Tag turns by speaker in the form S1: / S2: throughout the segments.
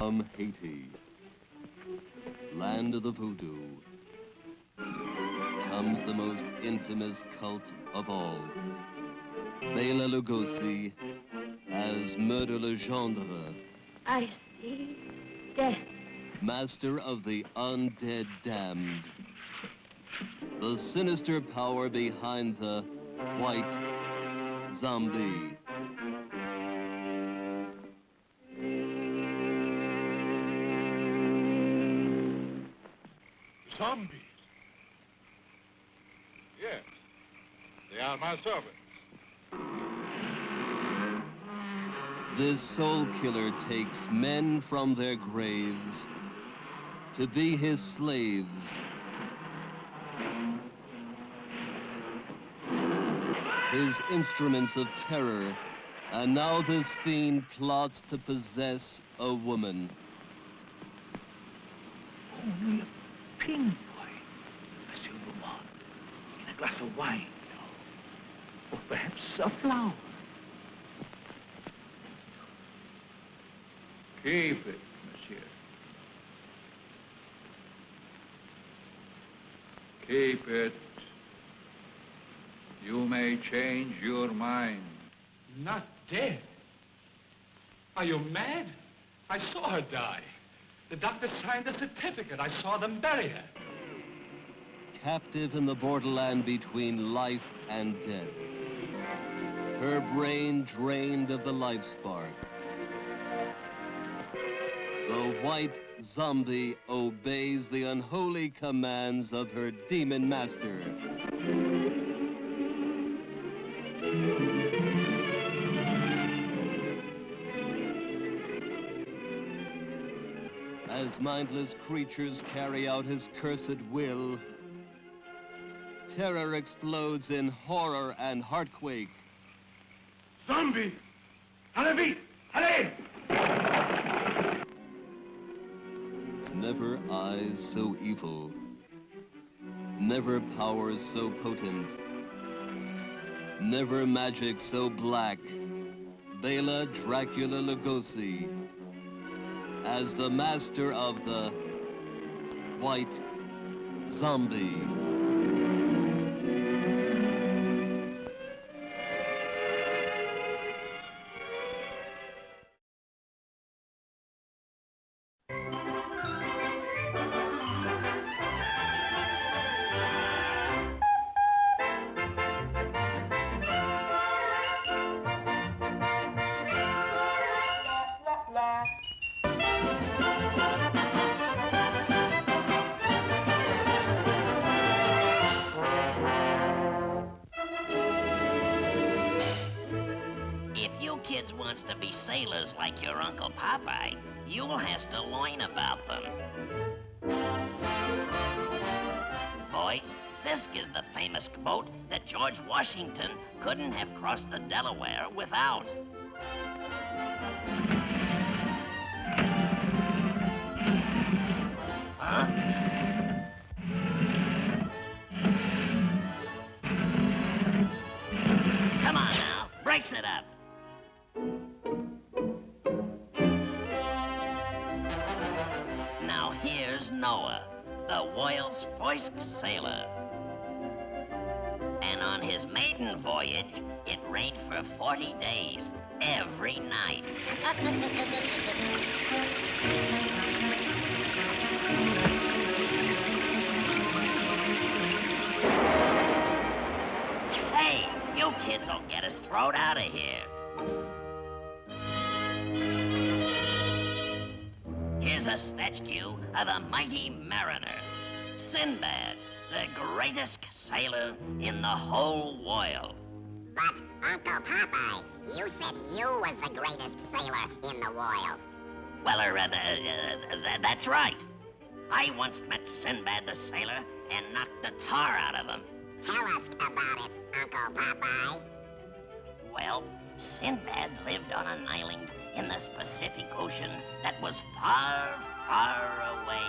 S1: From Haiti, land of the voodoo, comes the most infamous cult of all, Bela Lugosi as Murder Legendre.
S2: I see death.
S1: Master of the undead damned. The sinister power behind the white zombie.
S3: Zombies? Yes, they are my servants.
S1: This soul killer takes men from their graves to be his slaves. His instruments of terror, and now this fiend plots to possess a woman.
S4: Only a pin boy, a silver one, in a glass of wine, or perhaps a flower.
S3: Keep it, monsieur. Keep it. You may change your mind.
S5: Not dead? Are you mad? I saw her die. The doctor signed a certificate. I saw them bury her.
S1: Captive in the borderland between life and death. Her brain drained of the life spark. The white zombie obeys the unholy commands of her demon master. As mindless creatures carry out his cursed will, terror explodes in horror and heartquake.
S3: Zombie! Allez vite! Allez!
S1: Never eyes so evil, never powers so potent, never magic so black. Bela Dracula Lugosi as the master of the white zombie.
S6: If you kids wants to be sailors like your Uncle Popeye, you'll have to learn about them. Boys, this is the famous boat that George Washington couldn't have crossed the Delaware without. Huh? Come on now, breaks it up. Now here's Noah, the world's first sailor. And on his maiden voyage, it rained for 40 days, every night. Hey, you kids will get us thrown out of here. Here's a statue of the mighty mariner, Sinbad, the greatest sailor in the whole world.
S7: But, Uncle Popeye, you said you was the greatest sailor in the world.
S6: Well, that's right. I once met Sinbad the sailor and knocked the tar out of him.
S7: Tell us about it, Uncle Popeye.
S6: Well, Sinbad lived on an island in the Pacific Ocean that was far, far away.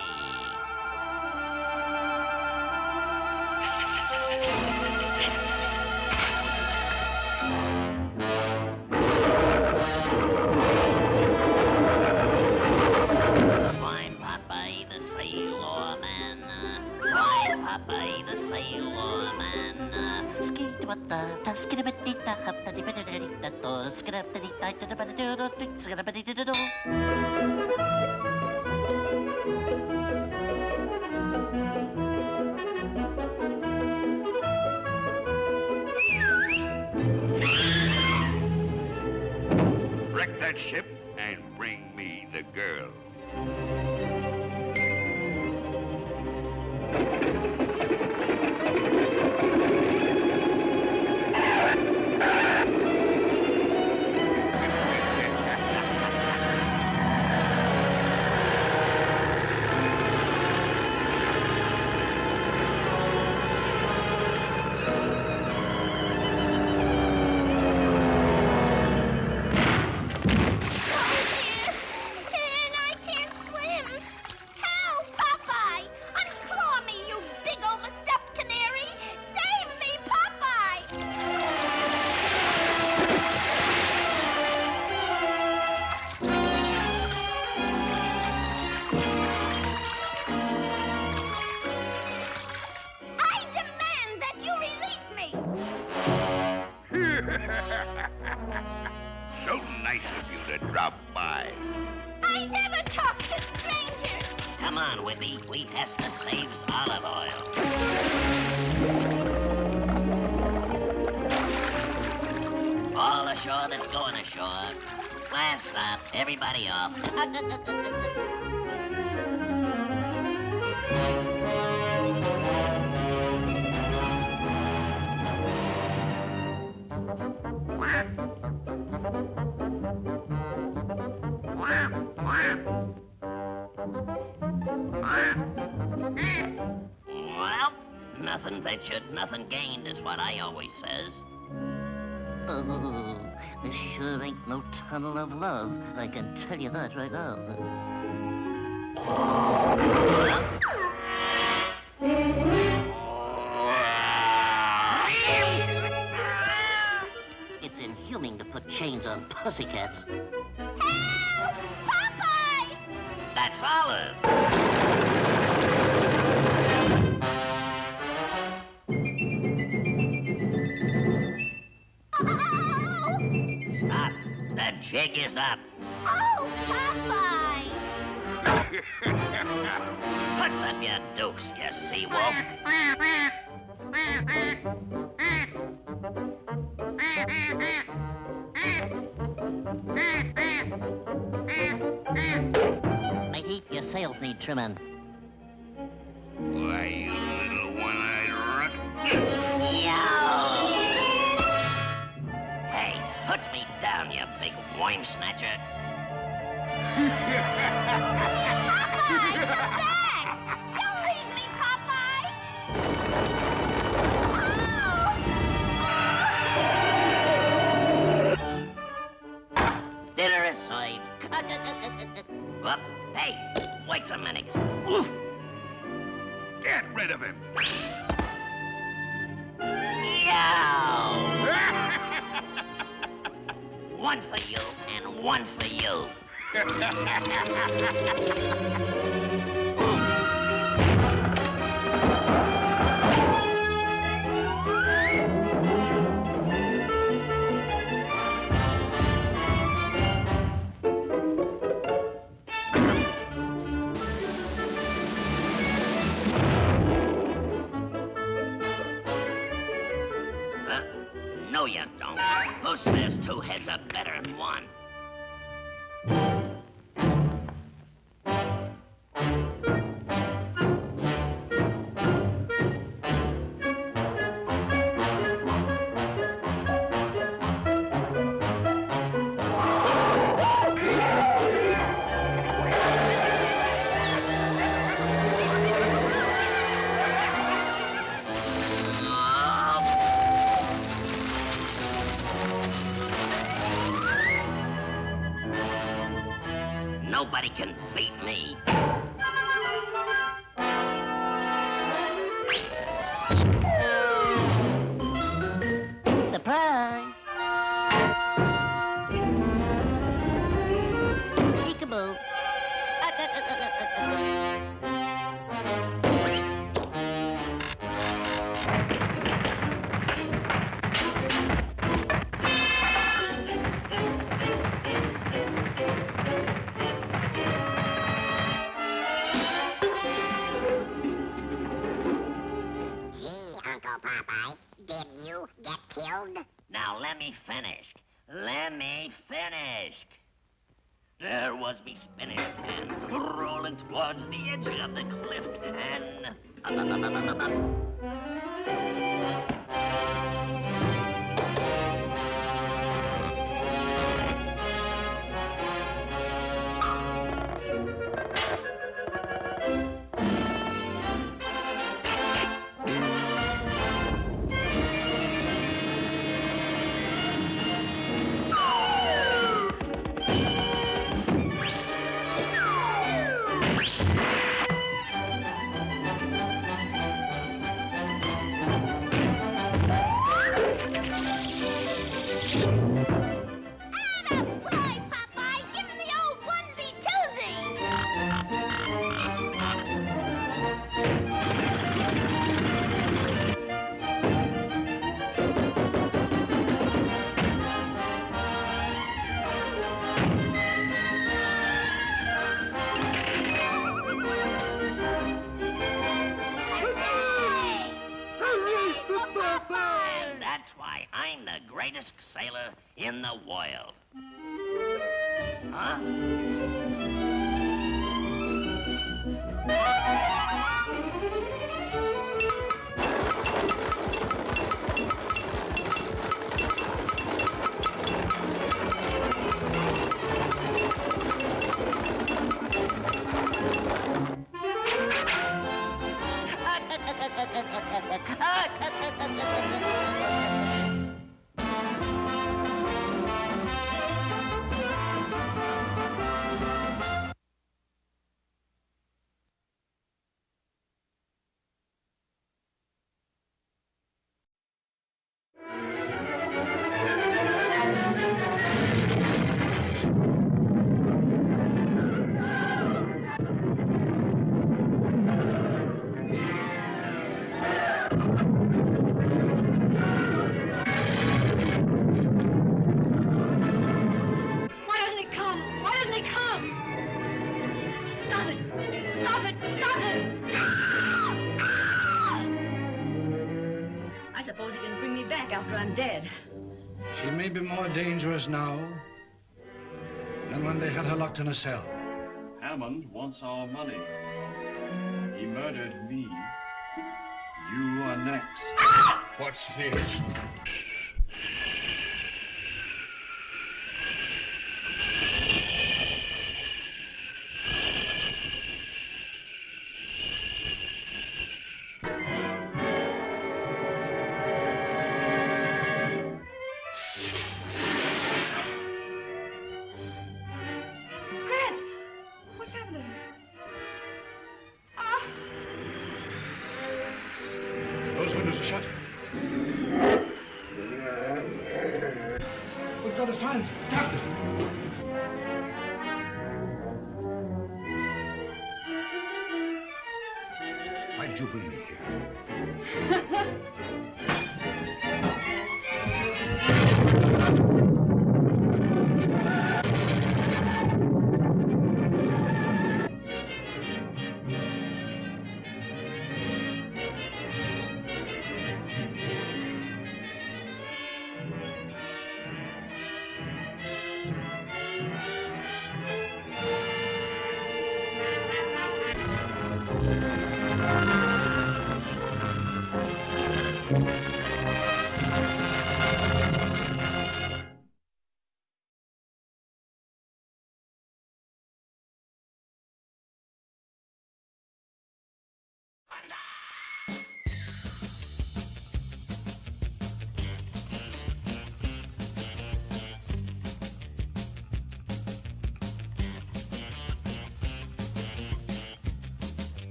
S6: Popeye the Sailor Man.
S8: Wreck that ship and bring me the girl. So nice of you to drop by.
S2: I never talk to strangers.
S6: Come on, Whippy. We has to save olive oil. All ashore that's going ashore. Last stop, everybody off. Well, nothing ventured, nothing gained is what I always says.
S9: Oh, this sure ain't no tunnel of love. I can tell you that right now. It's inhuman to put chains on pussycats.
S2: Help! Popeye!
S6: That's Olive. Stop. The jig is up.
S2: Oh, Popeye!
S6: What's up your dukes, you sea wolf?
S9: Matey, your sails need trimming.
S8: Why, you little one-eyed runt.
S6: Hey, put me down, you big worm snatcher.
S2: Popeye, come back! Don't leave me, Popeye! Oh!
S6: Dinner is served. Whoop. Hey, wait a minute. Oof.
S8: Get rid of him.
S6: Yow! One for you and one for you. No, you don't. Who says two heads are better than one? Nobody can beat me.
S9: Surprise! Peekaboo.
S7: get killed?
S6: Now let me finish. Let me finish. There was me spinning and rolling towards the edge of the cliff and...
S2: Attaboy, Popeye! Give him the old Hooray! Hooray for Popeye!
S6: And that's why I'm the greatest sailor in the world. Huh?
S2: Why doesn't he come? Why doesn't he come? Stop it! Stop it! Stop it! I suppose he can bring me back after I'm dead.
S10: She may be more dangerous now than when they had her locked in a cell.
S11: Hammond wants our money. He murdered me. You are next.
S10: What's this?
S2: Grant! What's happening? Ah!
S10: Those windows are shut. We've got to find Doctor. Why'd you bring me here?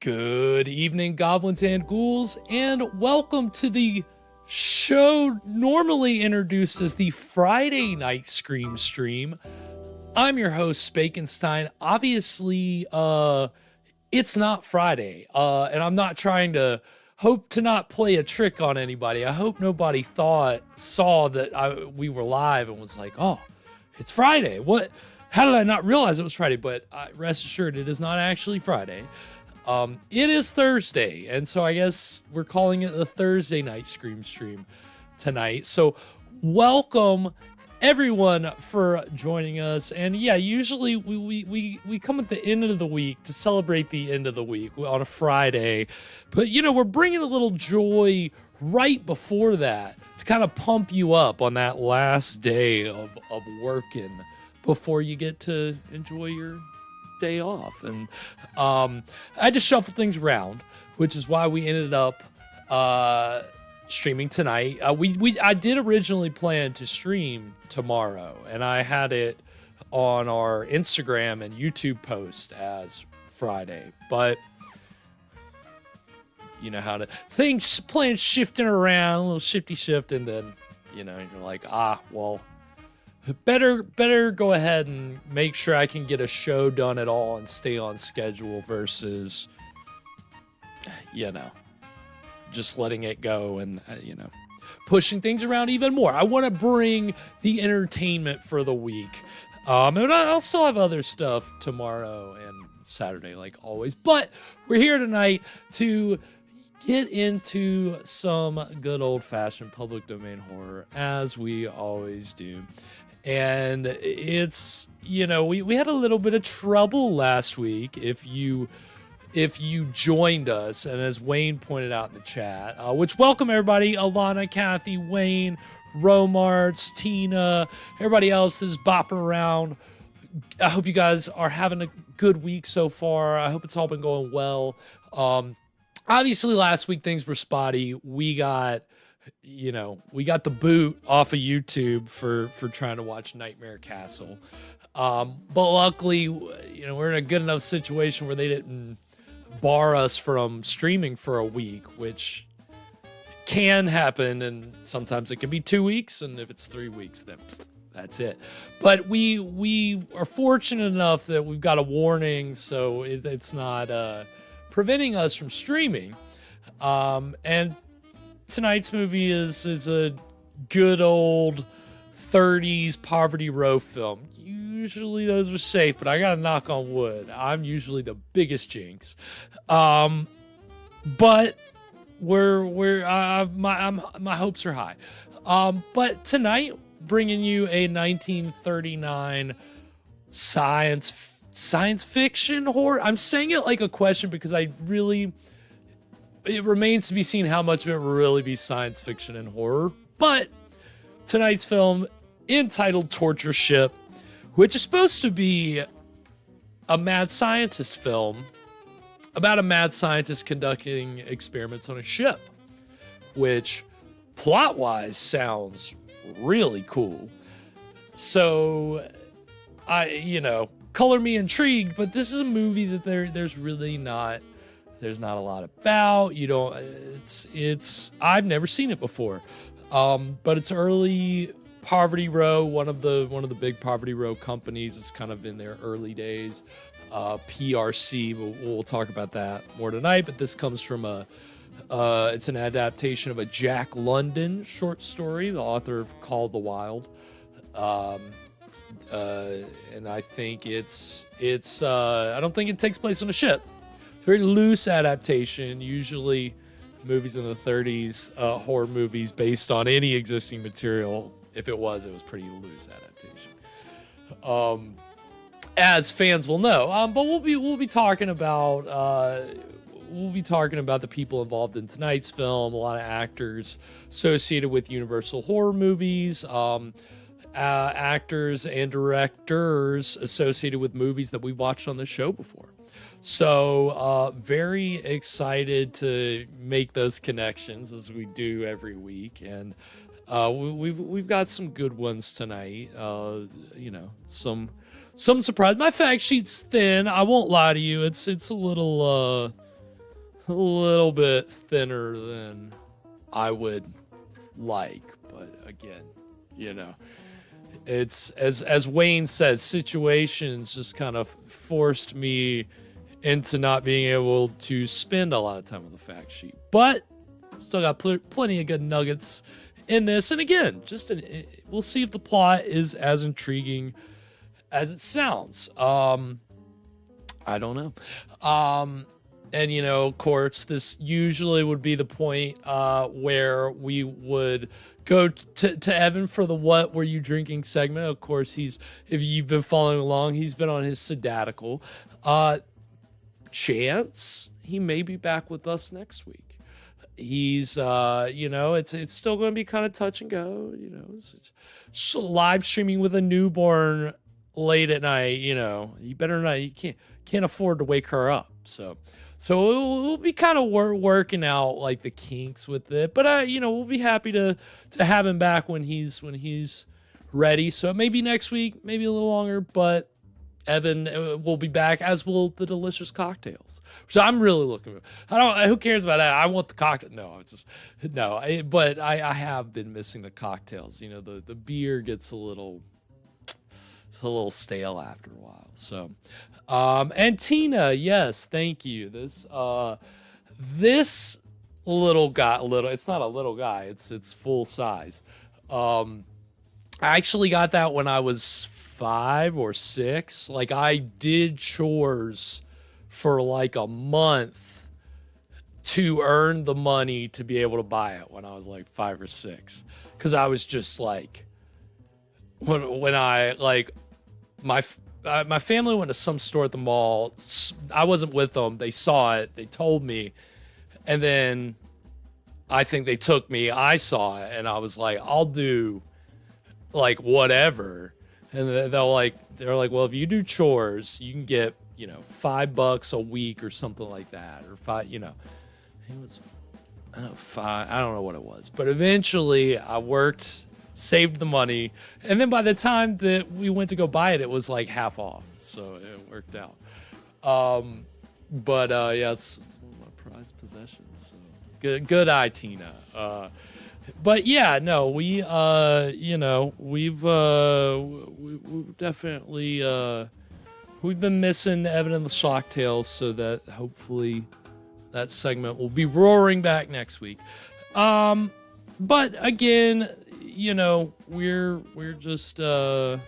S12: Good evening, goblins and ghouls, and welcome to the show normally introduced as the Friday Night Scream Stream. I'm your host, Spakenstein. Obviously, it's not Friday, and I'm not trying to hope to not play a trick on anybody. I hope nobody saw that we were live and was like, oh, it's Friday. What? How did I not realize it was Friday? But rest assured, it is not actually Friday. It is Thursday, and so I guess we're calling it the Thursday Night Scream Stream tonight. So welcome everyone for joining us. And yeah, usually we come at the end of the week to celebrate the end of the week on a Friday, but you know, we're bringing a little joy right before that to kind of pump you up on that last day of working before you get to enjoy your day off. And I just shuffled things around, which is why we ended up streaming tonight. I did originally plan to stream tomorrow, and I had it on our Instagram and YouTube post as Friday, but you know how plans shifting around, a little shifty shift, and then you know you're like, well, better go ahead and make sure I can get a show done at all and stay on schedule versus, you know, just letting it go and, you know, pushing things around even more. I want to bring the entertainment for the week. And I'll still have other stuff tomorrow and Saturday, like always. But we're here tonight to get into some good old-fashioned public domain horror, as we always do. And it's, you know, we had a little bit of trouble last week if you joined us, and as Wayne pointed out in the chat, which welcome everybody, Alana, Kathy, Wayne, Romarts, Tina, everybody else that's bopping around. I hope you guys are having a good week so far. I hope it's all been going well. Obviously last week things were spotty. We got the boot off of YouTube for trying to watch Nightmare Castle. But luckily, you know, we're in a good enough situation where they didn't bar us from streaming for a week, which can happen, and sometimes it can be 2 weeks, and if it's 3 weeks, then that's it. But we are fortunate enough that we've got a warning, so it's not preventing us from streaming. And tonight's movie is a good old 30s Poverty Row film. Usually those are safe, but I gotta knock on wood. I'm usually the biggest jinx. But my hopes are high. But tonight, bringing you a 1939 science fiction horror. I'm saying it like a question because it remains to be seen how much of it will really be science fiction and horror. But tonight's film, entitled Torture Ship, which is supposed to be a mad scientist film about a mad scientist conducting experiments on a ship, which plot-wise sounds really cool. So, color me intrigued, but this is a movie that there's not a lot about. I've never seen it before. But it's early Poverty Row, one of the big Poverty Row companies. It's kind of in their early days. PRC, but we'll talk about that more tonight. But this comes from it's an adaptation of a Jack London short story, the author of Call the Wild. And I think I don't think it takes place on a ship. It's a very loose adaptation. Usually movies in the 30s, horror movies based on any existing material, if it was pretty loose adaptation. As fans will know. But we'll be talking about the people involved in tonight's film, a lot of actors associated with Universal horror movies, actors and directors associated with movies that we've watched on the show before. So very excited to make those connections as we do every week, and we've got some good ones tonight. Some surprise. My fact sheet's thin. I won't lie to you. It's a little a little bit thinner than I would like. But again, you know, it's as Wayne said, situations just kind of forced me into not being able to spend a lot of time on the fact sheet. But still got plenty of good nuggets in this. And again, we'll see if the plot is as intriguing as it sounds. I don't know. And, you know, of course, this usually would be the point where we would go to Evan for the What Were You Drinking segment. Of course, if you've been following along, he's been on his sabbatical. Chance, he may be back with us next week. He's, you know, it's still going to be kind of touch and go, you know, it's live streaming with a newborn late at night, you know, you can't afford to wake her up. So we'll be kind of working out like the kinks with it, but you know, we'll be happy to have him back when he's ready. So maybe next week, maybe a little longer, but Evan will be back, as will the delicious cocktails. So I'm really looking. Who cares about that? I want the cocktail. But I have been missing the cocktails. You know, the beer gets a little stale after a while. So, and Tina, yes, thank you. This little guy, it's not a little guy. It's full size. I actually got that when I was 5 or 6. Like, I did chores for like a month to earn the money to be able to buy it when I was like 5 or 6, because I was just like, when I like my family went to some store at the mall. I wasn't with them. They saw it. They told me, and then I think they took me. I saw it, and I was like, I'll do like whatever. And they're like, well, if you do chores, you can get, you know, $5 a week or something like that, or $5. You know, it was $5. I don't know what it was, but eventually I worked, saved the money, and then by the time that we went to go buy it, it was like half off, so it worked out. But yeah, it's one of my prized possessions. So good eye, Tina. But yeah, no, we you know, we've definitely we've been missing Evan and the Shock Tales, so that hopefully that segment will be roaring back next week. But again, you know, we're just we're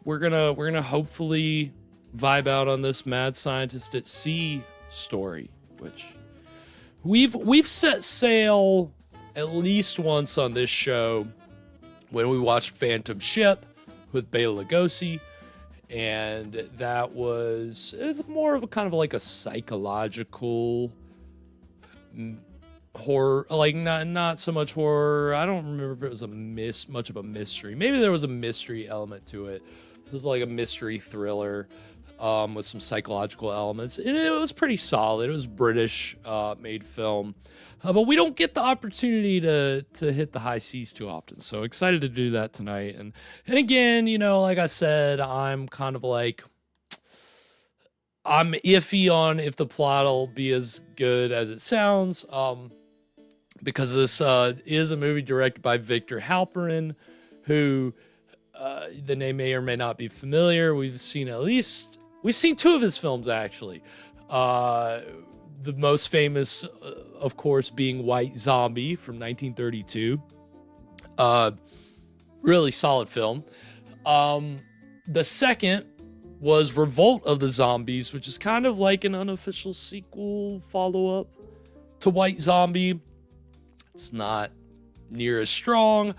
S12: gonna hopefully vibe out on this Mad Scientist at Sea story, which we've set sail at least once on this show when we watched Phantom Ship with Bela Lugosi, and that was, it's more of a kind of like a psychological horror, like not so much horror. I don't remember if it was much of a mystery. Maybe there was a mystery element to it. It was like a mystery thriller with some psychological elements, and it was pretty solid. It was British made film. But we don't get the opportunity to hit the high seas too often. So excited to do that tonight. And again, you know, like I said, I'm kind of like, I'm iffy on if the plot will be as good as it sounds. Because this is a movie directed by Victor Halperin, who the name may or may not be familiar. We've seen 2 of his films, actually. The most famous, of course, being White Zombie from 1932. Really solid film. The second was Revolt of the Zombies, which is kind of like an unofficial sequel follow-up to White Zombie. It's not near as strong.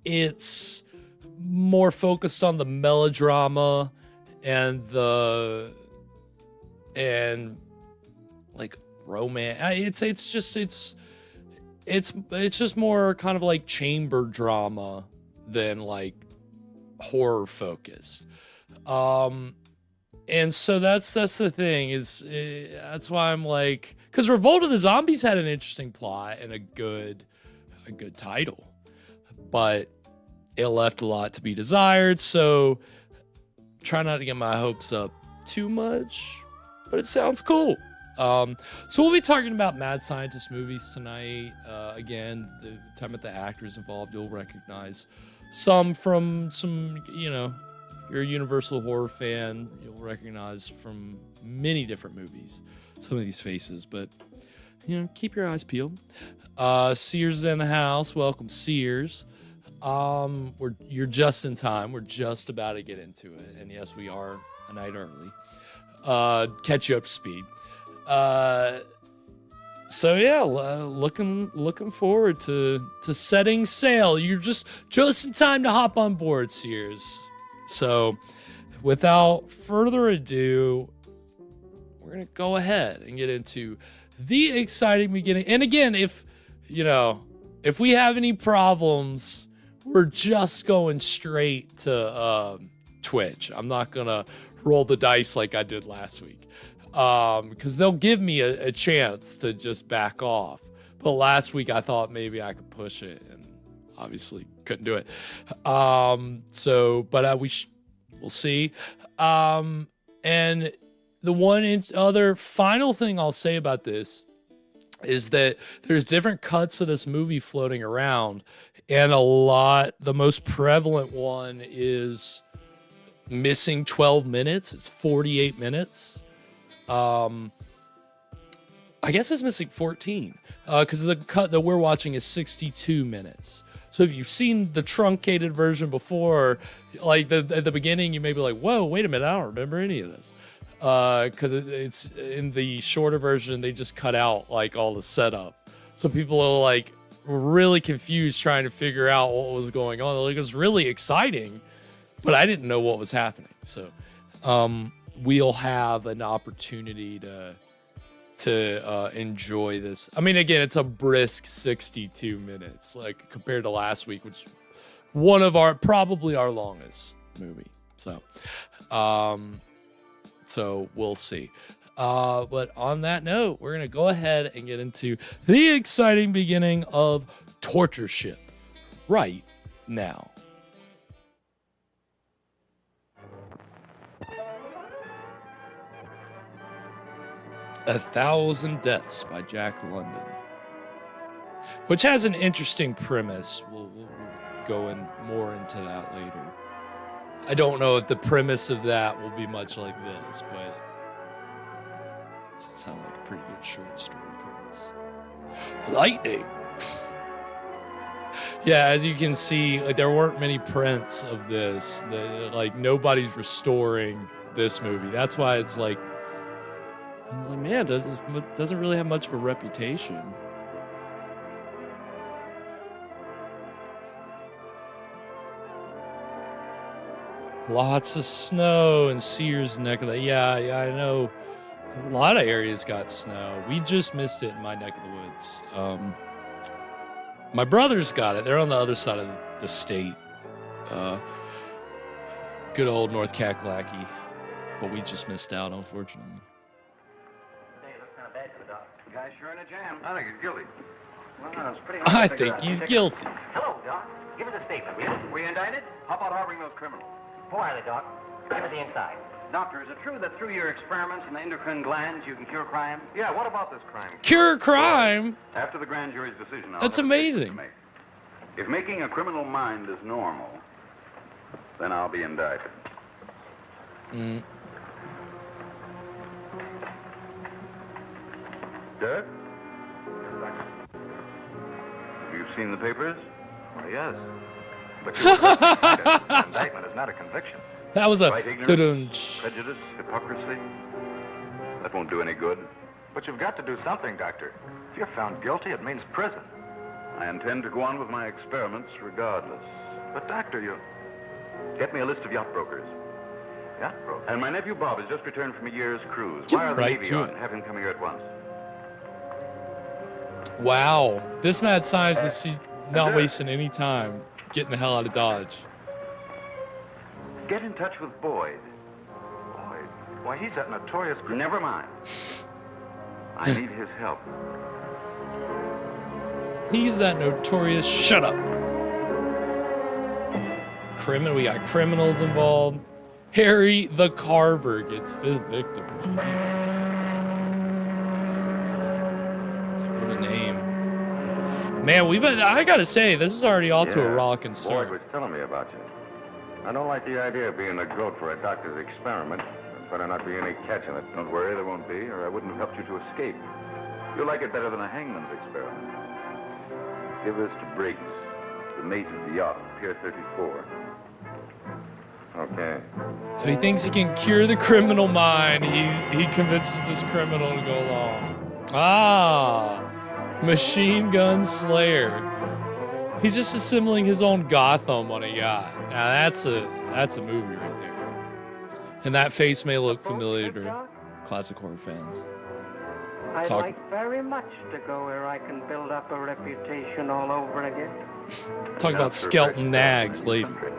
S12: It's more focused on the melodrama and like romance. It's just more kind of like chamber drama than like horror focused. And so that's the thing, that's why I'm like, because Revolt of the Zombies had an interesting plot and a good title, but it left a lot to be desired. So try not to get my hopes up too much, but it sounds cool. So we'll be talking about Mad Scientist movies tonight. Again, the time that the actors involved, you'll recognize some from some, you know, if you're a Universal horror fan, you'll recognize from many different movies some of these faces, but, you know, keep your eyes peeled. Sears is in the house. Welcome, Sears. You're just in time. We're just about to get into it. And yes, we are a night early. Catch you up to speed. So yeah, looking forward to setting sail. You're just in time to hop on board, Sears. So without further ado, we're gonna go ahead and get into the exciting beginning. And again, if we have any problems, we're just going straight to Twitch. I'm not gonna roll the dice like I did last week. Because they'll give me a chance to just back off. But last week I thought maybe I could push it, and obviously couldn't do it. We'll see. And the one other final thing I'll say about this is that there's different cuts of this movie floating around, and the most prevalent one is missing 12 minutes. It's 48 minutes. I guess it's missing 14 because the cut that we're watching is 62 minutes. So if you've seen the truncated version before, like at the beginning, you may be like, whoa, wait a minute, I don't remember any of this. Because it's in the shorter version, they just cut out like all the setup. So people are like really confused trying to figure out what was going on. Like, it was really exciting, but I didn't know what was happening. So, we'll have an opportunity to enjoy this. I mean, again, it's a brisk 62 minutes, like compared to last week, which one of probably our longest movie. So we'll see. But on that note, we're gonna go ahead and get into the exciting beginning of Torture Ship right now. 1,000 Deaths by Jack London, which has an interesting premise. We'll go more into that later. I don't know if the premise of that will be much like this, but it sounds like a pretty good short story premise. Lightning. Yeah, as you can see, like, there weren't many prints of this. Like, nobody's restoring this movie. That's why it's like, I was like, man, doesn't really have much of a reputation. Lots of snow in Sears' neck of the... Yeah, I know. A lot of areas got snow. We just missed it in my neck of the woods. My brothers got it. They're on the other side of the state. Good old North Kakalaki. But we just missed out, unfortunately.
S13: Guy's sure in a jam. I think he's guilty. Well, it's pretty
S12: I think he's guilty.
S13: Hello, Doc. Give us a statement, will you? We indicted? How about harboring those criminals? Who are they, Doc? Give us the inside. Doctor, is it true that through your experiments in the endocrine glands you can cure crime? Yeah, what about this crime?
S12: Cure crime?
S13: After the grand jury's decision,
S12: that's amazing.
S13: If making a criminal mind is normal, then I'll be indicted. Dirk? You've seen the papers?
S14: Well, yes. But an indictment is not a conviction.
S12: That was a
S14: prejudice, hypocrisy.
S13: That won't do any good.
S14: But you've got to do something, Doctor. If you're found guilty, it means prison.
S13: I intend to go on with my experiments regardless.
S14: But, Doctor, you...
S13: Get me a list of yacht brokers.
S14: Yacht brokers?
S13: And my nephew Bob has just returned from a year's cruise.
S12: Get
S13: Wire the
S12: right
S13: Navy
S12: to
S13: on.
S12: it.
S13: Have him come here at once.
S12: Wow. This mad scientist is not wasting any time getting the hell out of Dodge.
S13: Get in touch with Boyd.
S14: Boyd? Why, he's that notorious...
S13: Never mind. I need his help.
S12: He's that notorious... Shut up. We got criminals involved. Harry the Carver gets 5th victim. Jesus. The name. Man, I gotta say, this is already off to a rockin'
S14: Boyd
S12: start.
S14: was telling me about you. I don't like the idea of being a goat for a doctor's experiment. There better not be any catch in it. Don't worry, there won't be, or I wouldn't have helped you to escape. You'll like it better than a hangman's experiment. Give this to Briggs, the mate of the yacht, Pier 34. Okay.
S12: So he thinks he can cure the criminal mind. He convinces this criminal to go along. Ah, Machine Gun Slayer. He's just assembling his own Gotham on a yacht. Now that's a movie right there. And that face may look familiar to classic horror fans.
S15: I'd like very much to go where I can build up a reputation all over again.
S12: Talk about Skelton Nags later.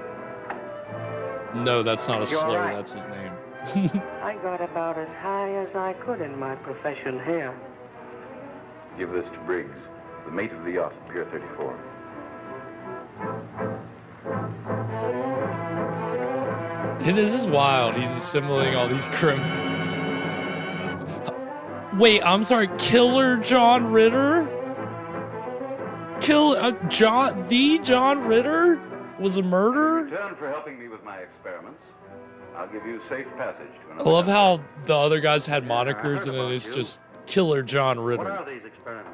S12: No, that's not a slur.
S15: right.
S12: That's his name.
S15: I got about as high as I could in my profession here.
S14: Give this to Briggs, the mate of the yacht, Pier 34.
S12: This is wild. He's assembling all these criminals. Wait, I'm sorry. Killer John Ritter? John Ritter was a murderer?
S14: In return for helping me with my experiments, I'll give you safe passage to
S12: I
S14: another.
S12: love how the other guys had monikers and then it's just Killer John
S14: What
S12: Ritter.
S14: are these experiments?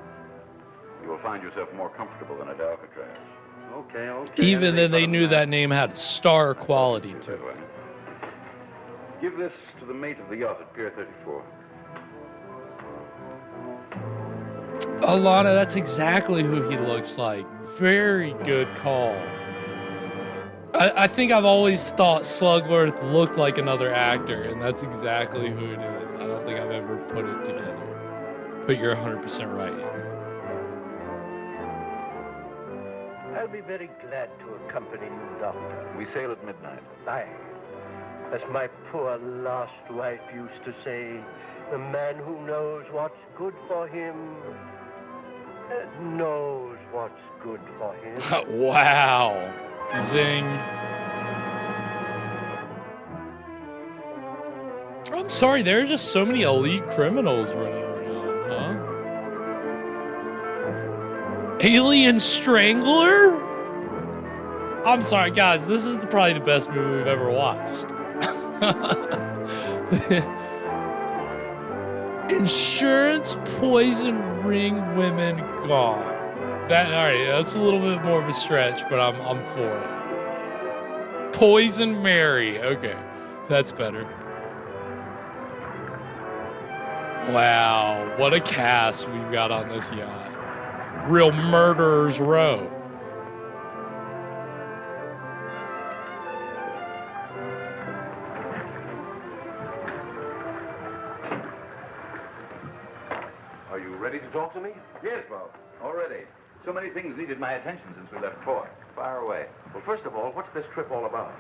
S14: You will find yourself more comfortable than at Alcatraz. Okay.
S12: Even then, they knew that name had star quality to it.
S14: Give this to the mate of the yacht at Pier 34.
S12: Alana, that's exactly who he looks like. Very good call. I think I've always thought Slugworth looked like another actor, and that's exactly who it is. I don't think I've ever put it together. But you're 100% right.
S15: I'll be very glad to accompany you, Doctor.
S14: We sail at midnight.
S15: Aye. As my poor lost wife used to say, the man who knows what's good for him knows what's good for him.
S12: Wow. Zing. I'm sorry, there are just so many elite criminals running around, huh? Alien Strangler? I'm sorry, guys, this is probably the best movie we've ever watched. Insurance poison ring women gone. Alright, that's a little bit more of a stretch, but I'm for it. Poison Mary. Okay, that's better. Wow, what a cast we've got on this yacht. Real murderer's row.
S14: Are you ready to talk to me? Yes, Bob. Already. So many things needed my attention since we left port. Fire away.
S13: Well, first of all, what's this trip all about?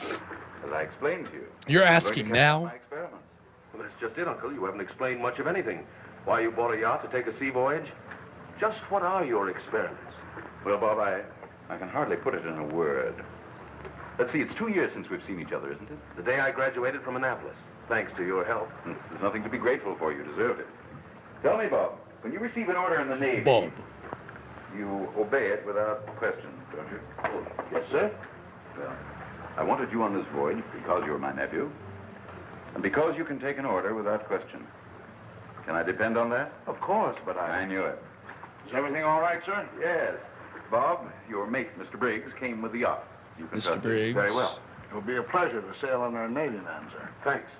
S14: As I explained to you.
S12: You're asking now?
S14: My experiments.
S13: Well, that's just it, Uncle. You haven't explained much of anything. Why you bought a yacht to take a sea voyage? Just what are your experiments?
S14: Well, Bob, I can hardly put it in a word. Let's see, it's 2 years since we've seen each other, isn't it?
S13: The day I graduated from Annapolis, thanks to your help.
S14: There's nothing to be grateful for. You deserved it. Tell me, Bob, when you receive an order in the Navy,
S12: Bob,
S14: you obey it without question, don't you?
S13: Oh, yes, sir.
S14: Well, I wanted you on this voyage because you're my nephew, and because you can take an order without question. Can I depend on that?
S13: Of course, but
S14: I knew it.
S13: Is everything all right, sir?
S14: Yes. Bob, your mate, Mr. Briggs, came with the yacht. You can
S12: Mr.
S14: trust him
S12: Briggs.
S14: very well.
S3: It'll be a pleasure to sail on our Navy man, sir.
S14: Thanks.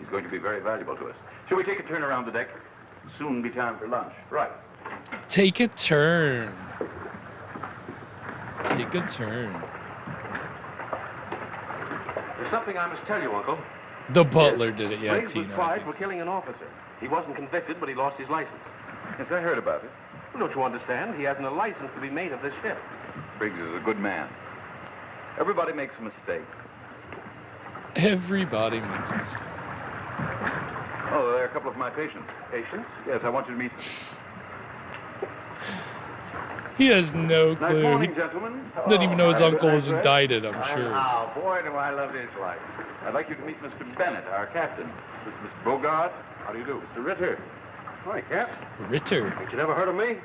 S14: He's going to be very valuable to us. Shall we take a turn around the deck? It'll soon be time for lunch.
S13: Right.
S12: take a turn. Take a turn.
S13: There's something I must tell you, Uncle.
S12: The butler did it, yeah,
S13: Briggs was
S12: Tina.
S13: tried for killing an officer. He wasn't convicted, but he lost his license.
S14: Yes, I heard about it.
S13: Well, don't you understand? He hasn't a license to be made of this ship.
S14: Briggs is a good man. Everybody makes a mistake.
S12: Everybody makes a mistake.
S14: Oh, there are a couple of my patients.
S13: Patients?
S14: Yes, I want you to meet them.
S12: He has no
S14: Nice
S12: clue.
S14: morning,
S12: He
S14: gentlemen.
S12: didn't even know his
S14: Good
S12: uncle
S14: night,
S12: was
S14: Red.
S12: indicted, I'm sure.
S14: Oh, boy, do I love his life. I'd like you to meet Mr. Bennett, our captain. This is Mr. Bogart. How do you do? Mr. Ritter.
S16: Hi, Cap.
S12: Ritter.
S16: Ain't you never heard of me?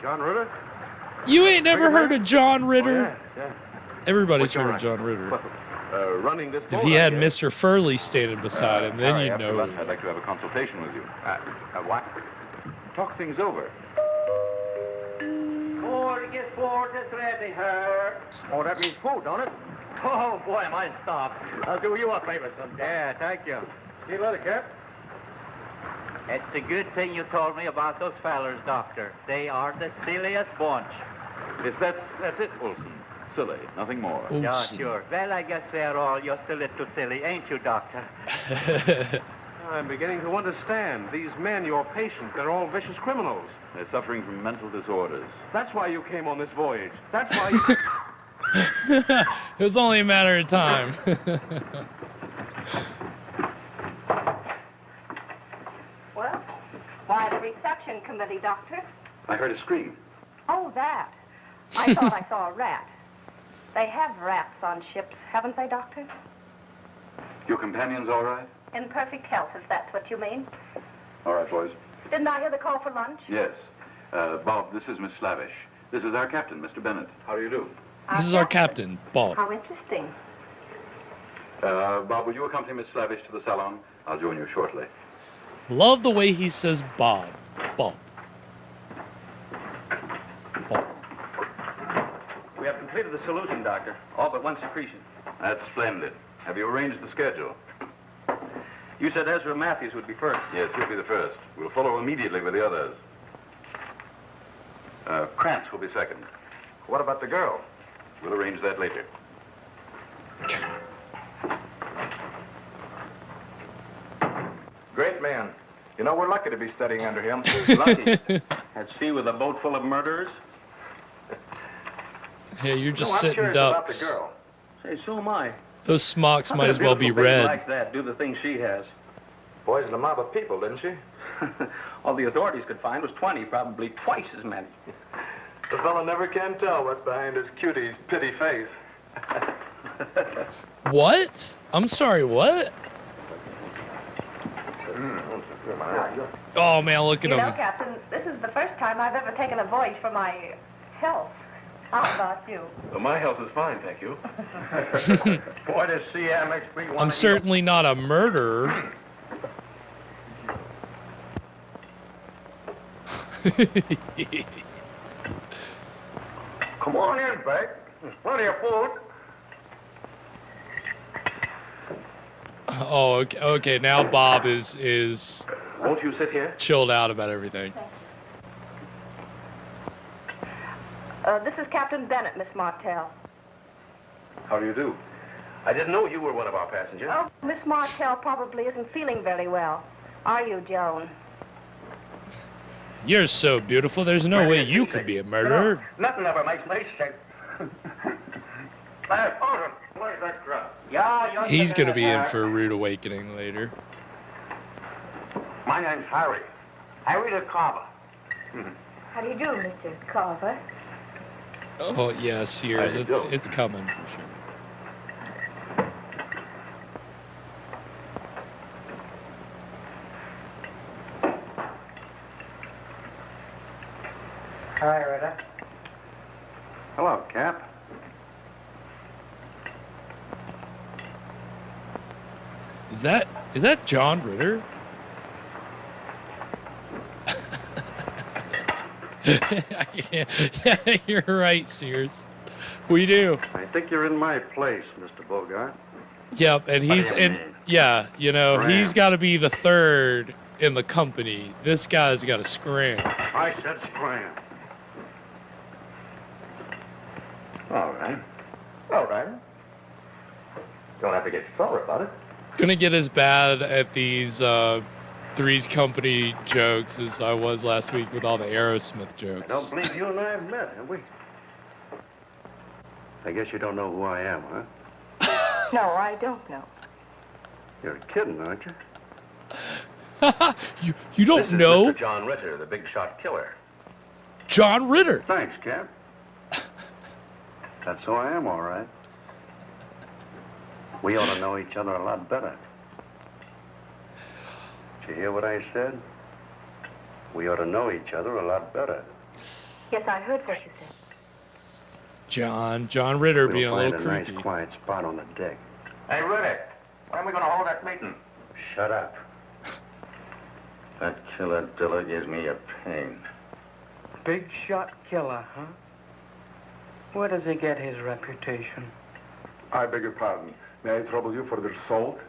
S16: John Ritter?
S12: You ain't never heard of John Ritter?
S16: Oh, yeah.
S12: Everybody's
S16: What's your
S12: heard of John Ritter.
S16: Running this
S12: If
S16: boat,
S12: he
S16: I
S12: had
S16: guess.
S12: Mr. Furley standing beside him, then
S14: Harry,
S12: you'd
S14: after
S12: know.
S14: lunch, I'd like to have a consultation with you. What? Talk things over.
S15: Forget sport is ready, her.
S16: Oh, that means food, don't it?
S15: Oh, boy, am I stopped. I'll do you a favor sometime.
S16: Yeah, thank you. See you later, Cap.
S15: It's a good thing you told me about those fellers, Doctor. They are the silliest bunch.
S14: Yes, that's it, Olson. Silly, nothing more.
S15: Yeah, sure. Well, I guess we're all just a little silly, ain't you, Doctor?
S16: I'm beginning to understand. These men, your patients, they're all vicious criminals.
S14: They're suffering from mental disorders.
S16: That's why you came on this voyage. That's why you...
S12: It was only a matter of time.
S2: Well, why the reception committee, Doctor?
S14: I heard a scream.
S2: Oh, that. I thought I saw a rat. They have rats on ships, haven't they, Doctor?
S14: Your companion's all right?
S2: In perfect health, if that's what you mean.
S14: All right, boys.
S2: Didn't I hear the call for lunch?
S14: Yes. Bob, this is Miss Slavish. This is our captain, Mr. Bennett. How do you do?
S12: This is our captain, Bob.
S2: How interesting.
S14: Bob, will you accompany Miss Slavish to the salon? I'll join you shortly.
S12: Love the way he says Bob. Bob.
S13: We have completed the solution, Doctor. All but one secretion.
S14: That's splendid. Have you arranged the schedule?
S13: You said Ezra Matthews would be first.
S14: Yes, he'll be the first. We'll follow immediately with the others. Krantz will be second.
S16: What about the girl?
S14: We'll arrange that later.
S16: Great man. You know, we're lucky to be studying under him.
S13: Lucky. At sea with a boat full of murderers?
S12: Yeah, you're just
S13: I'm
S12: sitting
S13: curious about
S12: ducks.
S13: the girl. Say, so am I.
S12: Those smocks
S13: How
S12: might
S13: could a
S12: as well be
S13: beautiful baby
S12: red.
S13: like that do the things she has?
S16: Poisoned a mob of people, didn't she?
S13: All the authorities could find was 20, probably twice as many.
S16: The fellow never can tell what's behind his cutie's pitty face.
S12: What? I'm sorry, what? Oh, man, look at
S2: You know,
S12: him.
S2: Captain, this is the first time I've ever taken a voyage for my health. How about you?
S16: Well, my health is fine, thank you.
S15: Boy, this CM makes me want
S12: I'm certainly not a murderer.
S15: Come on in, Beck. There's plenty of food.
S12: Oh, okay. Now Bob is
S16: Won't you sit here?
S12: chilled out about everything.
S2: This is Captain Bennett, Miss Martell.
S16: How do you do? I didn't know you were one of our passengers.
S2: Oh, Miss Martell probably isn't feeling very well. Are you, Joan?
S12: You're so beautiful. There's no way you could be a murderer.
S15: Nothing ever makes me sick. Where's that drug? Yeah,
S12: He's gonna be in for a rude awakening later.
S15: My name's Harry. Harry the Carver.
S2: How do you do, Mr. Carver?
S12: Oh yeah, Sears,
S14: How you
S12: it's
S14: doing?
S12: it's coming for sure.
S15: Hi, Ritter.
S16: Hello, Cap.
S12: Is that John Ritter? Yeah, you're right, Sears. We do.
S16: I think you're in my place, Mr. Bogart.
S12: Yep, and he's yeah, you know, he's got to be the third in the company. This guy's got to scram.
S16: I said scram. All right. All right. Don't have to get sore about it.
S12: Gonna get as bad at these Three's Company jokes as I was last week with all the Aerosmith
S16: I
S12: jokes.
S16: don't believe you and I have met, have we? I guess you don't know who I am, huh?
S2: No, I don't know.
S16: You're kidding, aren't you?
S12: You don't
S16: This is
S12: know
S16: Mr. John Ritter, the big shot killer.
S12: John Ritter?
S16: Thanks, Cap. That's who I am, all right. We ought to know each other a lot better. Did you hear what I said?
S17: We ought to know each other a lot better.
S2: Yes, I heard what you said.
S12: John Ritter
S17: We'll
S12: being a little
S17: find
S12: creepy.
S17: nice quiet spot on the deck.
S16: Hey, Rudy, when are we going to hold that meeting?
S17: Shut up.
S14: That killer Dilla gives me a pain.
S18: Big shot killer, huh? Where does he get his reputation?
S3: I beg your pardon. May I trouble you for the salt?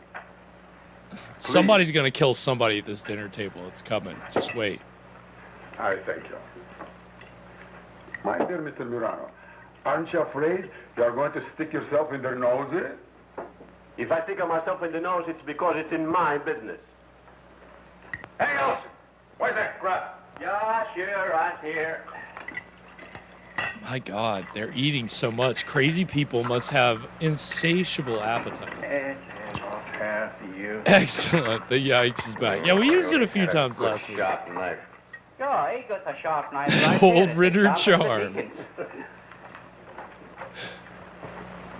S12: Somebody's gonna kill somebody at this dinner table. It's coming. Just wait.
S3: I thank you. My dear Mr. Murano, aren't you afraid you're going to stick yourself in their nose?
S15: If I stick myself in the nose, it's because it's in my business.
S3: Hey, Olson! Where's that grub?
S15: Yeah, sure, right here.
S12: My God, they're eating so much. Crazy people must have insatiable appetites. Excellent. The yikes is back. Yeah, we used it a few times last week.
S16: Sharp knife. Yeah, he got a sharp knife. Right
S12: Old
S16: there.
S12: Ritter
S16: Sharp as the
S12: charm.
S16: deacons.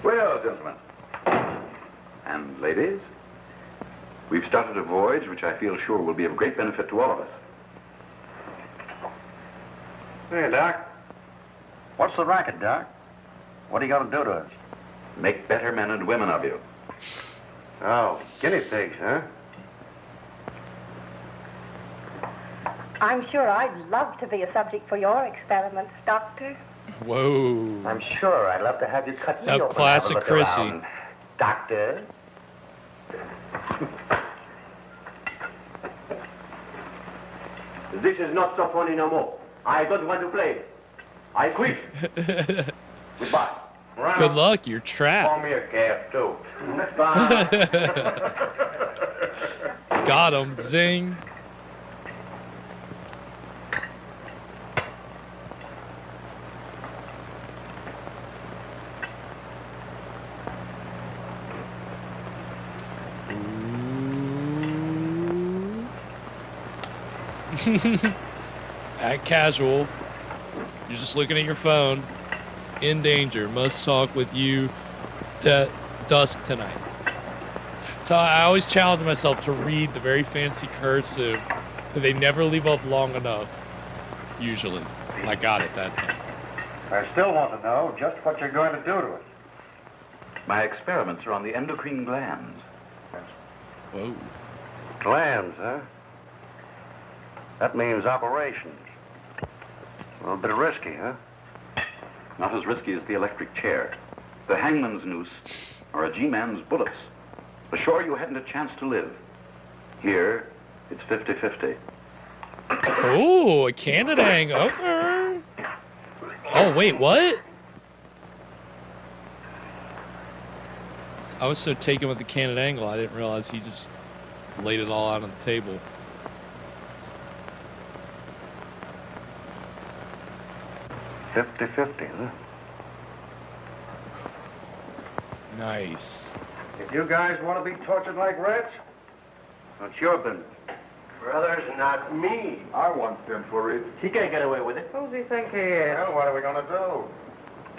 S14: Well, gentlemen, and ladies, we've started a voyage which I feel sure will be of great benefit to all of us.
S17: Hey, Doc. What's the racket, Doc? What are you going to do to us?
S14: Make better men and women of you.
S17: Oh, guinea pigs, huh?
S2: I'm sure I'd love to be a subject for your experiments, Doctor.
S12: Whoa.
S16: I'm sure I'd love to have you cut me
S12: That
S16: open and
S12: classic
S16: have a look
S12: Chrissy.
S16: around. Doctor.
S15: This is not so funny no more. I don't want to play. I quit. Goodbye.
S12: Good luck. You're trapped.
S16: Call me a calf, too.
S12: Got him. Zing. Act casual. You're just looking at your phone. In danger. Must talk with you dusk tonight. So I always challenge myself to read the very fancy cursive that they never leave up long enough. Usually. I got it that time.
S17: I still want to know just what you're going to do to us.
S14: My experiments are on the endocrine glands.
S12: Whoa.
S17: Glands, huh? That means operations. A little bit risky, huh?
S14: Not as risky as the electric chair, the hangman's noose, or a G-man's bullets. Ashore, you hadn't a chance to live. Here, it's 50-50.
S12: Oh, a Canada angle. Okay. Oh, wait, what? I was so taken with the Canada angle, I didn't realize he just laid it all out on the table.
S17: Huh?
S12: Nice.
S17: If you guys want to be tortured like rats, that's your business.
S15: Brothers, not me.
S3: I want them for it.
S15: He can't get away with it.
S18: Who's he think he is?
S3: Well, what are we going to do?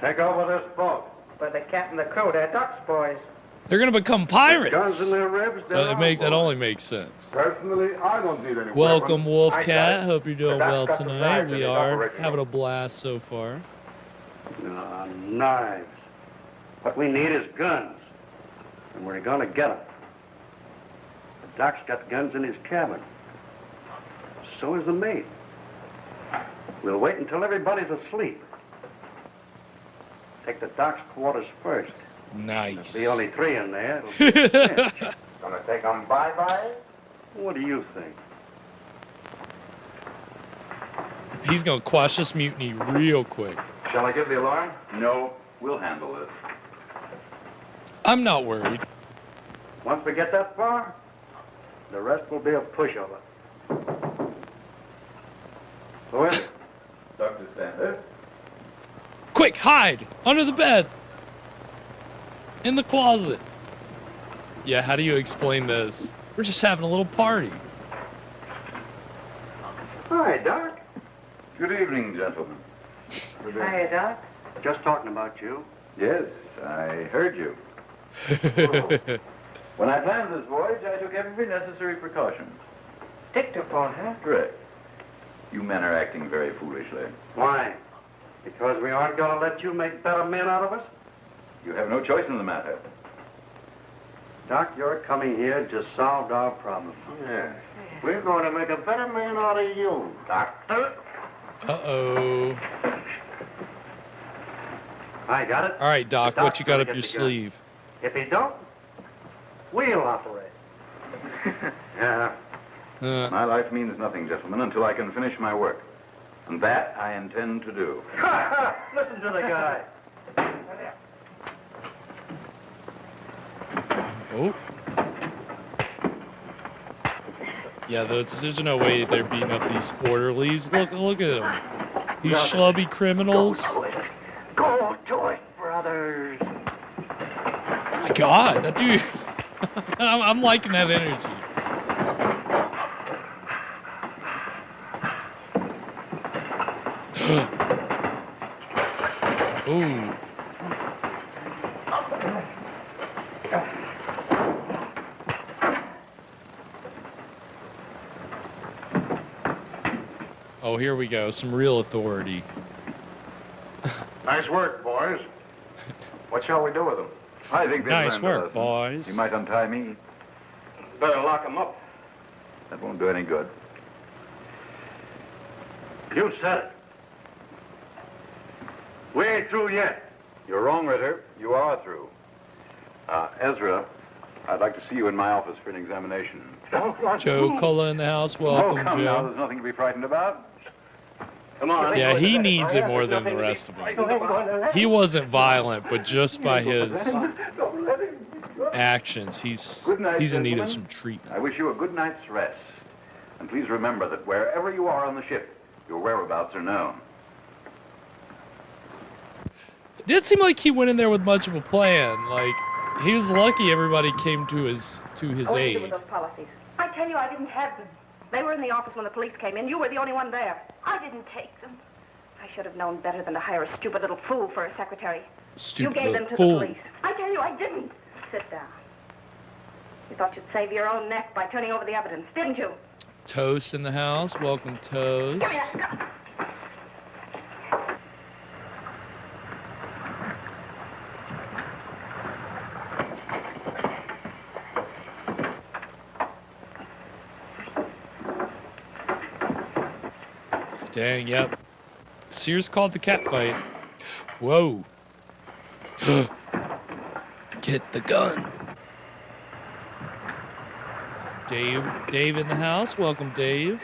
S17: Take over this boat.
S18: But the captain and the crew, they're Duck's boys.
S12: They're gonna become pirates.
S17: Guns in their ribs,
S12: That only makes sense.
S3: Personally, I don't need any
S12: Welcome,
S3: weapons.
S12: Wolfcat. Hope you're doing
S3: But
S12: well
S3: that's got the
S12: tonight.
S3: knives
S12: We
S3: in it,
S12: are
S3: operational.
S12: having a blast so far.
S17: Knives. What we need is guns. And we're going to get them. The Doc's got guns in his cabin. So is the mate. We'll wait until everybody's asleep. Take the Doc's quarters first.
S12: Nice.
S17: There'll be only 3 in there. It'll be a cinch.
S16: Gonna take them bye-bye?
S17: What do you think?
S12: He's gonna quash this mutiny real quick.
S14: Shall I give the alarm? No, we'll handle this.
S12: I'm not worried.
S17: Once we get that far, the rest will be a pushover. Who is it?
S3: Dr. Sander?
S12: Quick, hide! Under the bed! In the closet. Yeah, how do you explain this? We're just having a little party.
S17: Hi, Doc.
S14: Good evening, gentlemen.
S18: Hiya, Doc.
S17: Just talking about you.
S14: Yes, I heard you. When I planned this voyage, I took every necessary precaution.
S18: Dictaphone, huh?
S14: Correct. You men are acting very foolishly.
S17: Why? Because we aren't going to let you make better men out of us?
S14: You have no choice in the matter.
S17: Doc, your coming here just solved our problem.
S16: Yeah. We're going to make a better man out of you, Doctor.
S12: Uh-oh.
S17: I got it.
S12: All right, Doc, what you got up your sleeve?
S17: If he don't, we'll operate.
S14: Yeah. My life means nothing, gentlemen, until I can finish my work. And that I intend to do.
S17: Listen to the guy.
S12: Oh. Yeah, there's no way they're beating up these orderlies. Look at them. These schlubby criminals.
S16: Go to it, brothers.
S12: My God, that dude. I'm liking that energy. Ooh. Oh, here we go. Some real authority.
S14: Nice work, boys. What shall we do with them? I think they've
S12: Nice
S14: learned a
S12: work,
S14: lesson.
S12: boys.
S14: You might untie me.
S17: Better lock him up.
S14: That won't do any good.
S17: You said it. We ain't through yet.
S14: You're wrong, Ritter. You are through. Ezra, I'd like to see you in my office for an examination.
S12: Joe Cola in the house. Welcome,
S14: come now.
S12: Joe.
S14: There's nothing to be frightened about.
S17: Come on.
S12: Yeah, he needs it more than the rest of them. He wasn't violent, but just by his actions, he's in need of some treatment.
S14: I wish you a good night's rest. And please remember that wherever you are on the ship, your whereabouts are known.
S12: It didn't seem like he went in there with much of a plan. Like, he was lucky everybody came to his aid.
S19: With those policies. I tell you, I didn't have them. They were in the office when the police came in. You were the only one there. I didn't take them. I should have known better than to hire a stupid little fool for a secretary.
S12: Stupid
S19: You gave them
S12: little
S19: to
S12: fool.
S19: the police. I tell you, I didn't. Sit down. You thought you'd save your own neck by turning over the evidence, didn't you?
S12: Toast in the house. Welcome, Toast.
S19: Give me that gun.
S12: Dang, yep. Sears called the cat fight. Whoa. Get the gun. Dave in the house. Welcome, Dave.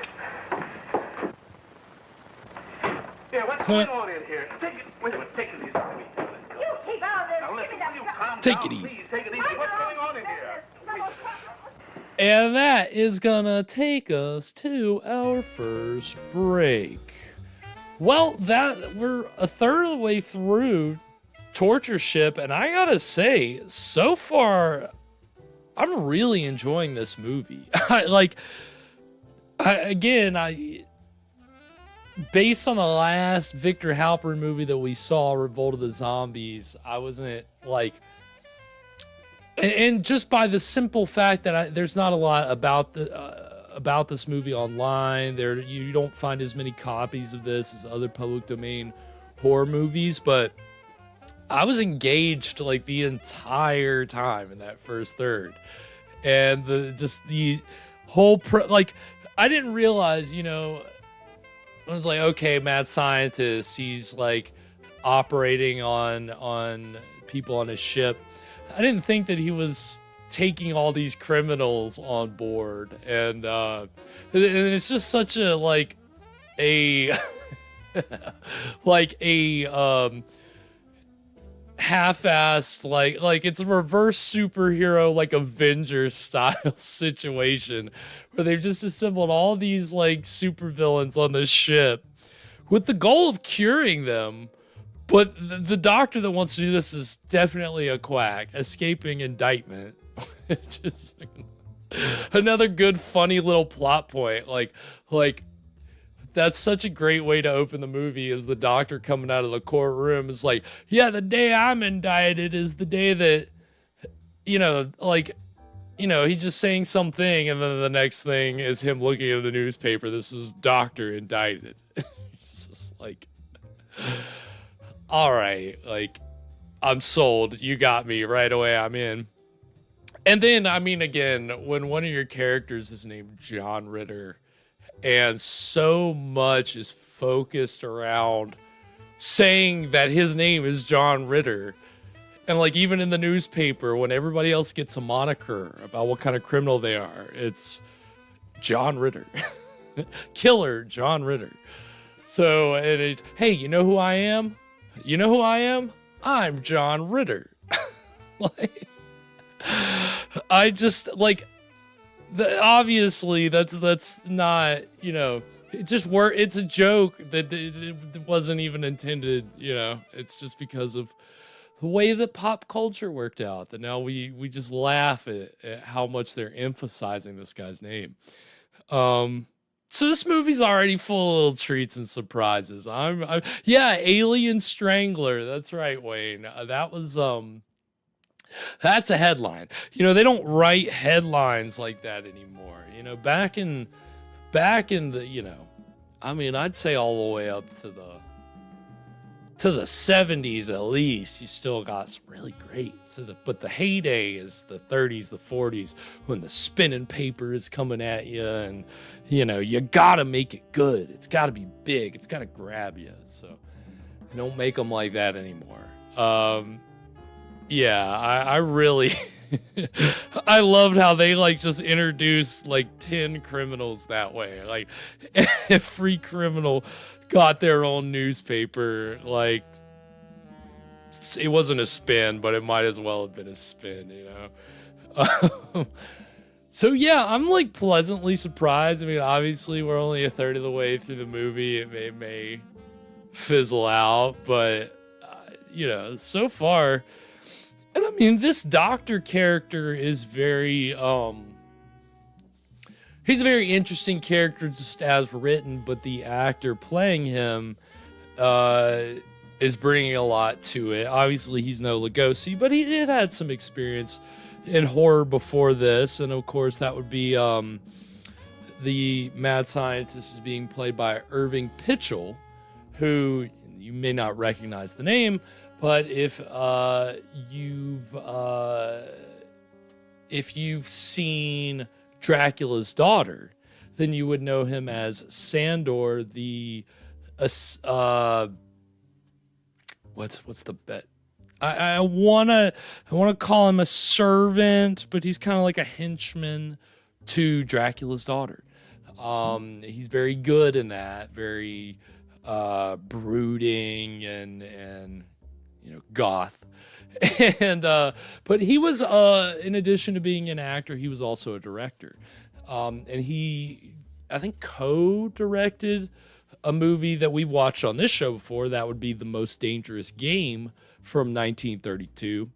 S17: Yeah, what's going on in here? Take it easy.
S19: You keep out of this.
S17: Now listen, will you calm
S12: Take
S17: down,
S12: it easy.
S17: please? Take it easy. What's going on in here?
S12: And that is gonna take us to our first break. Well, we're a third of the way through Torture Ship, and I gotta say, so far, I'm really enjoying this movie. Based on the last Victor Halpern movie that we saw, Revolt of the Zombies, I wasn't like. And just by the simple fact that there's not a lot about this movie online, you don't find as many copies of this as other public domain horror movies, but I was engaged like the entire time in that first third, and the whole I didn't realize, I was like, okay, mad scientist, he's like operating on people on his ship. I didn't think that he was taking all these criminals on board, and it's just such a half-assed, like it's a reverse superhero, like Avengers style situation where they've just assembled all these like supervillains on this ship with the goal of curing them. But the doctor that wants to do this is definitely a quack, escaping indictment. Just another good, funny little plot point. Like that's such a great way to open the movie, is the doctor coming out of the courtroom is like, yeah, the day I'm indicted is the day that, you know, he's just saying something, and then the next thing is him looking at the newspaper. This is doctor indicted. It's just like, all right, like, I'm sold. You got me right away. I'm in. And then, I mean, again, when one of your characters is named John Ritter, and so much is focused around saying that his name is John Ritter. And like even in the newspaper, when everybody else gets a moniker about what kind of criminal they are, it's John Ritter. Killer John Ritter. So hey, you know who I am? You know who I am? I'm John Ritter. Like, I just like obviously that's not, you know, it just it's a joke that it wasn't even intended, you know. It's just because of the way that pop culture worked out that now we just laugh at how much they're emphasizing this guy's name. So this movie's already full of little treats and surprises. Yeah, Alien Strangler. That's right, Wayne. That was that's a headline. You know, they don't write headlines like that anymore. You know, back in the, you know, I mean, I'd say all the way up to the 70s at least, you still got some really great. But the heyday is the 30s, the 40s, when the spinning paper is coming at you, and you know, you gotta make it good. It's gotta be big. It's gotta grab you. So they don't make them like that anymore. Yeah, I really I loved how they like just introduced like 10 criminals that way. Like every criminal got their own newspaper. Like it wasn't a spin, but it might as well have been a spin, you know. So yeah, I'm like pleasantly surprised. I mean, obviously we're only a third of the way through the movie. It may fizzle out, but you know, so far. And I mean, this doctor character is very, he's a very interesting character just as written, but the actor playing him is bringing a lot to it. Obviously, he's no Lugosi, but he had some experience in horror before this. And of course, that would be the mad scientist is being played by Irving Pitchell, who you may not recognize the name, but if you've seen Dracula's Daughter, then you would know him as Sandor, the what's the bet? I wanna call him a servant, but he's kind of like a henchman to Dracula's Daughter. He's very good in that, very brooding and you know, goth. And but he was in addition to being an actor, he was also a director. And he, I think, co-directed a movie that we've watched on this show before. That would be The Most Dangerous Game from 1932.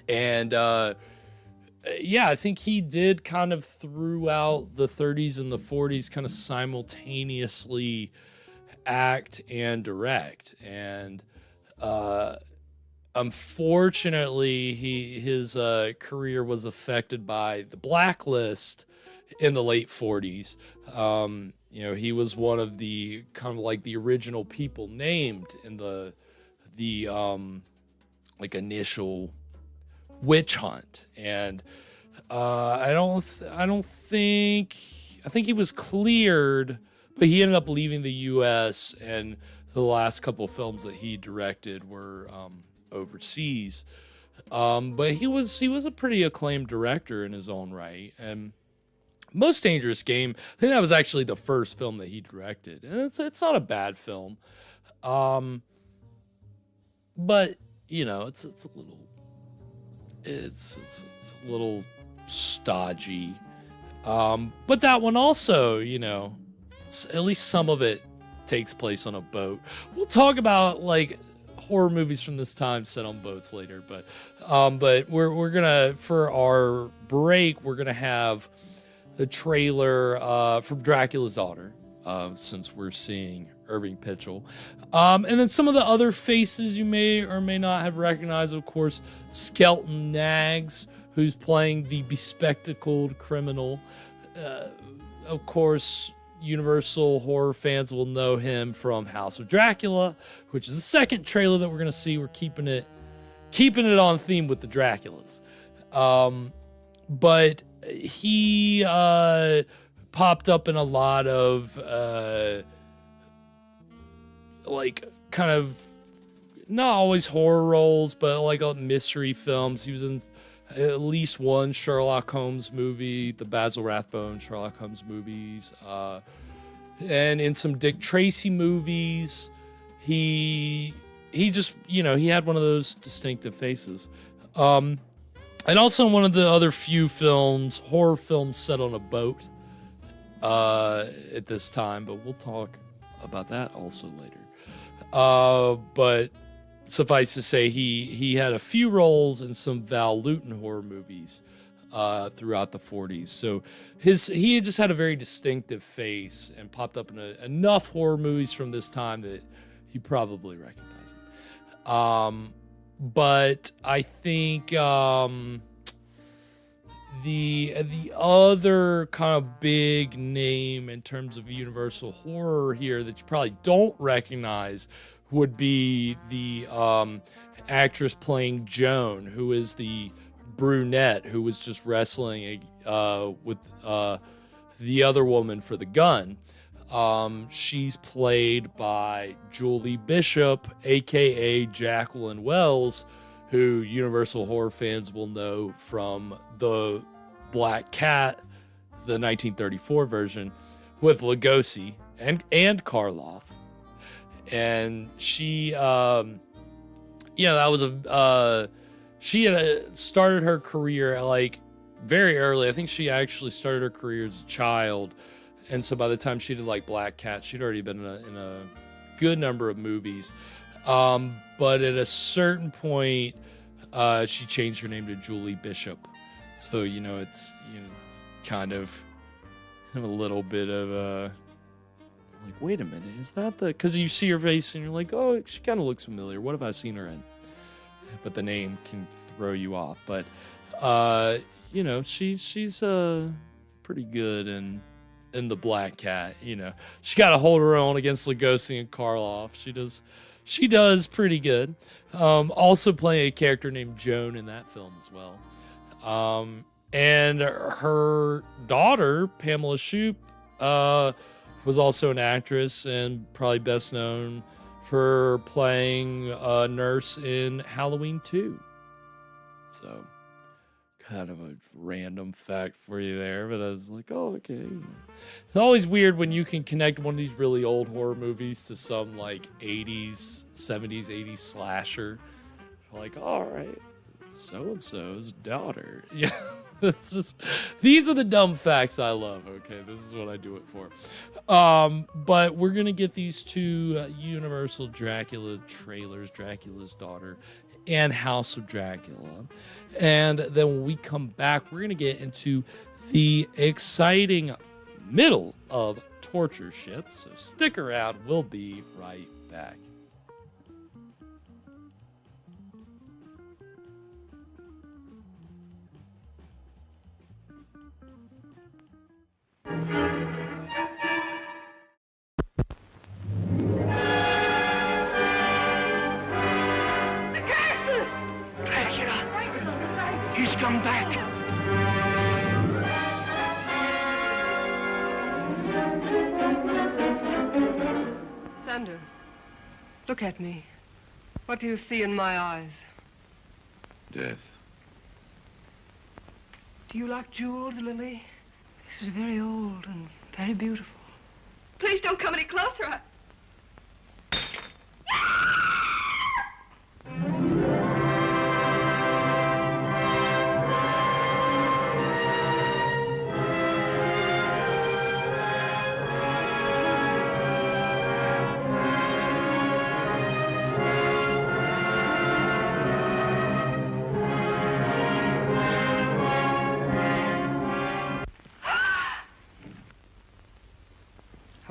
S12: And yeah, I think he did kind of throughout the 30s and the 40s kind of simultaneously act and direct. And unfortunately, his career was affected by the blacklist in the late 40s. You know, he was one of the kind of like the original people named in the like initial witch hunt. And I think he was cleared, but he ended up leaving the U.S. and the last couple of films that he directed were overseas. But he was a pretty acclaimed director in his own right. And Most Dangerous Game, I think that was actually the first film that he directed. And it's not a bad film. But, you know, it's a little stodgy. But that one also, you know, at least some of it takes place on a boat. We'll talk about like horror movies from this time set on boats later, but we're gonna, for our break, we're gonna have the trailer from Dracula's Daughter, since we're seeing Irving Pitchell, and then some of the other faces you may or may not have recognized. Of course, Skelton Nags, who's playing the bespectacled criminal. Of course, Universal horror fans will know him from House of Dracula, which is the second trailer that we're going to see. We're keeping it on theme with the Draculas. But he popped up in a lot of like kind of not always horror roles, but like mystery films. He was in at least one Sherlock Holmes movie, the Basil Rathbone Sherlock Holmes movies, and in some Dick Tracy movies. He just, he had one of those distinctive faces. And also in one of the other few horror films set on a boat at this time, but we'll talk about that also later. But suffice to say, he had a few roles in some Val Lewton horror movies throughout the 40s. So he just had a very distinctive face and popped up in enough horror movies from this time that you probably recognize him. But I think the other kind of big name in terms of Universal horror here that you probably don't recognize would be the actress playing Joan, who is the brunette who was just wrestling with the other woman for the gun. She's played by Julie Bishop, aka Jacqueline Wells, who Universal horror fans will know from the Black Cat, the 1934 version, with Lugosi and Karloff. And she, that was she had started her career like very early. I think she actually started her career as a child. And so by the time she did like Black Cat, she'd already been in a good number of movies. But at a certain point, she changed her name to Julie Bishop. So, it's kind of a little bit of like, wait a minute, is that because you see her face and you're like, oh, she kind of looks familiar. What have I seen her in? But the name can throw you off. But, she's pretty good in the Black Cat. She got to hold her own against Lugosi and Karloff. She does pretty good. Also playing a character named Joan in that film as well. And her daughter, Pamela Shoop, was also an actress and probably best known for playing a nurse in Halloween 2. So, kind of a random fact for you there, but I was like, oh, okay. It's always weird when you can connect one of these really old horror movies to some like 80s, 70s, 80s slasher. Like, all right, so-and-so's daughter. Yeah. These are the dumb facts I love. Okay, this is what I do it for. But we're gonna get these two Universal Dracula trailers, Dracula's Daughter and House of Dracula, and then when we come back, we're gonna get into the exciting middle of Torture Ship. So stick around. We'll be right back.
S4: He's come back.
S20: Sander, look at me. What do you see in my eyes?
S14: Death.
S20: Do you like jewels, Lily? This is very old and very beautiful. Please don't come any closer.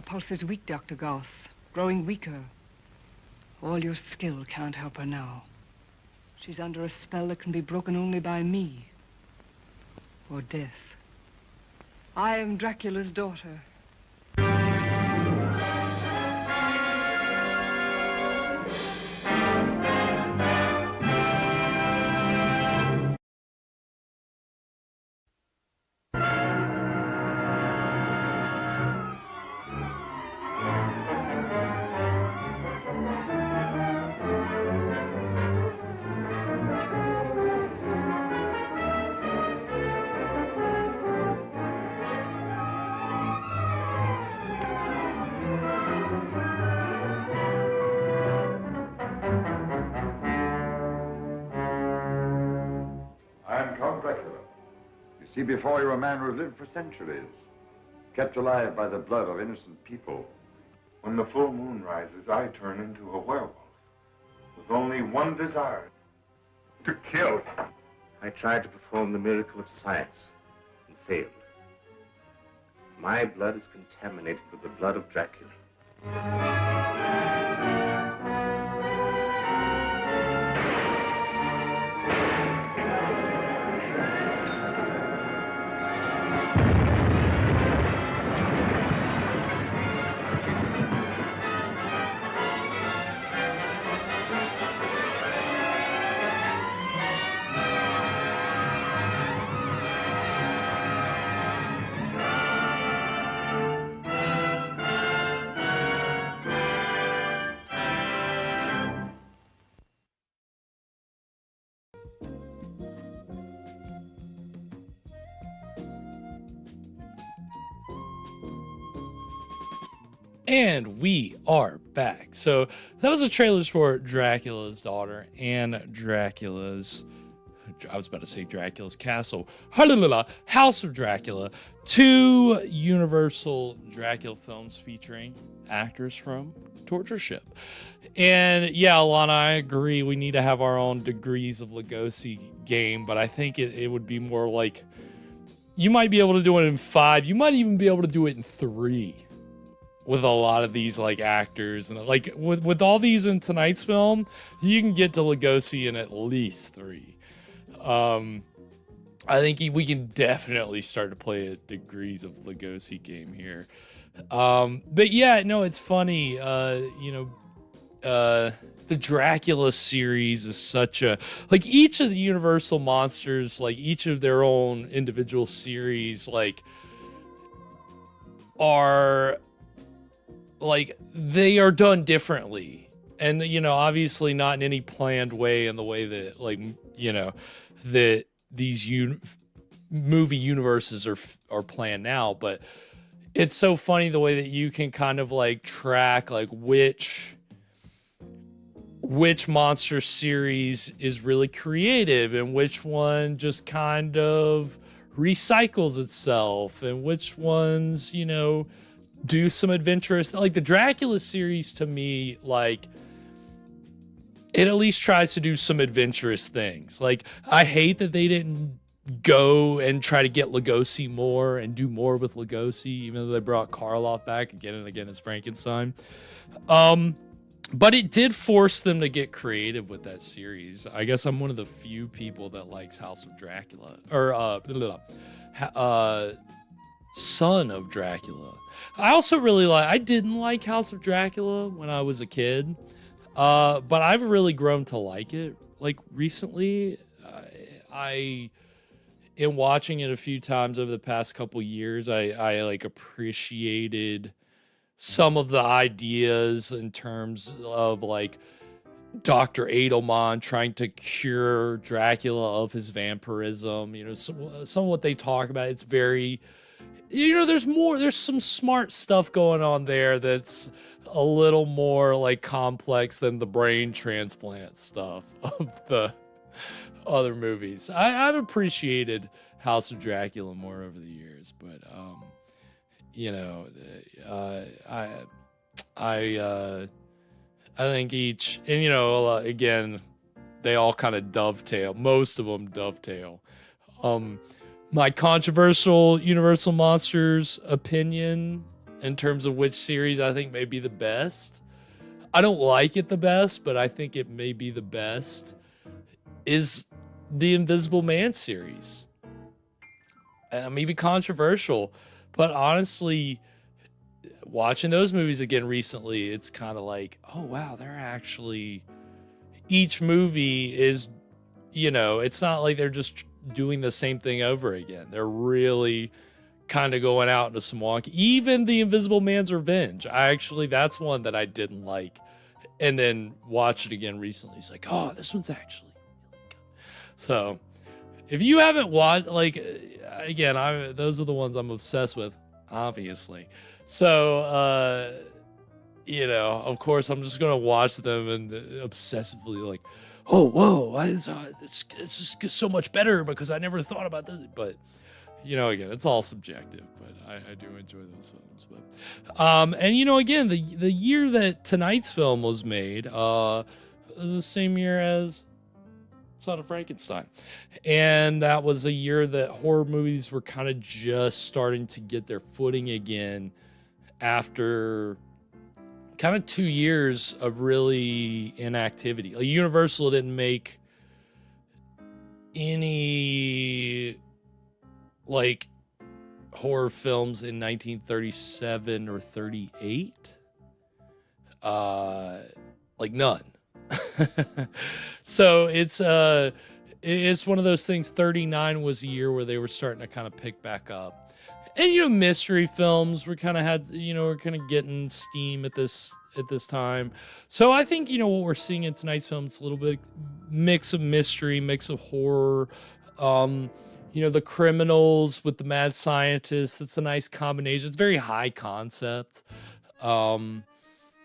S20: Pulse is weak, Dr. Goss. Growing weaker. All your skill can't help her now. She's under a spell that can be broken only by me. or death. I am Dracula's daughter.
S3: I am Count Dracula. You see before you a man who has lived for centuries, kept alive by the blood of innocent people.
S21: When the full moon rises, I turn into a werewolf with only one desire, to kill.
S16: I tried to perform the miracle of science and failed. My blood is contaminated with the blood of Dracula.
S12: And we are back. So that was the trailers for Dracula's Daughter and Dracula's, I was about to say Dracula's Castle, House of Dracula, two Universal Dracula films featuring actors from Torture Ship. And yeah, Alana, I agree. We need to have our own Degrees of Lugosi game, but I think it would be more like, you might be able to do it in 5. You might even be able to do it in 3. With a lot of these like actors and like with all these in tonight's film, you can get to Lugosi in at least 3. I think we can definitely start to play a Degrees of Lugosi game here. But yeah, no, it's funny. The Dracula series is such a, like, each of the Universal monsters, like each of their own individual series, like are like, they are done differently. And, you know, obviously not in any planned way, in the way that, like, you know, that these movie universes are planned now. But it's so funny the way that you can kind of like track like which monster series is really creative and which one just kind of recycles itself, and which ones, you know, do some adventurous, like the Dracula series to me, like it at least tries to do some adventurous things. Like, I hate that they didn't go and try to get Lugosi more and do more with Lugosi, even though they brought Karloff back again and again as Frankenstein. But it did force them to get creative with that series. I guess I'm one of the few people that likes House of Dracula, or Son of Dracula. I also really I didn't like House of Dracula when I was a kid, but I've really grown to like it. Like recently, in watching it a few times over the past couple years, I like appreciated some of the ideas in terms of like Dr. Edelman trying to cure Dracula of his vampirism. You know, some of what they talk about, it's very, you know, there's some smart stuff going on there that's a little more like complex than the brain transplant stuff of the other movies. I've appreciated House of Dracula more over the years, but you know, I think each, and you know, again, they all kind of dovetail. Most of them dovetail. My controversial Universal Monsters opinion in terms of which series I think may be the best, I don't like it the best, but I think it may be the best, is the Invisible Man series. maybe controversial, but honestly, watching those movies again recently, it's kind of like, oh wow, they're actually, each movie is, you know, it's not like they're just doing the same thing over again. They're really kind of going out into some wonky. Even The Invisible Man's Revenge, that's one that I didn't like, and then watched it again recently. It's like, oh, this one's actually really good. So if you haven't watched, like, again, those are the ones I'm obsessed with, obviously. So, you know, of course, I'm just gonna watch them and obsessively like, oh, whoa, it's just so much better because I never thought about this. But, you know, again, it's all subjective. But I do enjoy those films. But, and you know, again, the year that tonight's film was made, was the same year as Son of Frankenstein, and that was a year that horror movies were kind of just starting to get their footing again after kind of 2 years of really inactivity. Like, Universal didn't make any like horror films in 1937 or 38, like none. So it's one of those things. 39 was a year where they were starting to kind of pick back up, and you know, mystery films were kind of we're kind of getting steam at this time. So I think, you know, what we're seeing in tonight's film, it's a little bit mix of mystery, mix of horror. You know, the criminals with the mad scientist, that's a nice combination. It's very high concept.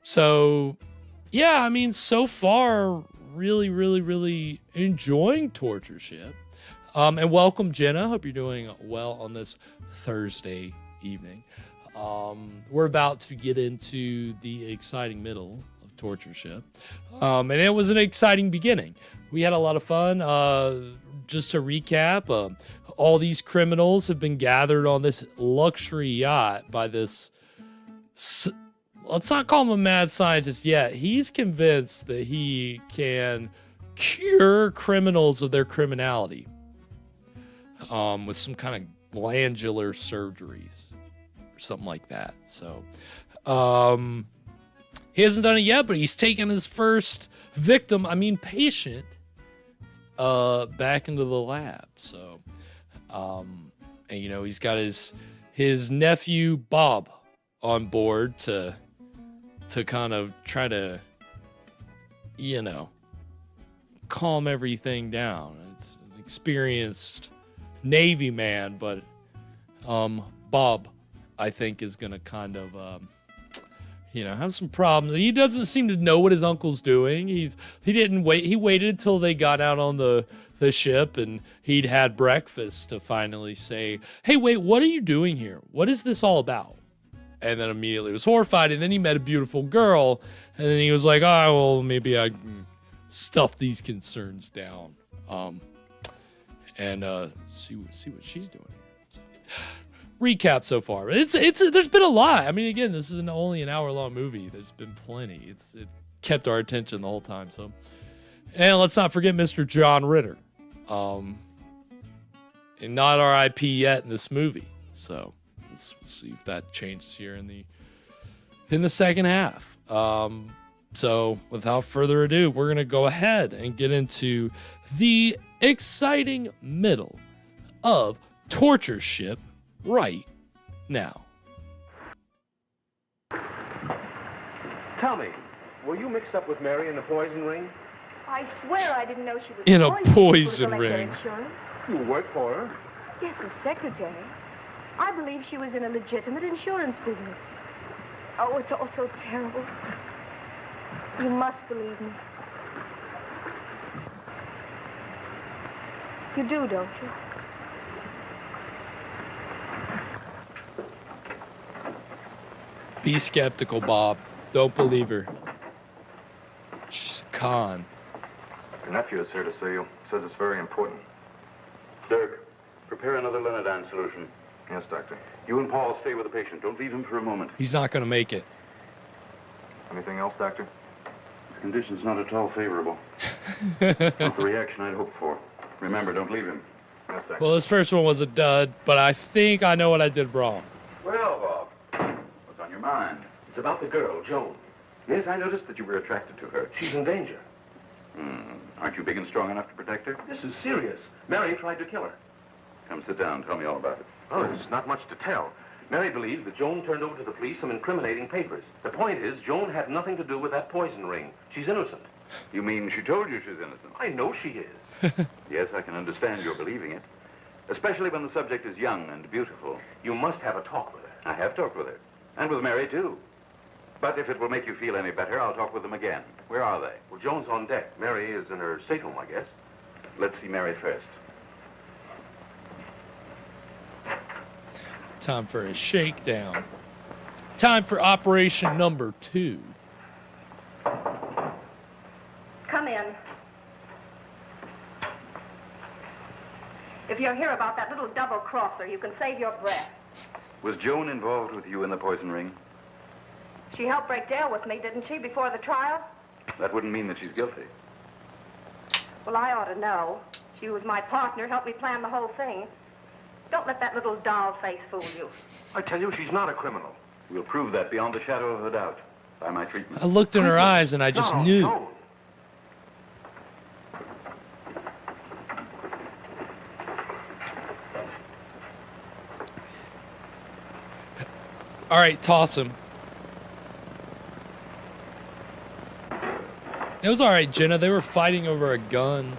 S12: So yeah, I mean, so far, really, really, really enjoying Torture Ship. And welcome, Jenna. Hope you're doing well on this Thursday evening. We're about to get into the exciting middle of Torture Ship. And it was an exciting beginning. We had a lot of fun. Just to recap, all these criminals have been gathered on this luxury yacht by this... Let's not call him a mad scientist yet. He's convinced that he can cure criminals of their criminality with some kind of glandular surgeries or something like that. So he hasn't done it yet, but he's taken his first patient back into the lab. So, and you know, he's got his nephew Bob on board to kind of try to, you know, calm everything down. It's an experienced Navy man, but Bob, I think, is going to kind of, you know, have some problems. He doesn't seem to know what his uncle's doing. He didn't wait. He waited until they got out on the ship and he'd had breakfast to finally say, hey, wait, what are you doing here? What is this all about? And then immediately was horrified. And then he met a beautiful girl. And then he was like, oh, well, maybe I can stuff these concerns down. And see what she's doing. So, recap so far. There's been a lot. I mean, again, this is only an hour-long movie. There's been plenty. It kept our attention the whole time. So, and let's not forget Mr. John Ritter. And not RIP yet in this movie. So let's see if that changes here in the second half. So without further ado, we're gonna go ahead and get into the exciting middle of Torture Ship right now.
S17: Tell me, were you mixed up with Mary in the poison ring?
S19: I swear I didn't know she was
S12: In a
S19: going to
S12: poison
S19: collect their
S12: ring.
S19: Insurance.
S17: You worked for her?
S19: Yes, as secretary. I believe she was in a legitimate insurance business. Oh, it's all so terrible. You must believe me. You do, don't you?
S12: Be skeptical, Bob. Don't believe her. She's a con.
S14: Your nephew is here to see you. Says it's very important.
S17: Dirk, prepare another Linodine solution.
S14: Yes, Doctor.
S17: You and Paul stay with the patient. Don't leave him for a moment.
S12: He's not going to make it.
S14: Anything else, Doctor?
S17: The condition's not at all favorable. Not the reaction I'd hoped for. Remember, don't leave him.
S12: Well, this first one was a dud, but I think I know what I did wrong.
S14: Well, Bob, what's on your mind?
S17: It's about the girl, Joan.
S14: Yes, I noticed that you were attracted to her.
S17: She's in danger.
S14: Aren't you big and strong enough to protect her?
S17: This is serious. Mary tried to kill her.
S14: Come sit down. Tell me all about it.
S17: Oh, there's not much to tell. Mary believes that Joan turned over to the police some incriminating papers. The point is, Joan had nothing to do with that poison ring. She's innocent.
S14: You mean she told you she's innocent?
S17: I know she is.
S14: Yes, I can understand your believing it. Especially when the subject is young and beautiful.
S17: You must have a talk with her.
S14: I have talked with her. And with Mary, too. But if it will make you feel any better, I'll talk with them again. Where are they?
S17: Well, Joan's on deck. Mary is in her stateroom, I guess.
S14: Let's see Mary first.
S12: Time for a shakedown. Time for operation number 2.
S19: Come in. If you're here about that little double-crosser, you can save your breath.
S14: Was Joan involved with you in the poison ring?
S19: She helped break jail with me, didn't she, before the trial?
S14: That wouldn't mean that she's guilty.
S19: Well, I ought to know. She was my partner, helped me plan the whole thing. Don't let that little doll face fool you.
S17: I tell you, she's not a criminal.
S14: We'll prove that beyond a shadow of a doubt by my treatment.
S12: I looked in her eyes and I just knew.
S17: No.
S12: All right, toss him. It was all right, Jenna. They were fighting over a gun.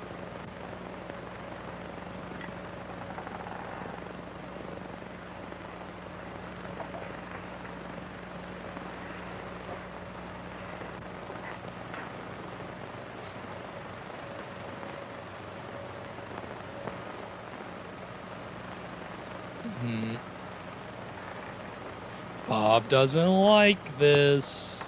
S12: Bob doesn't like this.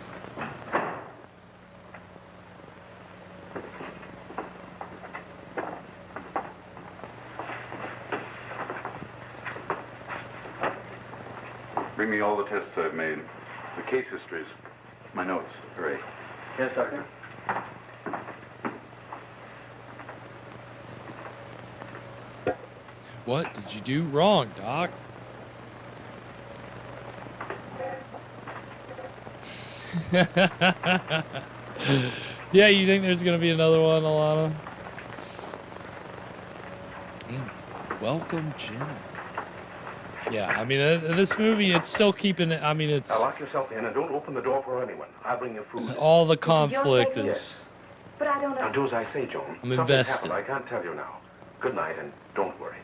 S14: Bring me all the tests I've made. The case histories. My notes. Hooray.
S17: Yes, Doctor.
S12: What did you do wrong, Doc? Yeah, you think there's gonna be another one, Alana? Welcome, Jenna. Yeah, I mean, this movie, it's still keeping it. I mean, it's.
S17: Now lock yourself in and don't open the door for anyone. I'll bring you food.
S12: All the conflict is.
S19: But I don't know.
S17: Now do as I say, Joan.
S12: I'm
S17: Something's
S12: invested.
S17: happened. I can't tell you now. Good night, and don't worry.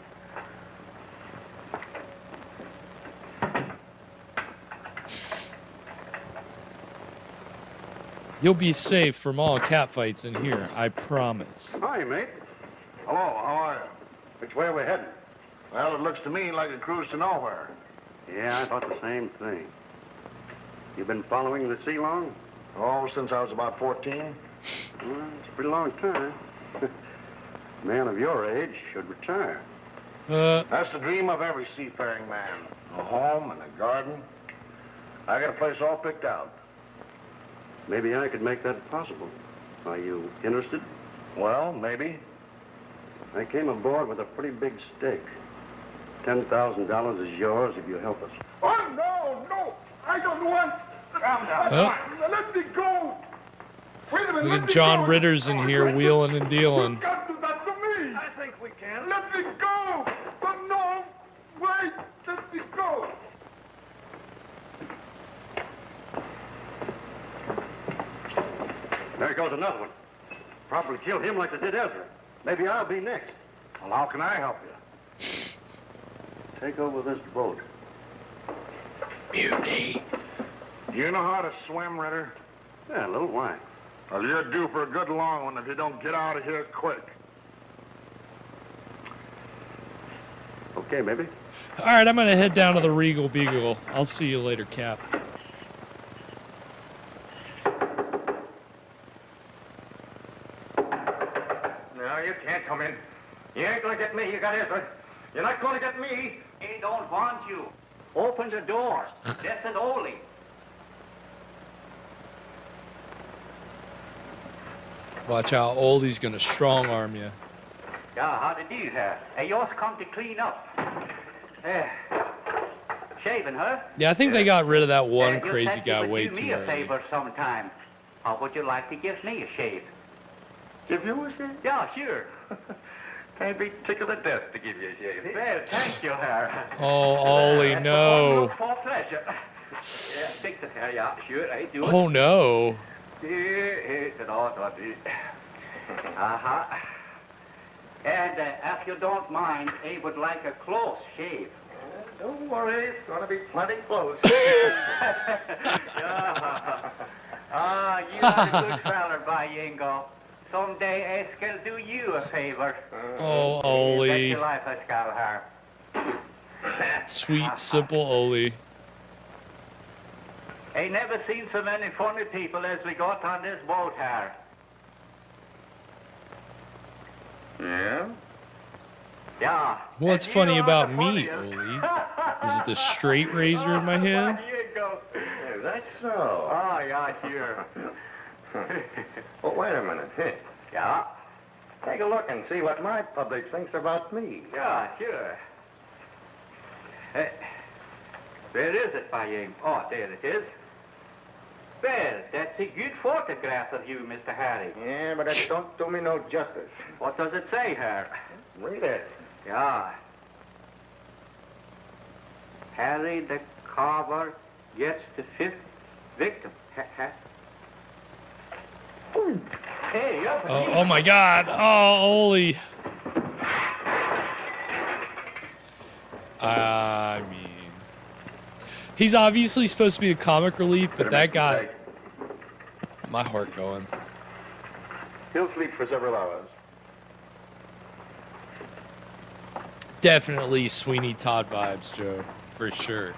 S12: You'll be safe from all catfights in here, I promise.
S5: Hi, mate. Hello, how are you?
S17: Which way are we heading?
S5: Well, it looks to me like a cruise to nowhere.
S17: Yeah, I thought the same thing. You been following the sea long?
S5: Oh, since I was about 14.
S17: Well, it's a pretty long time. A man of your age should retire.
S5: That's the dream of every seafaring man. A home and a garden. I got a place all picked out.
S17: Maybe I could make that possible. Are you interested?
S5: Well, maybe.
S17: I came aboard with a pretty big stake. $10,000 is yours if you help us.
S5: Oh, no! I don't want... Calm down. Let me go! Wait a minute,
S12: Look at John Ritter's in here wheeling and dealing.
S5: You can't do that to me! I think we can. Let me go! But no! Wait! Let me go!
S17: There goes another one. Probably killed him like they did Ezra. Maybe I'll be next.
S5: Well, how can I help you?
S17: Take over this boat.
S12: Mutiny.
S5: Do you know how to swim, Ritter?
S17: Yeah, a little wine.
S5: Well, you're due for a good long one if you don't get out of here quick.
S17: Okay, maybe.
S12: All right, I'm going to head down to the Regal Beagle. I'll see you later, Cap.
S13: No, you can't come in. You ain't gonna get me. You got Ezra. You're not gonna get me. He don't want you. Open the door. That's it only.
S12: Watch out, Oldie's going to strong arm you.
S13: Yeah, how do you do, huh? Hey, yours come to clean up. Shaving, huh?
S12: Yeah, I think they got rid of that one
S13: You
S12: crazy
S13: said you
S12: guy
S13: would
S12: way
S13: do
S12: too
S13: me a
S12: early.
S13: favor sometime. How would you like to give me a shave?
S3: Give you a shave?
S13: Yeah, sure.
S3: I'd be tickled to death to give you a shave.
S13: Well, thank you, Harry.
S12: Oh, Ollie, no.
S13: For pleasure. Yeah, fix it, Harry. Yeah, sure, I do it.
S12: Oh, no.
S13: Uh-huh. And if you don't mind, I would like a close shave.
S3: Don't worry, it's going to be plenty close.
S13: Ah, you are a good feller, by Yingo. Someday I shall do you a favor.
S12: Oh,
S13: Bet
S12: Ollie.
S13: your life, I shall, Harry.
S12: Sweet, simple Ollie.
S13: I never seen so many funny people as we got on this boat, Harry.
S3: Yeah?
S13: Yeah.
S12: What's funny about me, Ollie? Is it the straight razor in my hand?
S5: Is that so?
S13: Oh, yeah, sure.
S5: Well, wait a minute.
S13: Yeah?
S5: Take a look and see what my public thinks about me.
S13: Yeah, sure. Where is it, Baying? Oh, there it is. Well, that's a good photograph of you, Mr. Harry.
S5: Yeah, but that don't do me no justice.
S13: What does it say, Harry?
S5: Read it.
S13: Yeah. Harry the Carver gets the 5th victim. Hey,
S12: Oh my God. Oh, Ollie. I mean, he's obviously supposed to be the comic relief, but that got my heart going.
S3: He'll sleep for several hours.
S12: Definitely Sweeney Todd vibes, Joe, for sure.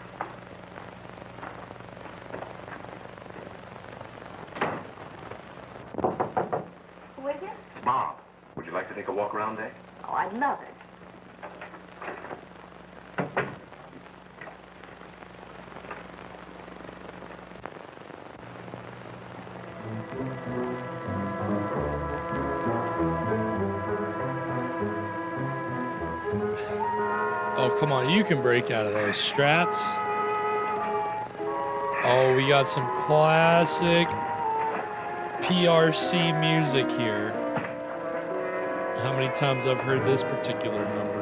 S19: Who is it?
S3: It's Mom. Would you like to take a walk around there?
S19: Oh, I'd love it.
S12: Oh, come on. You can break out of those straps. Oh, we got some classic PRC music here. How many times I've heard this particular number.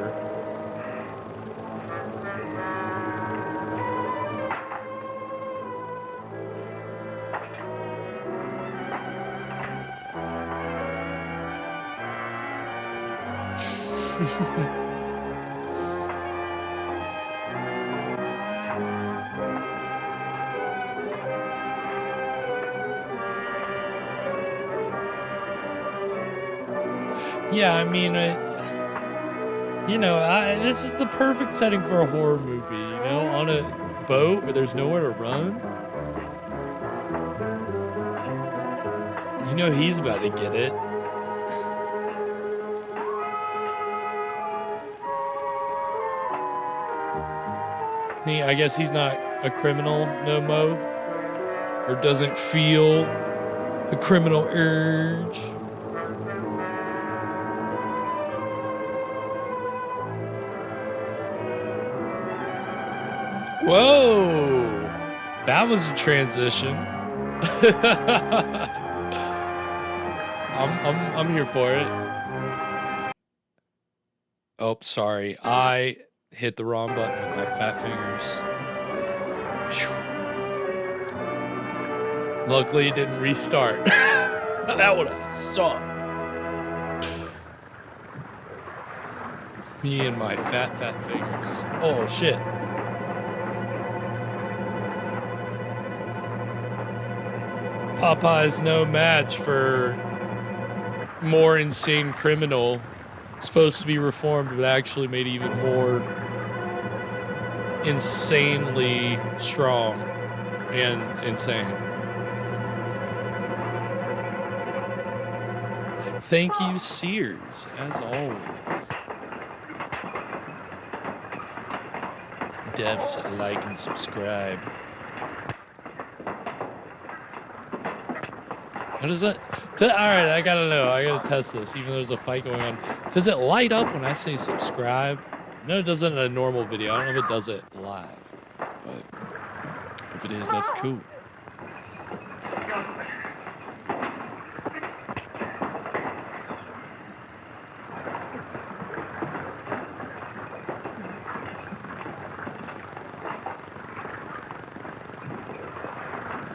S12: Yeah, I mean, this is the perfect setting for a horror movie, on a boat where there's nowhere to run. He's about to get it. I guess he's not a criminal no mo, or doesn't feel the criminal urge. Whoa, that was a transition. I'm here for it. Oh, sorry, I hit the wrong button with my fat fingers. Whew. Luckily, it didn't restart. That would have sucked. Me and my fat fingers. Oh shit. Popeye's no match for more insane criminal. Supposed to be reformed, but actually made even more insanely strong and insane. Thank you, Sears, as always. Devs, like and subscribe. How does that? All right, I gotta know. I gotta test this. Even though there's a fight going on, does it light up when I say subscribe? No, it doesn't in a normal video. I don't know if it does it live, but if it is, that's cool.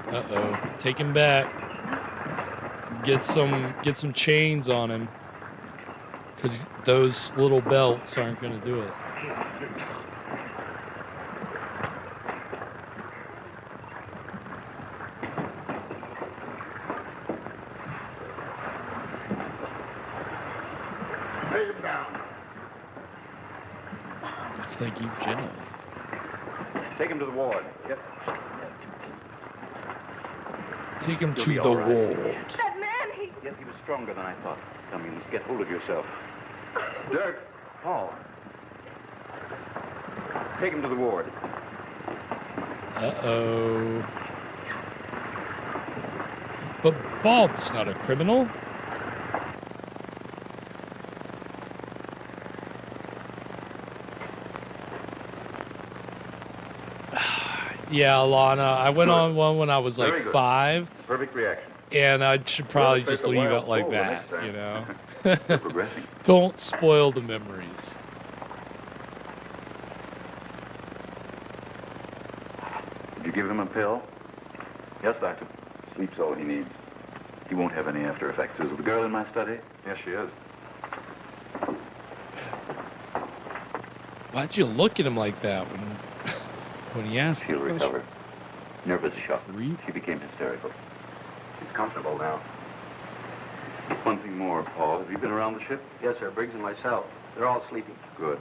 S12: Uh-oh. Take him back. Get some chains on him. Because those little belts aren't going to do it.
S3: Take him down.
S12: Let's thank you, Jenna.
S14: Take him to the ward. Yep.
S12: Take him to
S14: You'll
S12: the
S14: be all right.
S12: ward.
S19: That man, he...
S14: Yes, he was stronger than I thought. Come, you must get hold of yourself.
S3: Dirk.
S14: Paul. Take him to the ward.
S12: Uh-oh. But Bob's not a criminal. Yeah, Alana, I went on one when I was like
S14: Very good.
S12: 5.
S14: Perfect reaction.
S12: And I should probably
S14: Well,
S12: just
S14: take a
S12: leave
S14: wild
S12: it like
S14: pull the
S12: that,
S14: next time.
S12: you know?
S14: You're progressing.
S12: Don't spoil the memories.
S14: Did you give him a pill?
S3: Yes, doctor. Sleep's all he needs. He won't have any after effects. Is the girl in my study? Yes, she is.
S12: Why'd you look at him like that when he asked
S3: She'll
S12: the question?
S3: recover. Nervous shock. She became hysterical. She's comfortable now. One thing more, Paul. Have you been around the ship?
S13: Yes, sir. Briggs and myself. They're all sleeping.
S3: Good.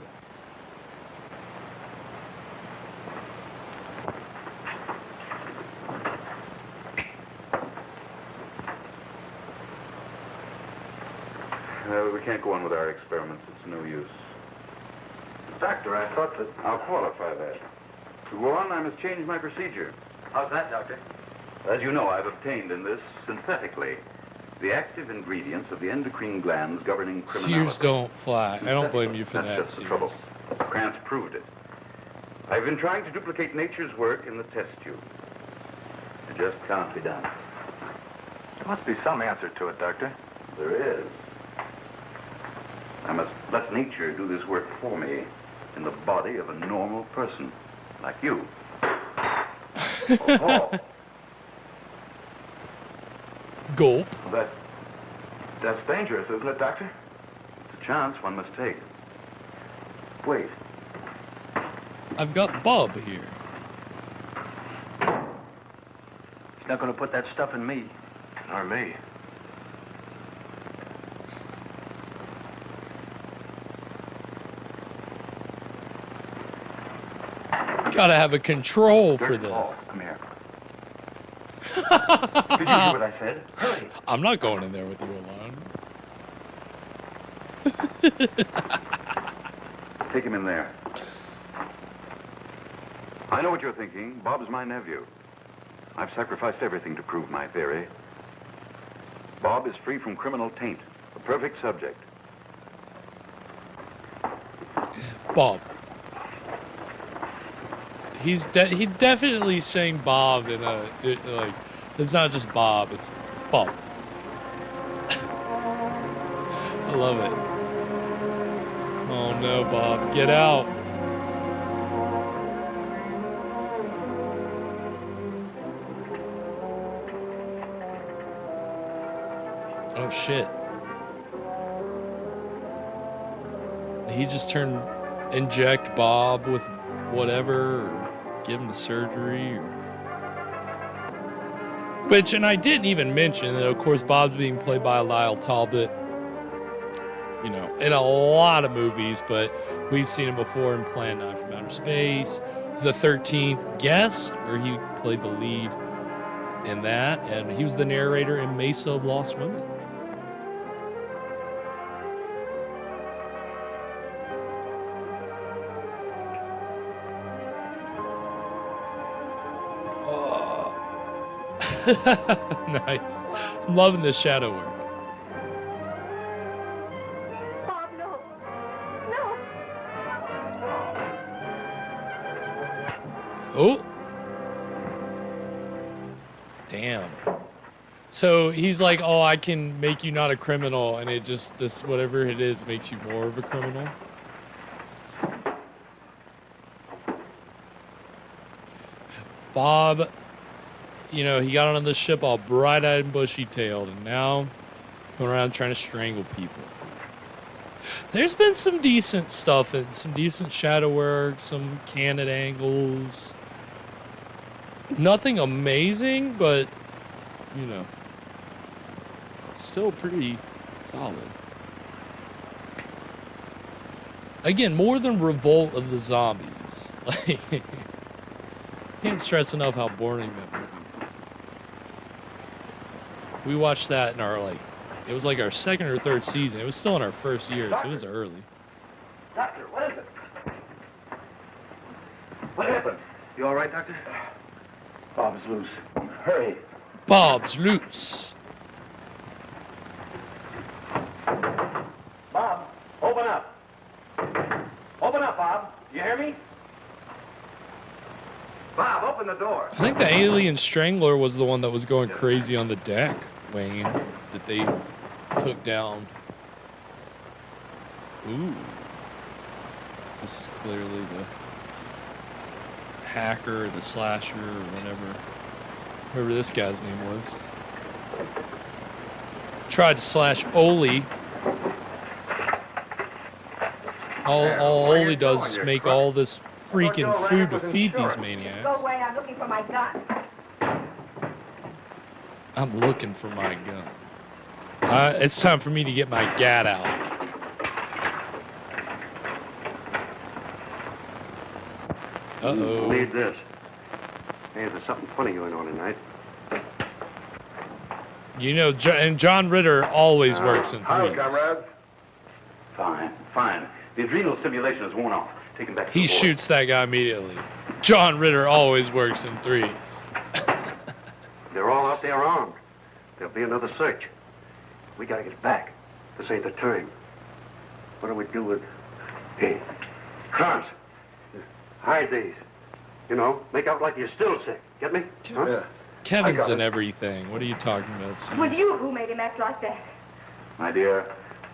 S3: We can't go on with our experiments. It's no use.
S13: Doctor, I thought that...
S3: I'll qualify that. To go on, I must change my procedure.
S13: How's that, Doctor?
S3: As you know, I've obtained in this, synthetically, the active ingredients of the endocrine glands governing criminality.
S12: Sears don't fly. I don't blame you for
S3: That's
S12: that,
S3: just the trouble.
S12: Sears.
S3: Krantz proved it. I've been trying to duplicate nature's work in the test tube. It just can't be done.
S13: There must be some answer to it, Doctor.
S3: There is. I must let nature do this work for me in the body of a normal person, like you. Oh,
S12: Gulp.
S3: Well, that's dangerous, isn't it, Doctor? It's a chance one must take. Wait.
S12: I've got Bob here.
S13: He's not going to put that stuff in me.
S3: Nor me.
S12: Gotta have a control for
S3: Dirk,
S12: this.
S3: Paul, come here. Did you hear what I said? Hurry.
S12: I'm not going in there with you alone.
S3: Take him in there. I know what you're thinking. Bob's my nephew. I've sacrificed everything to prove my theory. Bob is free from criminal taint. A perfect subject.
S12: Bob. He definitely saying Bob in a like. It's not just Bob. It's Bob. I love it. Oh no, Bob, get out. Oh shit. He just inject Bob with whatever, or give him the surgery, or... Which, and I didn't even mention that, of course, Bob's being played by Lyle Talbot, you know, in a lot of movies, but we've seen him before in Plan 9 from Outer Space, The 13th Guest, where he played the lead in that, and he was the narrator in Mesa of Lost Women. Nice. I'm loving this shadow work.
S19: Bob, no. No.
S12: Oh. Damn. So he's like, oh, I can make you not a criminal, and it just, this, whatever it is, makes you more of a criminal. Bob, you know, he got on the ship all bright-eyed and bushy-tailed, and now he's going around trying to strangle people. There's been some decent stuff, and some decent shadow work, some candid angles. Nothing amazing, but, you know, still pretty solid. Again, more than Revolt of the Zombies. Like, can't stress enough how boring that movie is. We watched that in our, like, it was like our second or third season. It was still in our first year, so it was early.
S13: Doctor, what is it? What happened? You all right, Doctor? Bob's loose. Hurry.
S12: Bob's loose.
S13: Bob, open up. Open up, Bob. You hear me? Bob, open the door.
S12: I think the alien strangler was the one that was going crazy on the deck, Wayne, that they took down. Ooh. This is clearly the hacker, the slasher, or whatever this guy's name was. Tried to slash Oli. All Oli does is make all this freaking food to feed these maniacs.
S19: Go away, I'm looking for my gun.
S12: I'm looking for my gun. It's time for me to get my gat out. Uh-oh.
S17: Need this. Hey, there's something funny going on tonight.
S12: You know, and John Ritter always works in
S13: Hi,
S12: threes.
S13: comrades. Fine. The adrenal stimulation has worn off. Take him back to
S12: He
S13: the board.
S12: shoots that guy immediately. John Ritter always works in threes.
S17: They're all out there armed. There'll be another search. We gotta get back. This ain't the time. What do we do with... Hey, Krantz, hide these. You know, make out like you're still sick. Get me? Huh?
S12: Kevin's in everything. What are you talking about,
S19: It
S12: Sam?
S19: was you who made him act like that.
S3: My dear,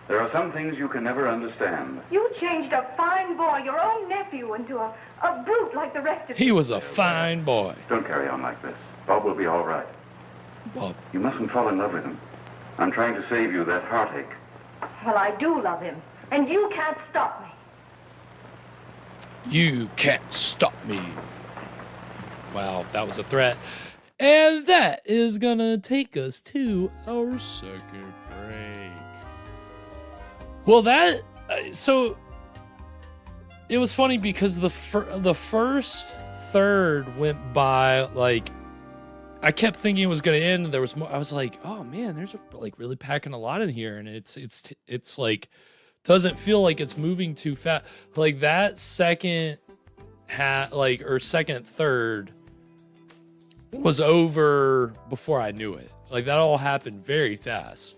S3: there are some things you can never understand.
S19: You changed a fine boy, your own nephew, into a brute like the rest of
S12: He was a fine boy.
S3: Don't carry on like this. Bob will be all right.
S12: Bob.
S3: You mustn't fall in love with him. I'm trying to save you that heartache.
S19: Well, I do love him, and you can't stop me.
S12: You can't stop me. Wow, that was a threat. And that is gonna take us to our second break. Well, so it was funny because the first third went by, like, I kept thinking it was gonna end. And there was more. I was like, oh man, there's like really packing a lot in here, and it's like doesn't feel like it's moving too fast. Like that second second third was over before I knew it. Like that all happened very fast.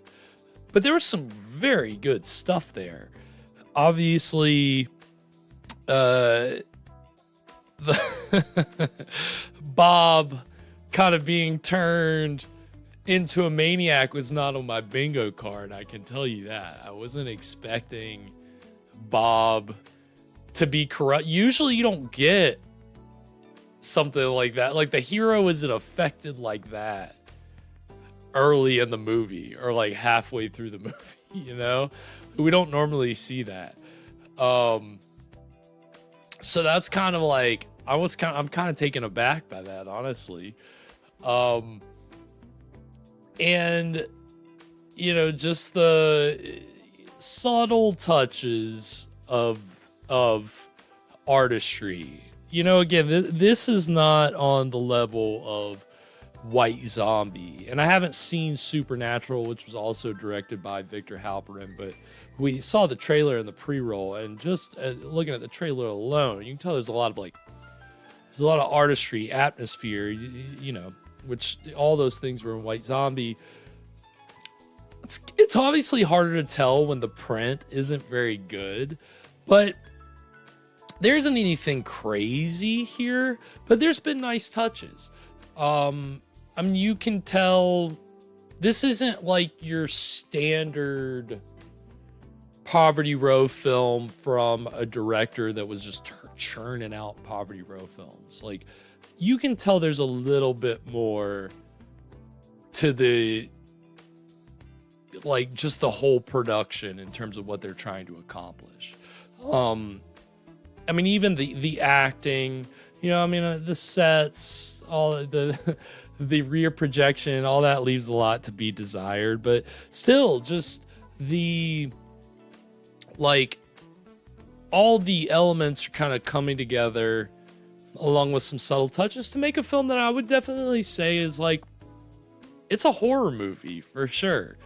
S12: But there was some very good stuff there. Obviously, the Bob kind of being turned into a maniac was not on my bingo card. I can tell you that. I wasn't expecting Bob to be corrupt. Usually you don't get something like that. Like the hero isn't affected like that early in the movie or like halfway through the movie, you know? We don't normally see that. So that's kind of like, I'm kind of taken aback by that, honestly. And, you know, just the subtle touches of artistry. You know, again, this is not on the level of White Zombie. And I haven't seen Supernatural, which was also directed by Victor Halperin, but we saw the trailer and the pre-roll, and just looking at the trailer alone, you can tell there's a lot of artistry, atmosphere, you know. which all those things were in White Zombie. It's obviously harder to tell when the print isn't very good, but there isn't anything crazy here, but there's been nice touches. I mean, you can tell this isn't like your standard Poverty Row film from a director that was just churning out Poverty Row films. Like, you can tell there's a little bit more to the, like, just the whole production in terms of what they're trying to accomplish. I mean, even the acting, you know, I mean, the sets, all the the rear projection, all that leaves a lot to be desired, but still, just the, like, all the elements are kind of coming together along with some subtle touches to make a film that I would definitely say is, like, it's a horror movie for sure.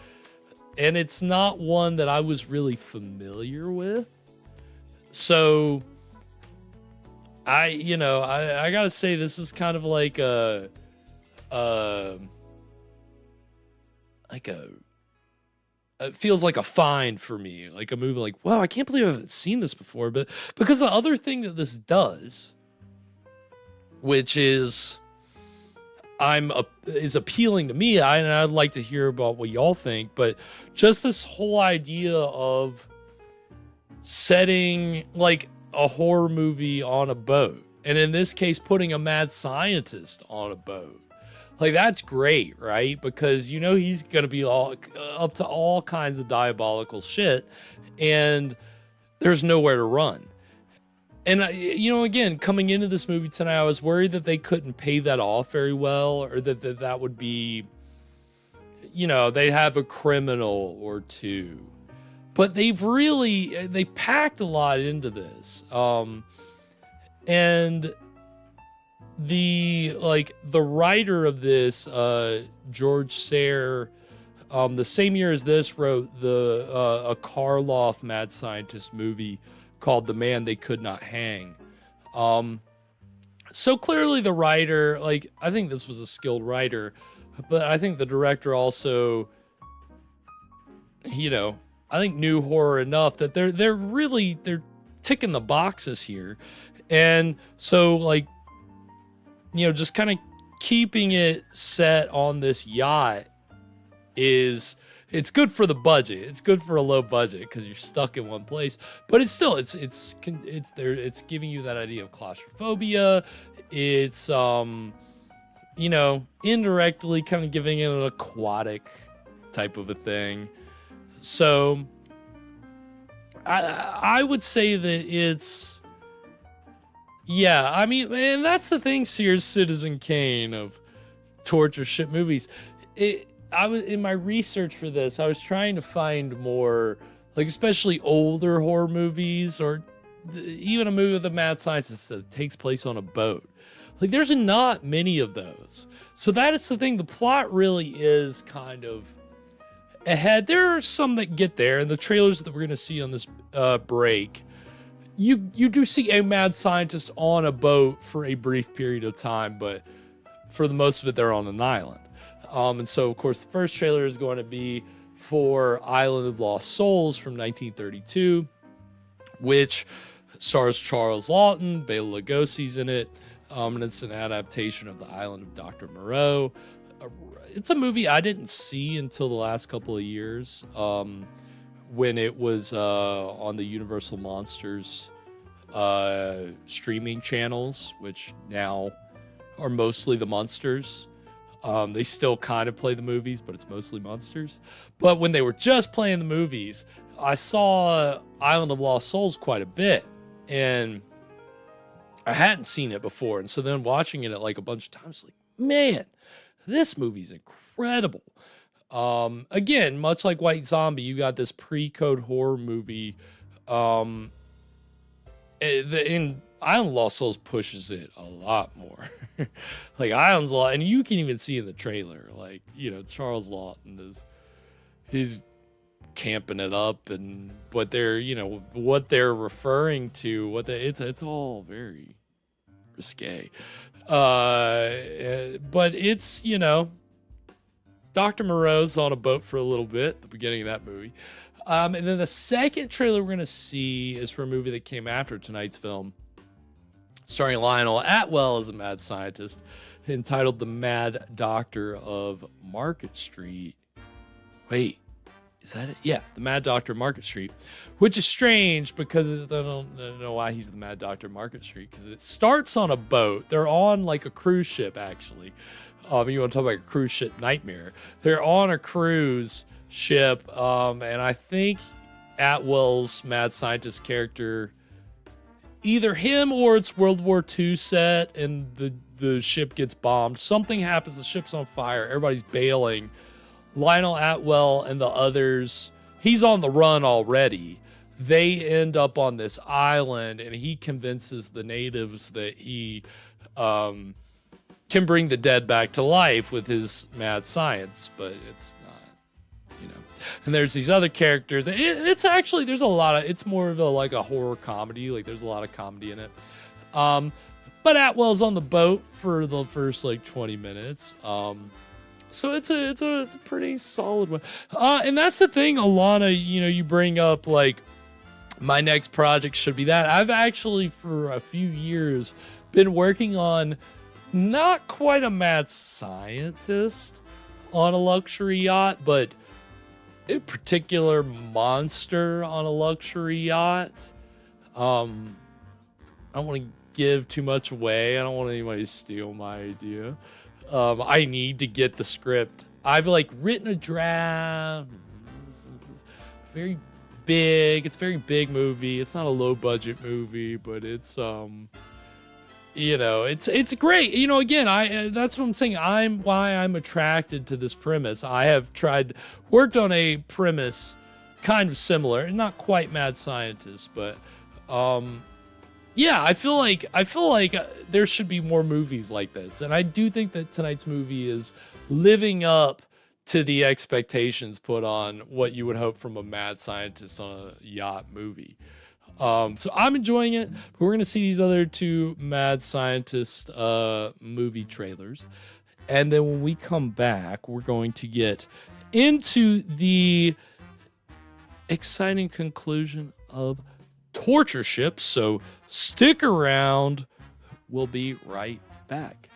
S12: And it's not one that I was really familiar with. So I gotta say, this is kind of like it feels like a find for me, like a movie like, wow, I can't believe I haven't seen this before. But because the other thing that this does, which is is appealing to me, and I'd like to hear about what y'all think, but just this whole idea of setting like a horror movie on a boat, and in this case putting a mad scientist on a boat, like, that's great, right? Because you know he's gonna be all up to all kinds of diabolical shit, and there's nowhere to run. And, you know, again, coming into this movie tonight, I was worried that they couldn't pay that off very well, or that would be, you know, they'd have a criminal or two. But they packed a lot into this. And the writer of this, George Sayre, the same year as this, wrote a Karloff mad scientist movie called The Man They Could Not Hang. So clearly the writer, like, I think this was a skilled writer, but I think the director also, you know, I think knew horror enough that they're ticking the boxes here. And so, like, you know, just kind of keeping it set on this yacht it's good for the budget. It's good for a low budget because you're stuck in one place. But it's still it's there. It's giving you that idea of claustrophobia. It's you know, indirectly kind of giving it an aquatic type of a thing. So I would say that it's, yeah. I mean, and that's the thing. Sears Citizen Kane of torture shit movies. I was in my research for this, I was trying to find more, like, especially older horror movies, or even a movie with a mad scientist that takes place on a boat. Like, there's not many of those. So that is the thing. The plot really is kind of ahead. There are some that get there, and the trailers that we're going to see on this break, you do see a mad scientist on a boat for a brief period of time, but for the most of it, they're on an island. And so, of course, the first trailer is going to be for Island of Lost Souls from 1932, which stars Charles Laughton, Bela Lugosi's in it, and it's an adaptation of The Island of Dr. Moreau. It's a movie I didn't see until the last couple of years, when it was on the Universal Monsters streaming channels, which now are mostly the Munsters. They still kind of play the movies, but it's mostly Munsters. But when they were just playing the movies, I saw Island of Lost Souls quite a bit, and I hadn't seen it before. And so then watching it like a bunch of times, like, man, this movie's incredible. Again, much like White Zombie, you got this pre-code horror movie. In Island of Lost Souls pushes it a lot more. Like, Island's Law, and you can even see in the trailer, like, you know, Charles Laughton he's camping it up, and what they're referring to, it's all very risque. But it's, you know, Dr. Moreau's on a boat for a little bit at the beginning of that movie. And then the second trailer we're going to see is for a movie that came after tonight's film, starring Lionel Atwell as a mad scientist, entitled The Mad Doctor of Market Street. Wait, is that it? Yeah, The Mad Doctor of Market Street, which is strange because I don't know why he's the Mad Doctor of Market Street, because it starts on a boat. They're on like a cruise ship, actually. You want to talk about a cruise ship nightmare. They're on a cruise ship, and I think Atwell's mad scientist character, either him or it's World War II set and the ship gets bombed. Something happens, the ship's on fire, everybody's bailing. Lionel Atwell and the others, he's on the run already. They end up on this island, and he convinces the natives that he can bring the dead back to life with his mad science, but it's not, you know. And there's these other characters. It's actually, there's a lot of, it's more of like a horror comedy. Like there's a lot of comedy in it. But Atwell's on the boat for the first like 20 minutes. So it's a pretty solid one. And that's the thing, Alana, you know, you bring up like my next project should be that. I've actually for a few years been working on not quite a mad scientist on a luxury yacht, but a particular monster on a luxury yacht. I don't want to give too much away. I don't want anybody to steal my idea. I need to get the script. I've like written a draft. It's very big. It's a very big movie. It's not a low budget movie, but it's you know, it's great. You know, again, that's what I'm saying. Why I'm attracted to this premise. I have worked on a premise kind of similar, not quite mad scientist, but yeah, I feel like there should be more movies like this, and I do think that tonight's movie is living up to the expectations put on what you would hope from a mad scientist on a yacht movie. So I'm enjoying it. But we're gonna see these other two mad scientist movie trailers, and then when we come back, we're going to get into the exciting conclusion of Torture Ship. So stick around. We'll be right back.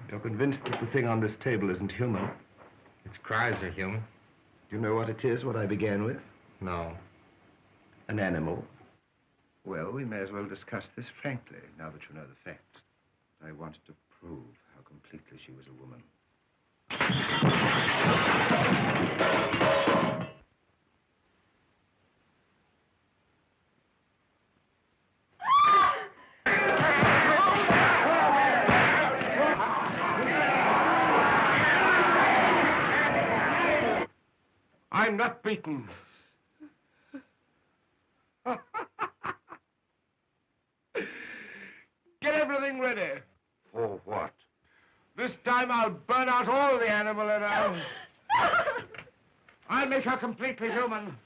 S5: You're convinced that the thing on this table isn't human?
S16: Its cries are human.
S5: Do you know what it is, what I began with?
S16: No.
S5: An animal? Well, we may as well discuss this frankly, now that you know the facts. I wanted to prove how completely she was a woman. I'm not beaten. Get everything ready.
S16: For what?
S5: This time I'll burn out all the animal in her. I'll make her completely human.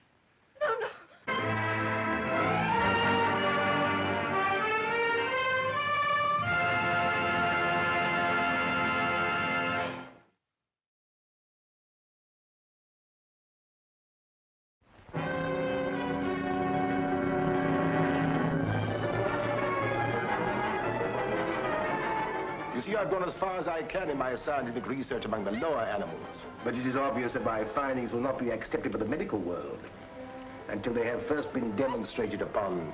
S1: You see, I've gone as far as I can in my scientific research among the lower animals. But it is obvious that my findings will not be accepted by the medical world until they have first been demonstrated upon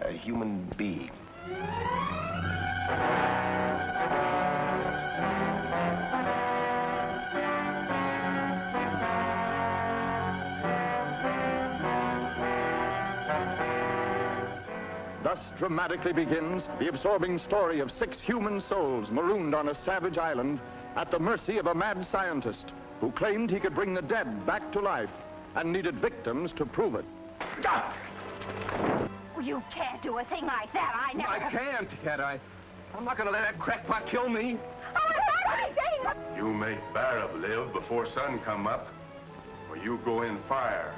S1: a human being.
S8: Thus dramatically begins the absorbing story of 6 human souls marooned on a savage island at the mercy of a mad scientist who claimed he could bring the dead back to life and needed victims to prove it.
S2: You can't do a thing like that. I never...
S1: I can't, I'm not going to let that crackpot kill me.
S2: Oh, I heard anything!
S1: You make Barab live before sun come up, or you go in fire.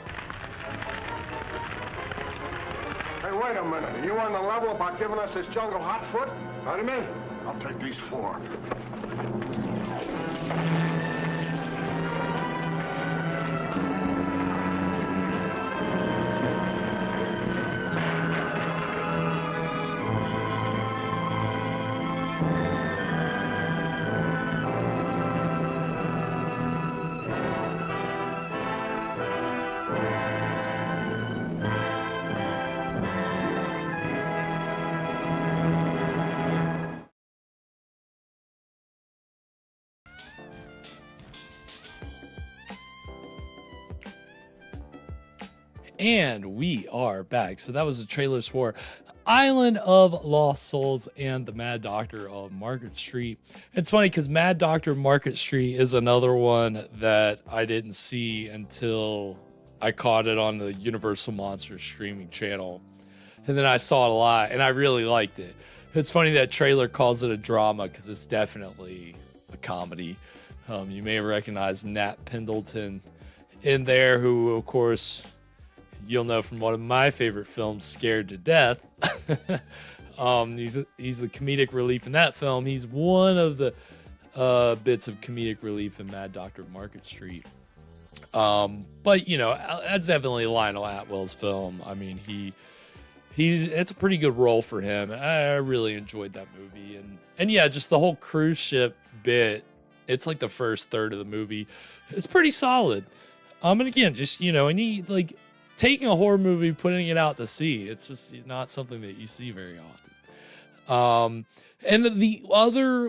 S1: Hey, wait a minute. Are you on the level about giving us this jungle hot foot? Pardon me? I'll take these 4.
S12: And we are back. So that was the trailers for Island of Lost Souls and the Mad Doctor of Market Street. It's funny because Mad Doctor of Market Street is another one that I didn't see until I caught it on the Universal Monsters streaming channel. And then I saw it a lot and I really liked it. It's funny that trailer calls it a drama because it's definitely a comedy. You may recognize Nat Pendleton in there, who of course you'll know from one of my favorite films, Scared to Death. He's the comedic relief in that film. He's one of the bits of comedic relief in Mad Doctor of Market Street. But you know, that's definitely Lionel Atwell's film. I mean, it's a pretty good role for him. I really enjoyed that movie, and yeah, just the whole cruise ship bit. It's like the first third of the movie. It's pretty solid. And again, just taking a horror movie, putting it out to sea, it's just not something that you see very often. And the other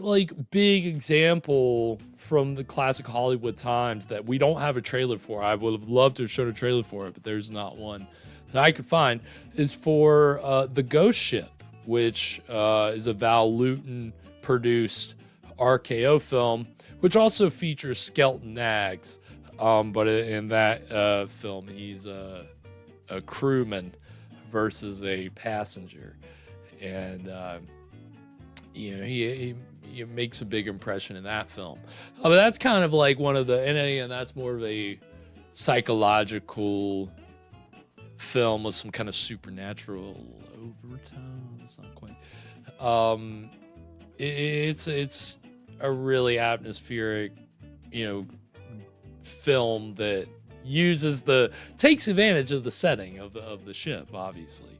S12: big example from the classic Hollywood times that we don't have a trailer for, I would have loved to have shown a trailer for it, but there's not one that I could find, is for The Ghost Ship, which is a Val Lewton produced RKO film, which also features Skelton Nags. But in that film, he's a crewman versus a passenger, and he makes a big impression in that film. But that's kind of like one of the, and that's more of a psychological film with some kind of supernatural overtones. Not quite. It's a really atmospheric, film that takes advantage of the setting of the ship, obviously.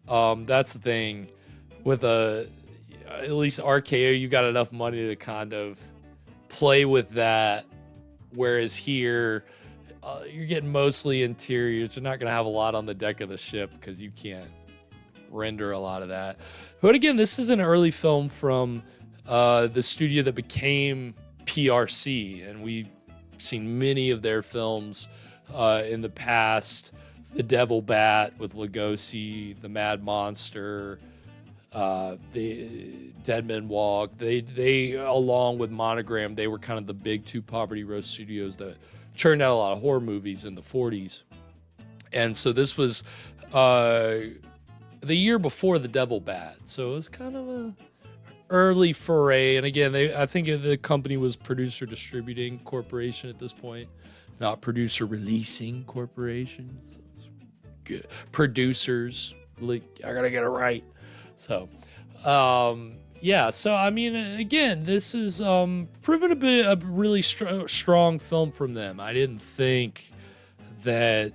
S12: That's the thing with at least RKO, you got enough money to kind of play with that, whereas here you're getting mostly interiors. You're not going to have a lot on the deck of the ship because you can't render a lot of that. But again, this is an early film from the studio that became PRC, and we've seen many of their films in the past. The Devil Bat with Lugosi, The Mad Monster, the Dead Men Walk. They along with Monogram, they were kind of the big two Poverty Row studios that churned out a lot of horror movies in the 40s. And so this was the year before The Devil Bat. So it was kind of a early foray. And again, I think the company was Producer Distributing Corporation at this point, not Producer Releasing Corporation. So good. Producers, I gotta get it right. So, yeah. So I mean, again, this is proven to be a really strong film from them. I didn't think that.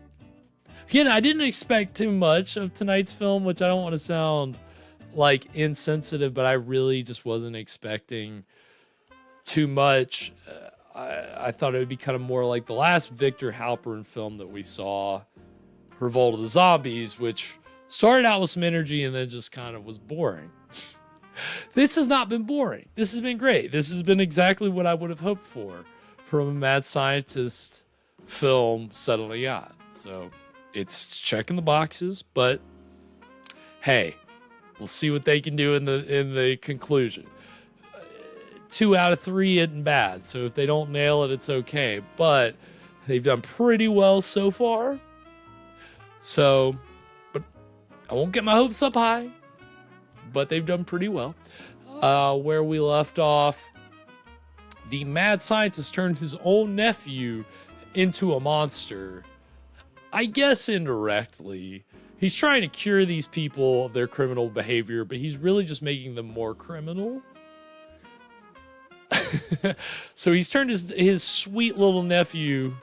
S12: Again, I didn't expect too much of tonight's film, which I don't want to sound like insensitive, but I really just wasn't expecting too much. I thought it would be kind of more like the last Victor Halperin film that we saw, Revolt of the Zombies, which started out with some energy and then just kind of was boring. This has not been boring. This has been great. This has been exactly what I would have hoped for from a mad scientist film set on a yacht. So it's checking the boxes, but hey, We'll see what they can do in the conclusion. 2 out of 3 isn't bad, so if they don't nail it, it's okay. But they've done pretty well so far. So, but I won't get my hopes up high. But they've done pretty well. Where we left off, the mad scientist turned his own nephew into a monster. I guess indirectly. He's trying to cure these people of their criminal behavior, but he's really just making them more criminal. So he's turned his sweet little nephew.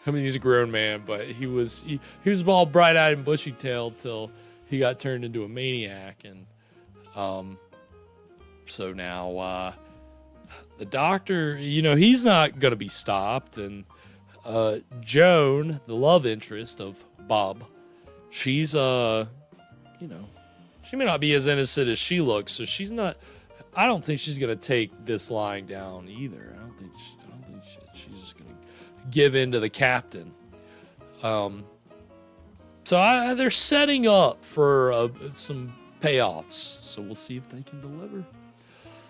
S12: I mean, he's a grown man, but he was all bright-eyed and bushy-tailed till he got turned into a maniac. And so now the doctor, he's not gonna be stopped. And Joan, the love interest of Bob, she's she may not be as innocent as she looks, so she's not. I don't think she's gonna take this lying down either. I don't think she's just gonna give in to the captain. So they're setting up for some payoffs. So we'll see if they can deliver.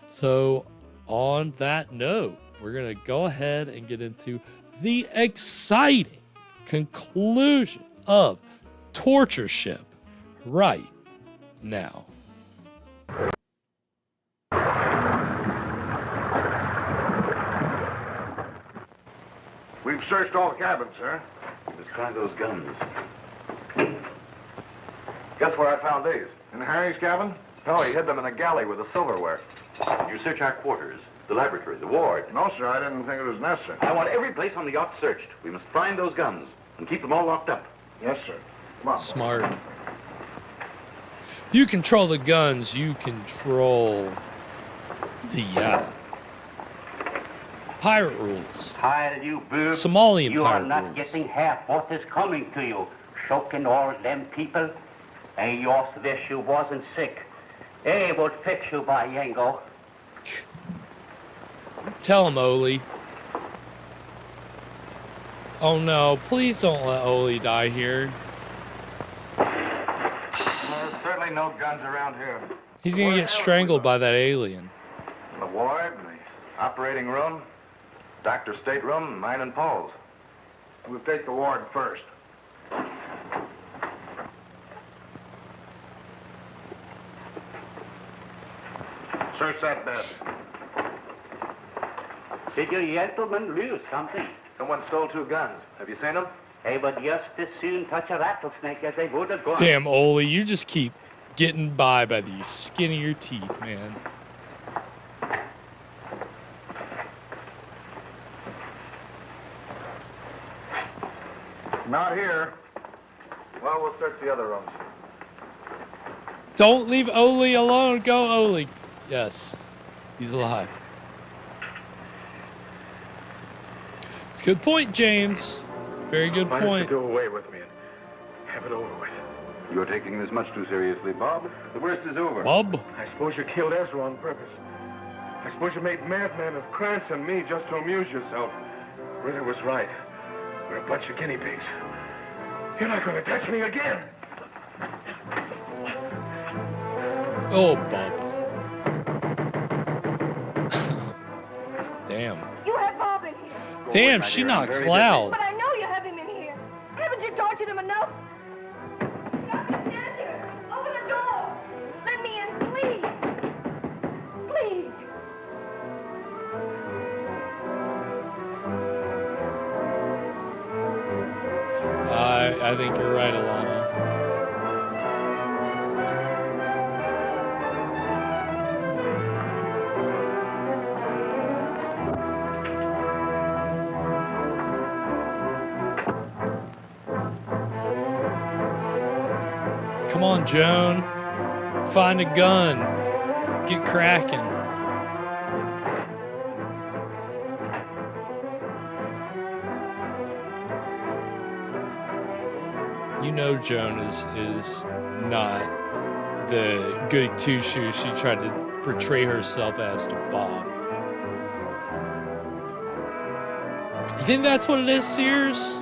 S12: So on that note, we're gonna go ahead and get into the exciting conclusion of Torture Ship right now.
S14: We've searched all the cabins, sir.
S3: Let's try those guns.
S14: Guess where I found these? In Harry's cabin? No, he hid them in a galley with the silverware.
S3: Did you search our quarters, the laboratory, the ward?
S14: No, sir, I didn't think it was necessary.
S3: I want every place on the yacht searched. We must find those guns and keep them all locked up.
S14: Yes, sir. Come on.
S12: Smart. You control the guns, you control the pirate rules.
S6: Hi, you boob.
S12: Somalian
S6: you
S12: pirate
S6: are not
S12: rules.
S6: getting half what is coming to you. Choking all them people. And you also wish you wasn't sick. Hey, would fix you by Yango.
S12: Tell him, Oli. Oh no, please don't let Oli die here.
S14: There's certainly no guns around here.
S12: He's gonna get strangled by that alien.
S14: The ward, the operating room, doctor's stateroom, mine and Paul's. We'll take the ward first. Search that bed.
S6: Did you gentlemen lose something?
S14: Someone stole 2 guns. Have you seen them?
S6: They would just as soon touch a rattlesnake as they would a gun.
S12: Damn, Oli, you just keep getting by the skin of your teeth, man.
S14: Not here. Well, we'll search the other rooms.
S12: Don't leave Oli alone. Go, Oli. Yes, he's alive. It's a good point, James. Very good
S14: Why don't you
S12: point.
S14: do away with me and have it over with?
S3: You're taking this much too seriously, Bob. The worst is over.
S12: Bob?
S21: I suppose you killed Ezra on purpose. I suppose you made madmen of Krantz and me just to amuse yourself. Ritter was right. We're a bunch of guinea pigs. You're not going to touch me again.
S12: Oh, Bob. Damn.
S19: You have Bob in here.
S12: Damn, she knocks loud.
S19: But I know you have him in here. Haven't you tortured him enough? Stand here. Open the door. Let me in, please. Please.
S12: I think you're right, Alana. Come on, Joan. Find a gun. Get cracking. You know Joan is not the goody two-shoes she tried to portray herself as to Bob. You think that's what it is, Sears?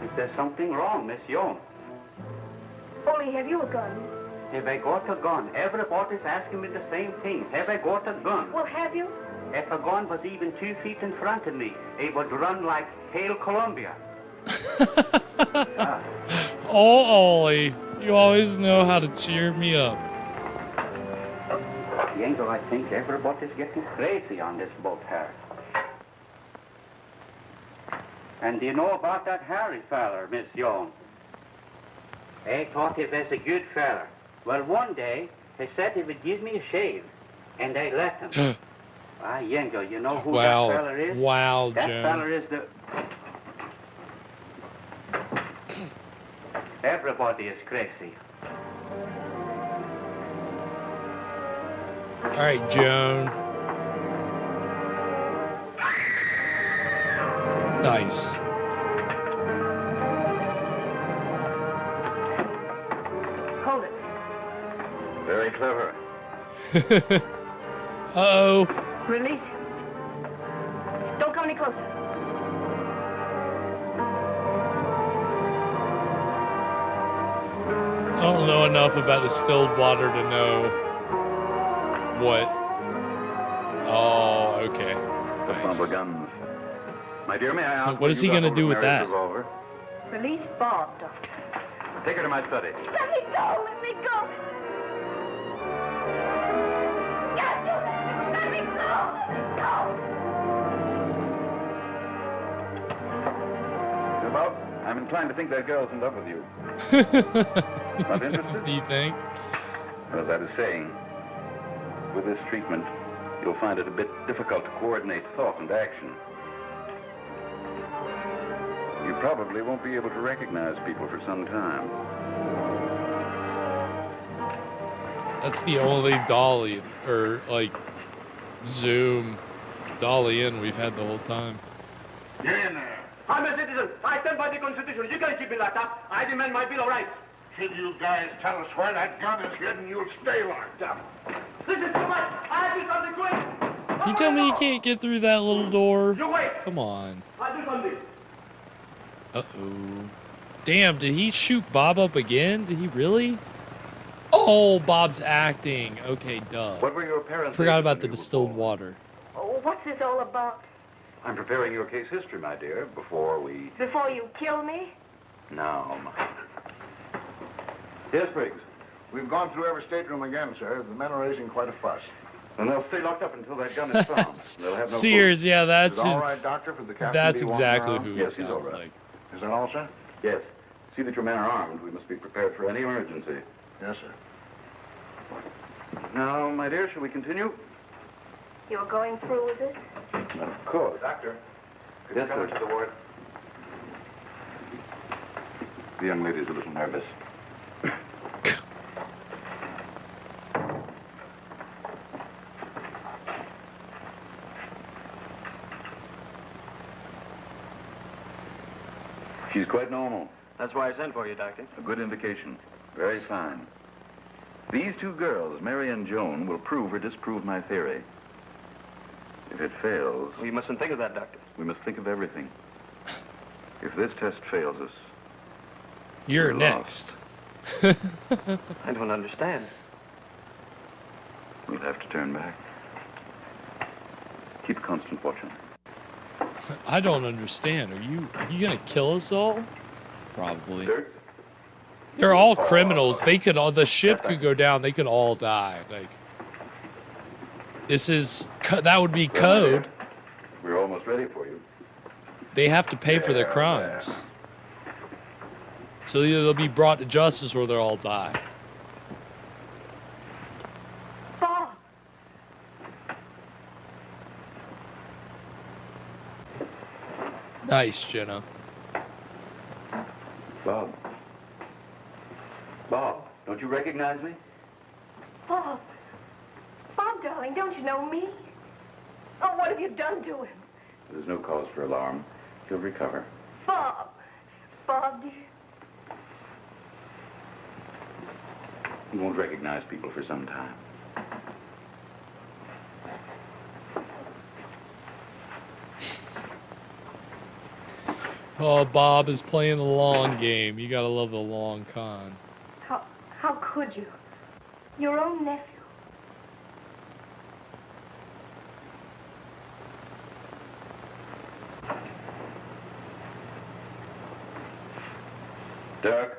S13: Is there something wrong, Miss Young?
S19: Only have you a gun?
S13: Have I got a gun? Everybody's asking me the same thing. Have I got a gun?
S19: Well, have you?
S13: If a gun was even 2 feet in front of me, it would run like Hail Columbia.
S12: Oh, Ollie, you always know how to cheer me up.
S13: Yango, I think everybody's getting crazy on this boat here. And do you know about that Harry feller, Miss Young? I thought he was a good feller. Well, one day, he said he would give me a shave, and I let him. Yango, you know who
S12: Wow.
S13: that feller is?
S12: Wow,
S13: That
S12: Joan.
S13: feller is the... Everybody is crazy.
S12: All right, Joan. Nice.
S19: Hold it.
S3: Very clever.
S12: Uh-oh.
S19: Release. Don't come any closer.
S12: I don't know enough about distilled water to know what. Oh, okay.
S3: The Nice. Guns. My dear, may I
S12: So
S3: ask
S12: what is he
S3: you got
S12: gonna
S3: hold
S12: do
S3: of
S12: with
S3: Mary's
S12: that?
S3: Revolver?
S19: Release Bob, Doctor.
S3: Take her to my study.
S19: Let me go! Let me go! Let me go! Let me go!
S3: Bob, I'm inclined to think that girl's in love with you. Not interested?
S12: Do you think?
S3: Well, as I was saying, with this treatment, you'll find it a bit difficult to coordinate thought and action. You probably won't be able to recognize people for some time.
S12: That's the only dolly, or like, Zoom dolly in we've had the whole time.
S17: Get in there. I'm a citizen. I stand by the Constitution. You can't keep me locked up. I demand my Bill of Rights.
S21: Till you guys tell us where that gun is hidden, you'll stay locked up.
S17: This is too much. I'll do something quick.
S12: You tell me you can't get through that little door?
S17: You wait.
S12: Come on.
S17: I'll do something.
S12: Uh-oh. Damn, did he shoot Bob up again? Did he really? Oh, Bob's acting. Okay, duh.
S3: What were your parents?
S12: Forgot about the distilled water.
S19: Oh, what's this all about?
S3: I'm preparing your case history, my dear, before we...
S19: Before you kill me?
S3: No. Yes, Briggs.
S21: We've gone through every stateroom again, sir. The men are raising quite a fuss.
S3: And they'll stay locked up until that gun is found. They'll have no
S12: Sears,
S3: food.
S12: yeah, that's
S21: Is it all
S12: it.
S21: right, Doctor, for the captain
S12: That's
S21: to be
S12: exactly
S21: walking
S12: who
S21: around?
S12: he
S3: Yes, he's
S12: sounds
S3: all right.
S12: like.
S21: Is that all, sir?
S3: Yes. See that your men are armed. We must be prepared for any emergency.
S21: Yes, sir.
S3: Now, my dear, shall we continue?
S19: You're going through with this?
S3: Of course.
S21: Doctor,
S3: could you come into the ward? The young lady's a little nervous. She's quite normal.
S13: That's why I sent for you, Doctor.
S3: A good indication. Very fine. These two girls, Mary and Joan, will prove or disprove my theory. If it fails...
S13: We mustn't think of that, Doctor.
S3: We must think of everything. If this test fails us...
S12: You're
S3: we're
S12: next.
S13: I don't understand.
S3: We'll have to turn back. Keep constant watch on her.
S12: I don't understand. Are you gonna kill us all? Probably. They're all criminals. They could all, the ship could go down. They could all die. Like, this is, that would be code.
S3: We're almost ready for you.
S12: They have to pay for their crimes. So either they'll be brought to justice or they'll all die.
S19: Bob!
S12: Nice, Jenna.
S3: Bob. Bob, don't you recognize me?
S19: Bob! Bob, darling, don't you know me? Oh, what have you done to him?
S3: There's no cause for alarm. He'll recover.
S19: Bob! Bob, dear.
S3: He won't recognize people for some time.
S12: Oh, Bob is playing the long game. You gotta love the long con.
S19: How could you? Your own nephew.
S14: Doug?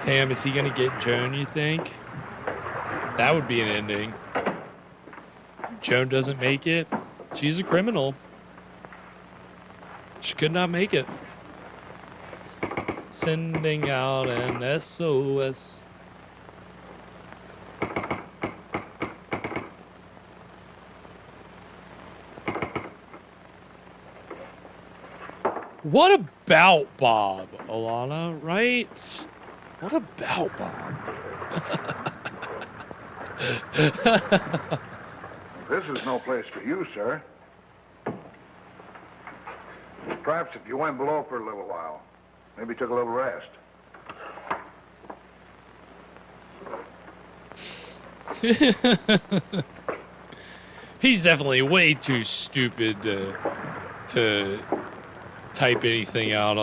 S12: Damn, is he gonna get Joan, you think? That would be an ending. Joan doesn't make it. She's a criminal. She could not make it. Sending out an SOS. What about Bob, Alana, right? What about Bob?
S21: This is no place for you, sir. Perhaps if you went below for a little while, maybe took a little rest.
S12: He's definitely way too stupid to type anything out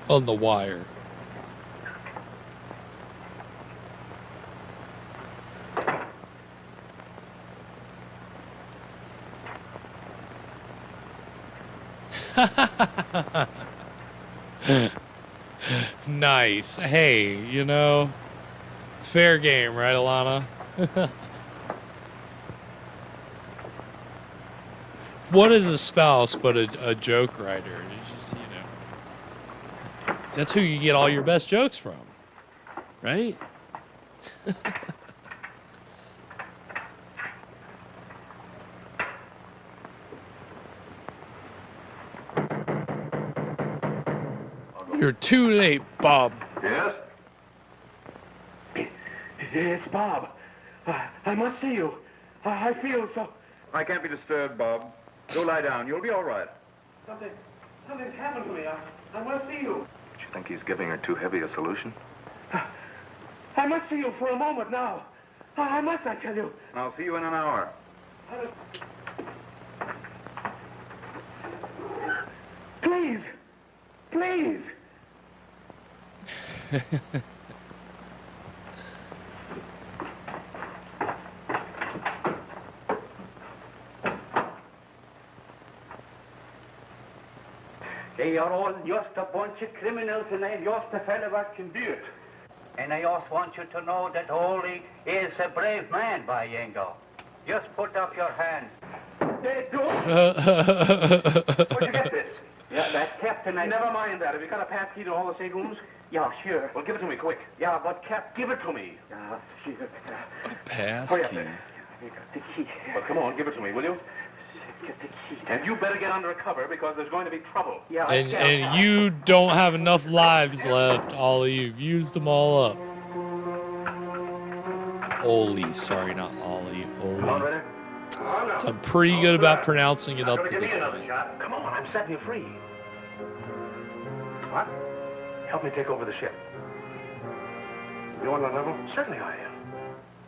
S12: on the wire. Nice. Hey, you know, it's fair game, right, Alana? What is a spouse but a joke writer? It's just, you know, that's who you get all your best jokes from, right? You're too late, Bob.
S21: Yes? It's Bob. I must see you. I feel so...
S3: I can't be disturbed, Bob. Go lie down. You'll be all right.
S21: Something's happened to me. I must see you.
S14: Do you think he's giving her too heavy a solution?
S21: I must see you for a moment now. I must, I tell you.
S3: I'll see you in an hour.
S21: Please. Please.
S13: They are all just a bunch of criminals, and I'm just a fella that can do it. And I just want you to know that Ole is a brave man, by Yengo. Just put up your hand.
S21: They do.
S13: Where'd you get this? Yeah, that's Captain.
S21: Never mind that. Have you got a pass key to all the safe rooms?
S13: Yeah, sure.
S21: Well, give it to me, quick.
S13: Yeah, but
S21: Give it to me.
S13: Yeah, sure.
S12: Pass
S21: Hurry up
S12: key.
S21: there.
S13: The key.
S21: Well, come on, give it to me, will you?
S13: Get the key.
S21: And you better get under cover because there's going to be trouble.
S13: Yeah,
S12: And you don't have enough lives left, Ollie. You've used them all up. Oli, sorry, not Ollie. Oli. I'm pretty good about pronouncing it up to this point.
S21: Come on, I'm setting you free. What? Help me take over the ship. You on the level? Certainly I am.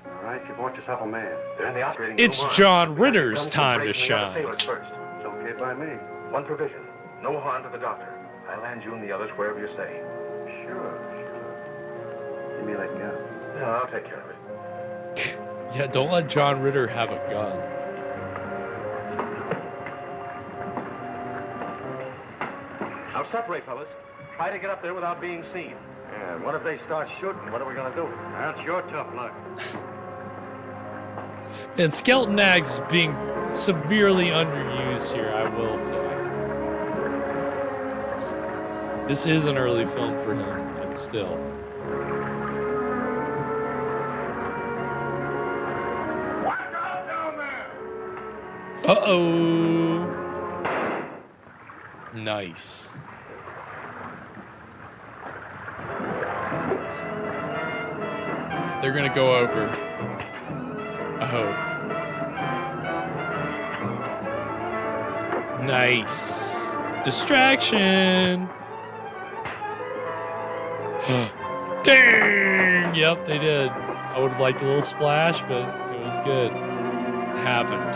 S21: All right, you bought yourself a man. They're in the operating room.
S12: It's John Ritter's time to shine.
S21: Sailors first. It's okay by me. One provision. No harm to the doctor. I'll land you and the others wherever you say. Sure. Give me that gun. Yeah, I'll take care of it.
S12: Yeah, don't let John Ritter have a gun.
S21: Now separate, fellas. Try to get up there without being seen.
S17: Yeah, what if they start shooting? What are we going to do? That's your tough luck.
S12: And Skeleton Axe is being severely underused here, I will say. This is an early film for him, but still. Uh-oh. Nice. They're gonna go over. I hope. Nice. Distraction. Dang! Yep, they did. I would have liked a little splash, but it was good. It happened.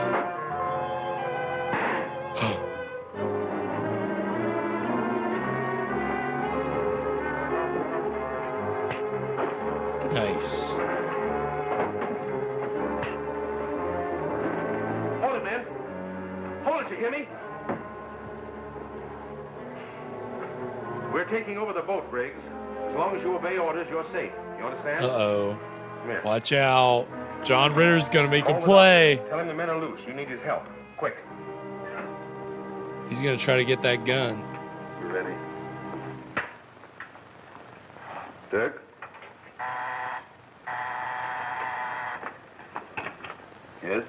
S12: Nice.
S21: Hold it, man. Hold it, you hear me? We're taking over the boat, Briggs. As long as you obey orders, you're safe. You understand?
S12: Uh-oh.
S21: Come here.
S12: Watch out. John Ritter's gonna make a
S21: Hold it
S12: play.
S21: up. Tell him the men are loose. You need his help. Quick.
S12: He's gonna try to get that gun.
S3: You ready? Dirk? Yes?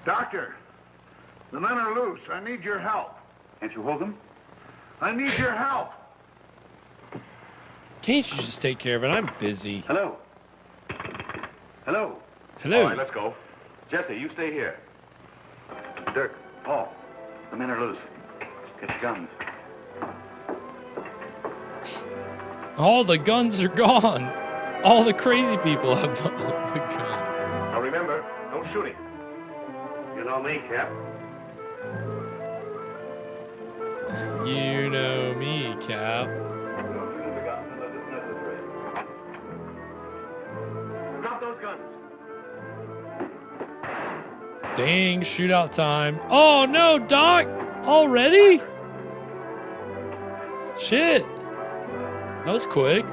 S21: Doctor, the men are loose. I need your help.
S3: Can't you hold them?
S21: I need your help.
S12: Can't you just take care of it? I'm busy.
S3: Hello? Hello?
S12: Hello?
S3: All right, let's go. Jesse, you stay here. Dirk, Paul, the men are loose. Get your guns.
S12: All the guns are gone. All the crazy people have the guns.
S21: Now remember, no shooting.
S17: You know me, Cap.
S12: You know me, Cap.
S21: Drop those guns.
S12: Dang, shootout time. Oh no, Doc! Already? Shit. That was quick.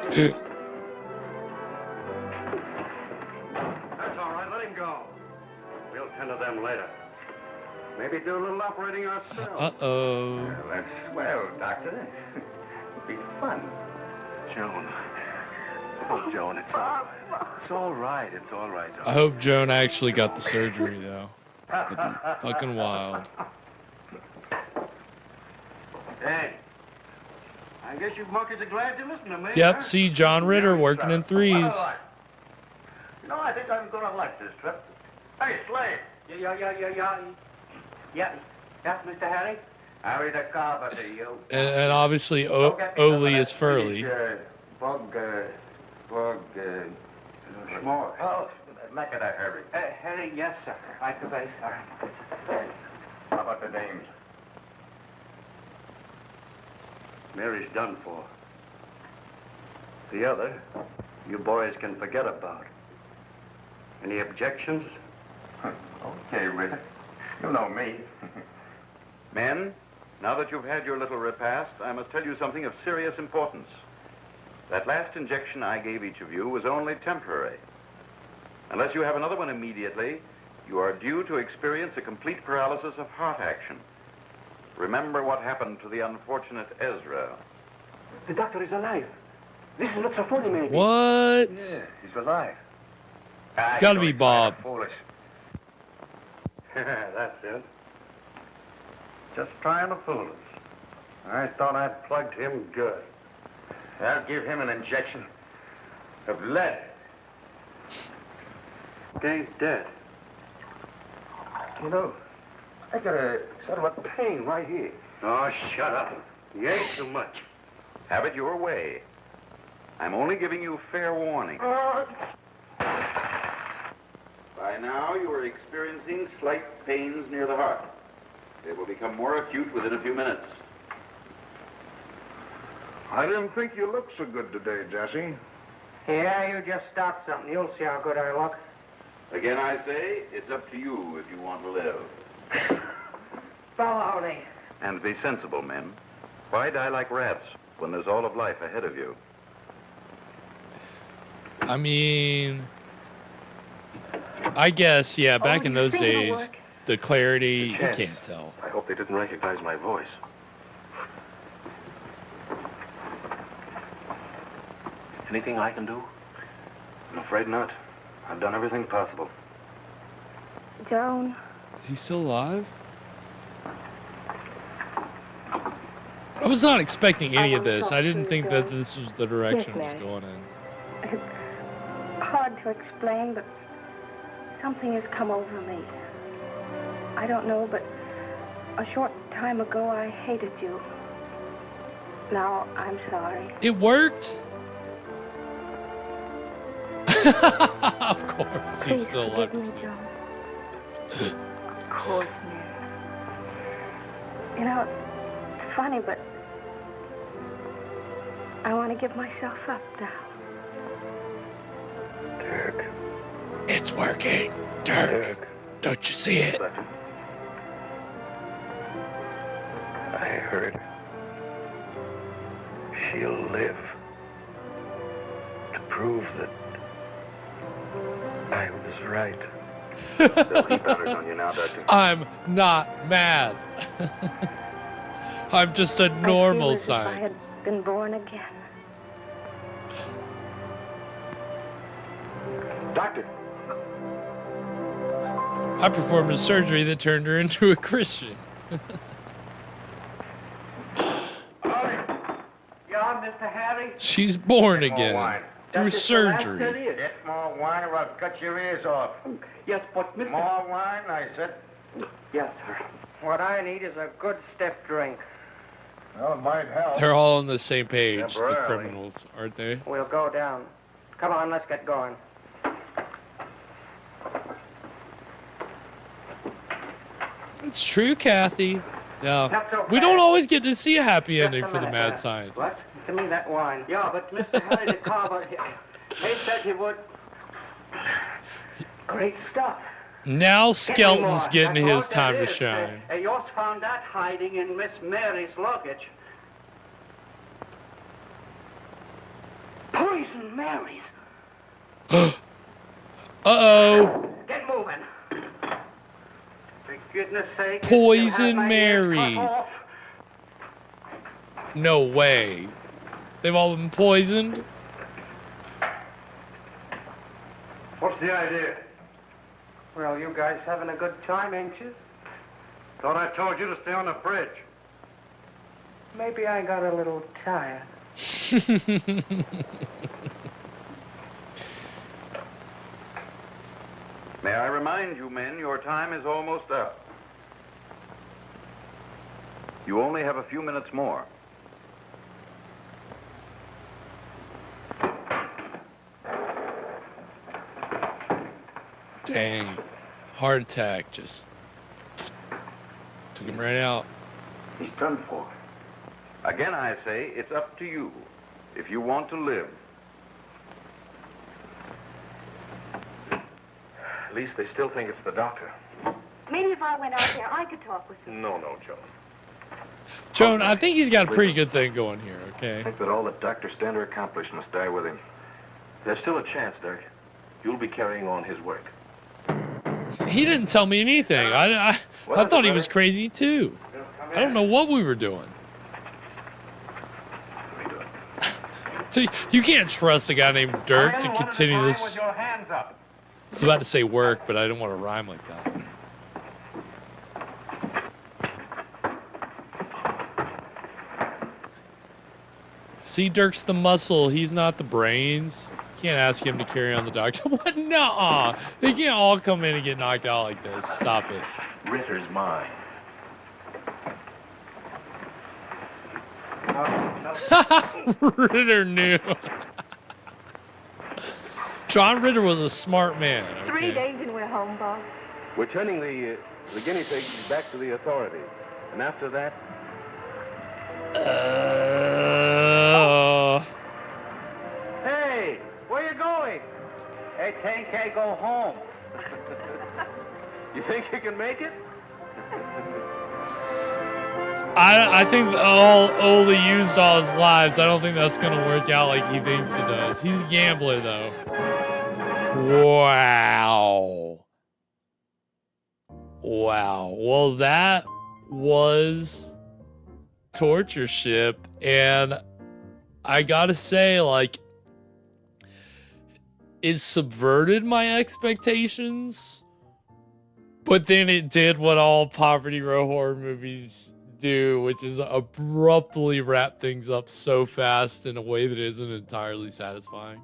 S17: That's all right. Let him go. We'll tend to them later. Maybe do a little operating ourselves.
S12: Uh-oh.
S21: Well, that's swell, Doctor. It'll be fun. Joan. Oh, Joan, it's all right. It's all right. It's all right.
S12: I hope Joan actually got the surgery, though. That'd be fucking wild.
S17: Hey, I guess you monkeys are glad to listen to me.
S12: Yep,
S17: huh?
S12: see John Ritter working in threes.
S17: You know, I think I'm gonna like this trip. Hey, Slade. Yeah, Mr. Harry? Harry the carpenter, you.
S12: And obviously, Oli is Furley.
S17: Schmore. Oh, make it a Harry.
S13: Harry, yes, sir. Right away, sir.
S17: How about the names? Mary's done for. The other, you boys can forget about. Any objections?
S3: Okay, Ritter. You know me. Men, now that you've had your little repast, I must tell you something of serious importance. That last injection I gave each of you was only temporary. Unless you have another one immediately, you are due to experience a complete paralysis of heart action. Remember what happened to the unfortunate Ezra.
S15: The doctor is alive. This is not so funny, maybe.
S12: What?
S17: Yeah, he's alive.
S12: It's gotta be Bob.
S17: Foolish. That's it. Just trying to fool us. I thought I'd plugged him good. I'll give him an injection of lead. Dave's dead. You know, I got a sort of a pain right here. Oh, shut up. You ain't too much.
S3: Have it your way. I'm only giving you fair warning. By now, you are experiencing slight pains near the heart. They will become more acute within a few minutes.
S21: I didn't think you looked so good today, Jesse.
S13: Yeah, you just start something. You'll see how good I look.
S3: Again, I say, it's up to you if you want to live.
S13: Baloney.
S3: And be sensible, men. Why die like rats when there's all of life ahead of you?
S12: I mean, I guess, yeah, back in those days, the clarity, you can't tell.
S21: I hope they didn't recognize my voice. Anything I can do? I'm afraid not. I've done everything possible.
S19: Joan.
S12: Is he still alive? I was not expecting any of this. I didn't think that this was the direction it was going in.
S19: It's hard to explain, but something has come over me. I don't know, but A short time ago, I hated you. Now, I'm sorry.
S12: It worked. Of course, he
S19: Please
S12: still
S19: forgive
S12: loves
S19: me,
S12: you.
S19: John. Of course, Mary. You know, it's funny, but I want to give myself up now.
S21: Dirk.
S12: It's working, Dirk. Don't you see it?
S21: I heard. She'll live to prove that I was right.
S14: They'll keep powders on you now, Doctor.
S12: I'm not mad. I'm just a normal
S19: I feel as if I
S12: scientist.
S19: had been born again.
S21: Doctor.
S12: I performed a surgery that turned her into a Christian.
S13: Yeah, Mr. Harry?
S12: She's born
S14: Get more
S12: again
S14: wine.
S12: through
S13: That is the last
S12: surgery.
S13: there is.
S14: Get more wine or I'll cut your ears off.
S13: Yes, but Mr.
S14: More wine, I said.
S13: Yes, sir.
S18: What I need is a good stiff drink.
S21: Well, it might help.
S12: They're all on the same page, the
S21: Temporarily.
S12: criminals, aren't they?
S18: We'll go down. Come on, let's get going.
S12: It's true, Kathy. Yeah.
S18: Not so
S12: We don't
S18: fast.
S12: always get to see a happy
S18: Just
S12: ending
S18: a
S12: for the
S18: minute,
S12: mad
S18: uh,
S12: scientist.
S18: What? Give me that wine.
S13: Yeah, but Mr. Harry, the carver, he said he would.
S18: Great stuff.
S12: Now
S13: Get me
S12: Skelton's
S13: more.
S12: getting
S13: That's
S12: his
S13: all
S12: time
S13: there
S12: to
S13: is.
S12: shine.
S13: Yours found that hiding in Miss Mary's luggage. Poison Mary's.
S12: Uh-oh.
S13: Get moving. For goodness sake.
S12: Poison
S13: you'll have my ears cut
S12: Marys.
S13: off.
S12: No way. They've all been poisoned?
S17: What's the idea?
S18: Well, you guys having a good time, ain't you?
S17: Thought I told you to stay on the bridge.
S18: Maybe I got a little tired.
S3: May I remind you, men, your time is almost up. You only have a few minutes more.
S12: Dang. Heart attack just took him right out.
S3: He's done for. Again, I say, it's up to you. If you want to live.
S21: At least they still think it's the doctor.
S19: Maybe if I went out there, I could talk with him.
S21: No, Joe.
S12: Joan, I think he's got a pretty good thing going here, okay?
S14: I think that all that Dr. Stander accomplished must die with him.
S21: There's still a chance, Dirk. You'll be carrying on his work.
S12: He didn't tell me anything. I thought he was crazy too. I don't know what we were doing. So you can't trust a guy named Dirk to continue this.
S17: With your hands up.
S12: I was about to say work, but I didn't want to rhyme like that. See, Dirk's the muscle. He's not the brains. Can't ask him to carry on the doctor. What? Nuh-uh. They can't all come in and get knocked out like this. Stop it.
S21: Ritter's mine.
S12: Ritter knew. John Ritter was a smart man.
S19: 3 days and we're home, Bob.
S21: We're turning the guinea pigs back to the authorities. And after that,
S13: Hey, where you going? Hey, think I go home.
S21: you think you can make it?
S12: I think Ole used all his lives. I don't think that's going to work out like he thinks it does. He's a gambler, though. Wow. Wow. Well, that was Torture Ship. And I got to say, like, it subverted my expectations. But then it did what all Poverty Row horror movies do, which is abruptly wrap things up so fast in a way that isn't entirely satisfying.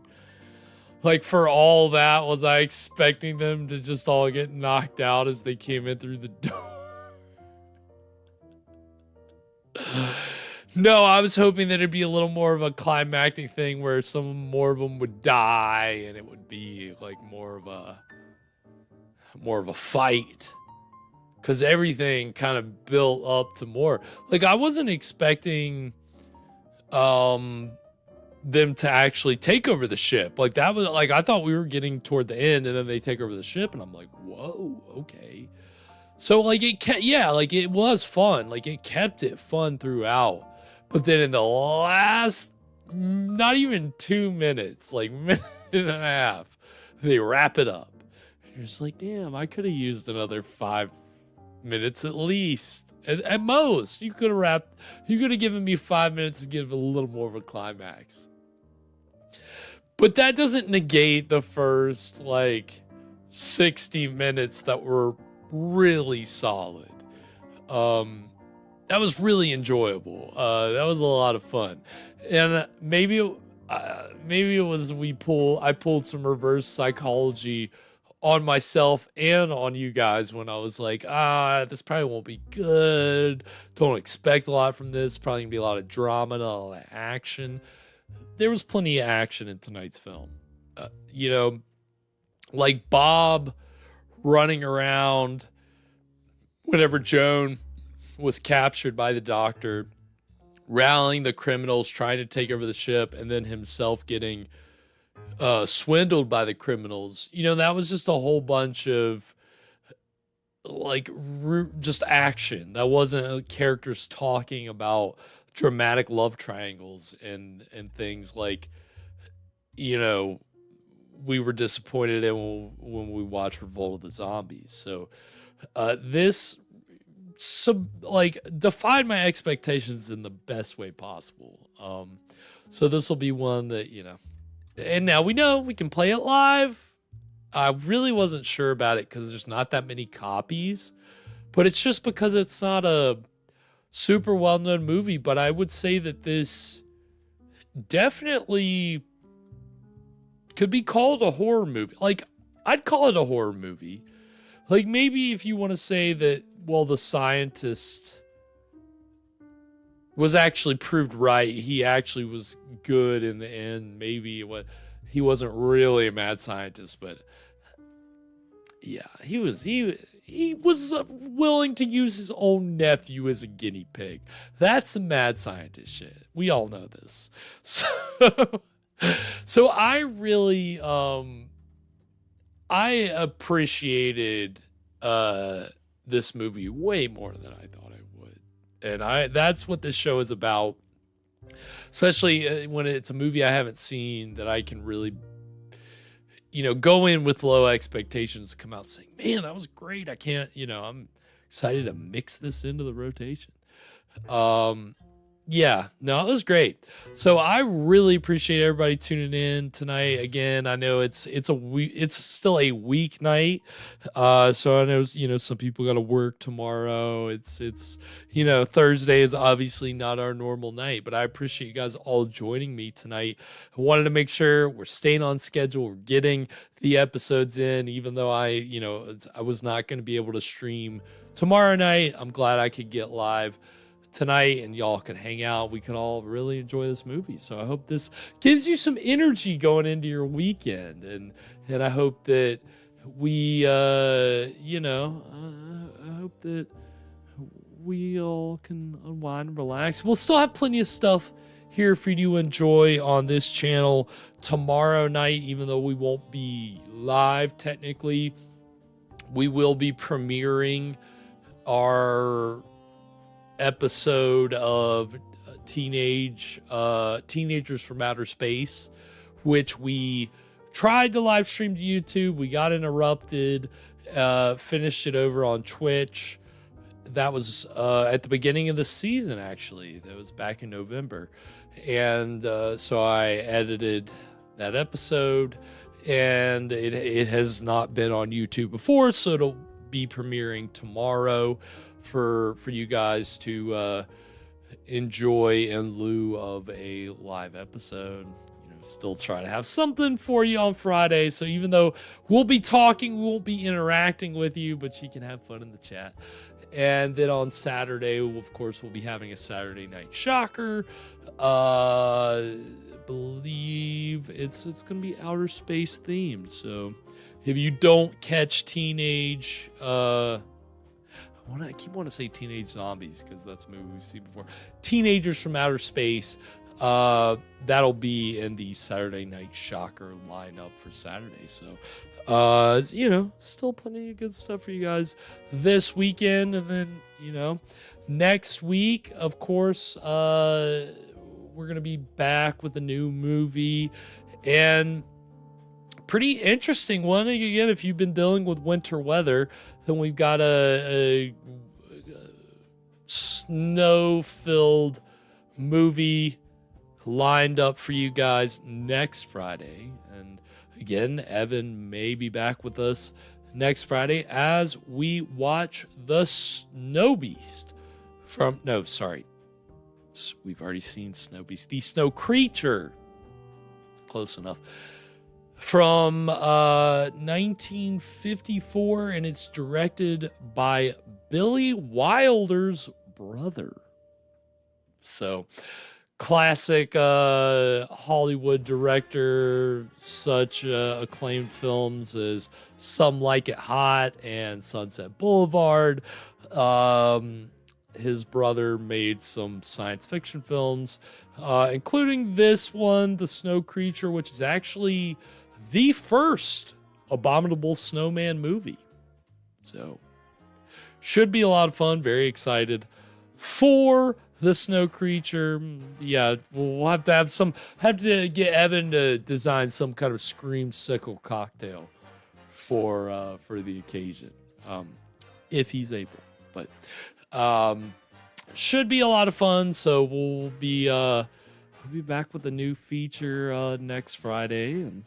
S12: Like, for all that, was I expecting them to just all get knocked out as they came in through the door? No, I was hoping that it'd be a little more of a climactic thing where some more of them would die and it would be like more of a fight. Because everything kind of built up to more. Like, I wasn't expecting them to actually take over the ship. Like, that was like, I thought we were getting toward the end and then they take over the ship and I'm like, whoa, okay. So like it was fun. Like, it kept it fun throughout. But then in the last, not even 2 minutes, like minute and a half, they wrap it up. And you're just like, damn, I could have used another 5 minutes at least. At most, you could have given me 5 minutes to give a little more of a climax. But that doesn't negate the first, like, 60 minutes that were really solid. That was really enjoyable. That was a lot of fun. And maybe it was I pulled some reverse psychology on myself and on you guys when I was like, this probably won't be good. Don't expect a lot from this. Probably gonna be a lot of drama and a lot of action. There was plenty of action in tonight's film. Like Bob running around whenever Joan was captured by the doctor, rallying the criminals, trying to take over the ship, and then himself getting swindled by the criminals. That was just a whole bunch of like just action. That wasn't characters talking about dramatic love triangles and things like, we were disappointed in when we watched Revolt of the Zombies. So this defied my expectations in the best way possible. So this will be one that, and now we know we can play it live. I really wasn't sure about it because there's not that many copies, but it's just because it's not a super well-known movie. But I would say that this definitely could be called a horror movie. Like, I'd call it a horror movie. Like, maybe if you want to say that, well, the scientist was actually proved right. He actually was good in the end. Maybe he wasn't really a mad scientist, but yeah, he was willing to use his own nephew as a guinea pig. That's some mad scientist shit. We all know this. So I really I appreciated this movie way more than I thought I would. And that's what this show is about. Especially when it's a movie I haven't seen that I can really, go in with low expectations, come out saying, man, that was great. I can't, I'm excited to mix this into the rotation. Yeah, no, it was great. So I really appreciate everybody tuning in tonight. Again, I know it's still a weeknight. So I know, some people got to work tomorrow. It's Thursday is obviously not our normal night, but I appreciate you guys all joining me tonight. I wanted to make sure we're staying on schedule. We're getting the episodes in, even though I was not going to be able to stream tomorrow night. I'm glad I could get live tonight and y'all can hang out. We can all really enjoy this movie. So I hope this gives you some energy going into your weekend, and I hope that we I hope that we all can unwind and relax. We'll still have plenty of stuff here for you to enjoy on this channel tomorrow night, even though we won't be live technically. We will be premiering our episode of Teenagers from Outer Space, which we tried to live stream to YouTube. We got interrupted, finished it over on Twitch. That was at the beginning of the season, actually. That was back in November. And so I edited that episode, and it has not been on YouTube before, so it'll be premiering tomorrow for you guys to enjoy in lieu of a live episode. still trying to have something for you on Friday. So even though we'll be talking, we won't be interacting with you, but you can have fun in the chat. And then on Saturday, of course, we'll be having a Saturday Night Shocker. Believe it's going to be outer space themed. So if you don't catch Teenage, I keep wanting to say Teenage Zombies because that's a movie we've seen before. Teenagers from Outer Space. That'll be in the Saturday Night Shocker lineup for Saturday. So, still plenty of good stuff for you guys this weekend. And then, next week, of course, we're going to be back with a new movie and pretty interesting one. Again, if you've been dealing with winter weather, then we've got a snow-filled movie lined up for you guys next Friday. And again, Evan may be back with us next Friday as we watch The Snow Beast we've already seen Snow Beast. The Snow Creature. Close enough. From 1954, and it's directed by Billy Wilder's brother. So, classic Hollywood director, such acclaimed films as Some Like It Hot and Sunset Boulevard. His brother made some science fiction films, including this one, The Snow Creature, which is actually the first Abominable Snowman movie. So, should be a lot of fun. Very excited for The Snow Creature. Yeah, we'll have to get Evan to design some kind of screamsicle cocktail for the occasion, if he's able. But should be a lot of fun. So we'll be back with a new feature next Friday. And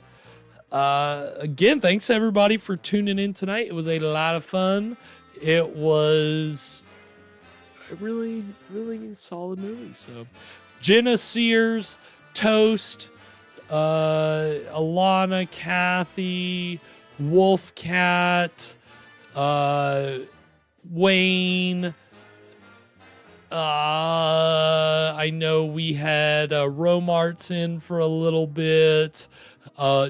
S12: again, thanks everybody for tuning in tonight. It was a lot of fun. It was a really, really solid movie. So Jenna Sears, Toast, Alana, Kathy, Wolfcat, Wayne. I know we had Romarts in for a little bit.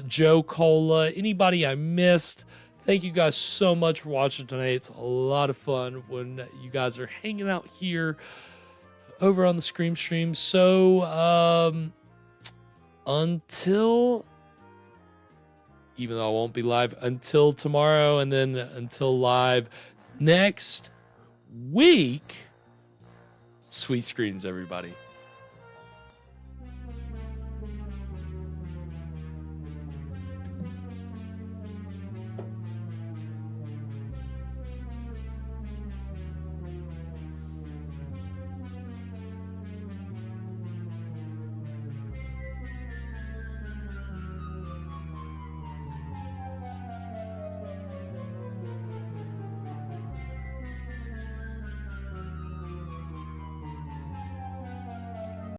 S12: Joe Cola. Anybody I missed, thank you guys so much for watching tonight. It's a lot of fun when you guys are hanging out here over on the Scream Stream. So, even though I won't be live until tomorrow, and then until live next week, sweet screams, everybody.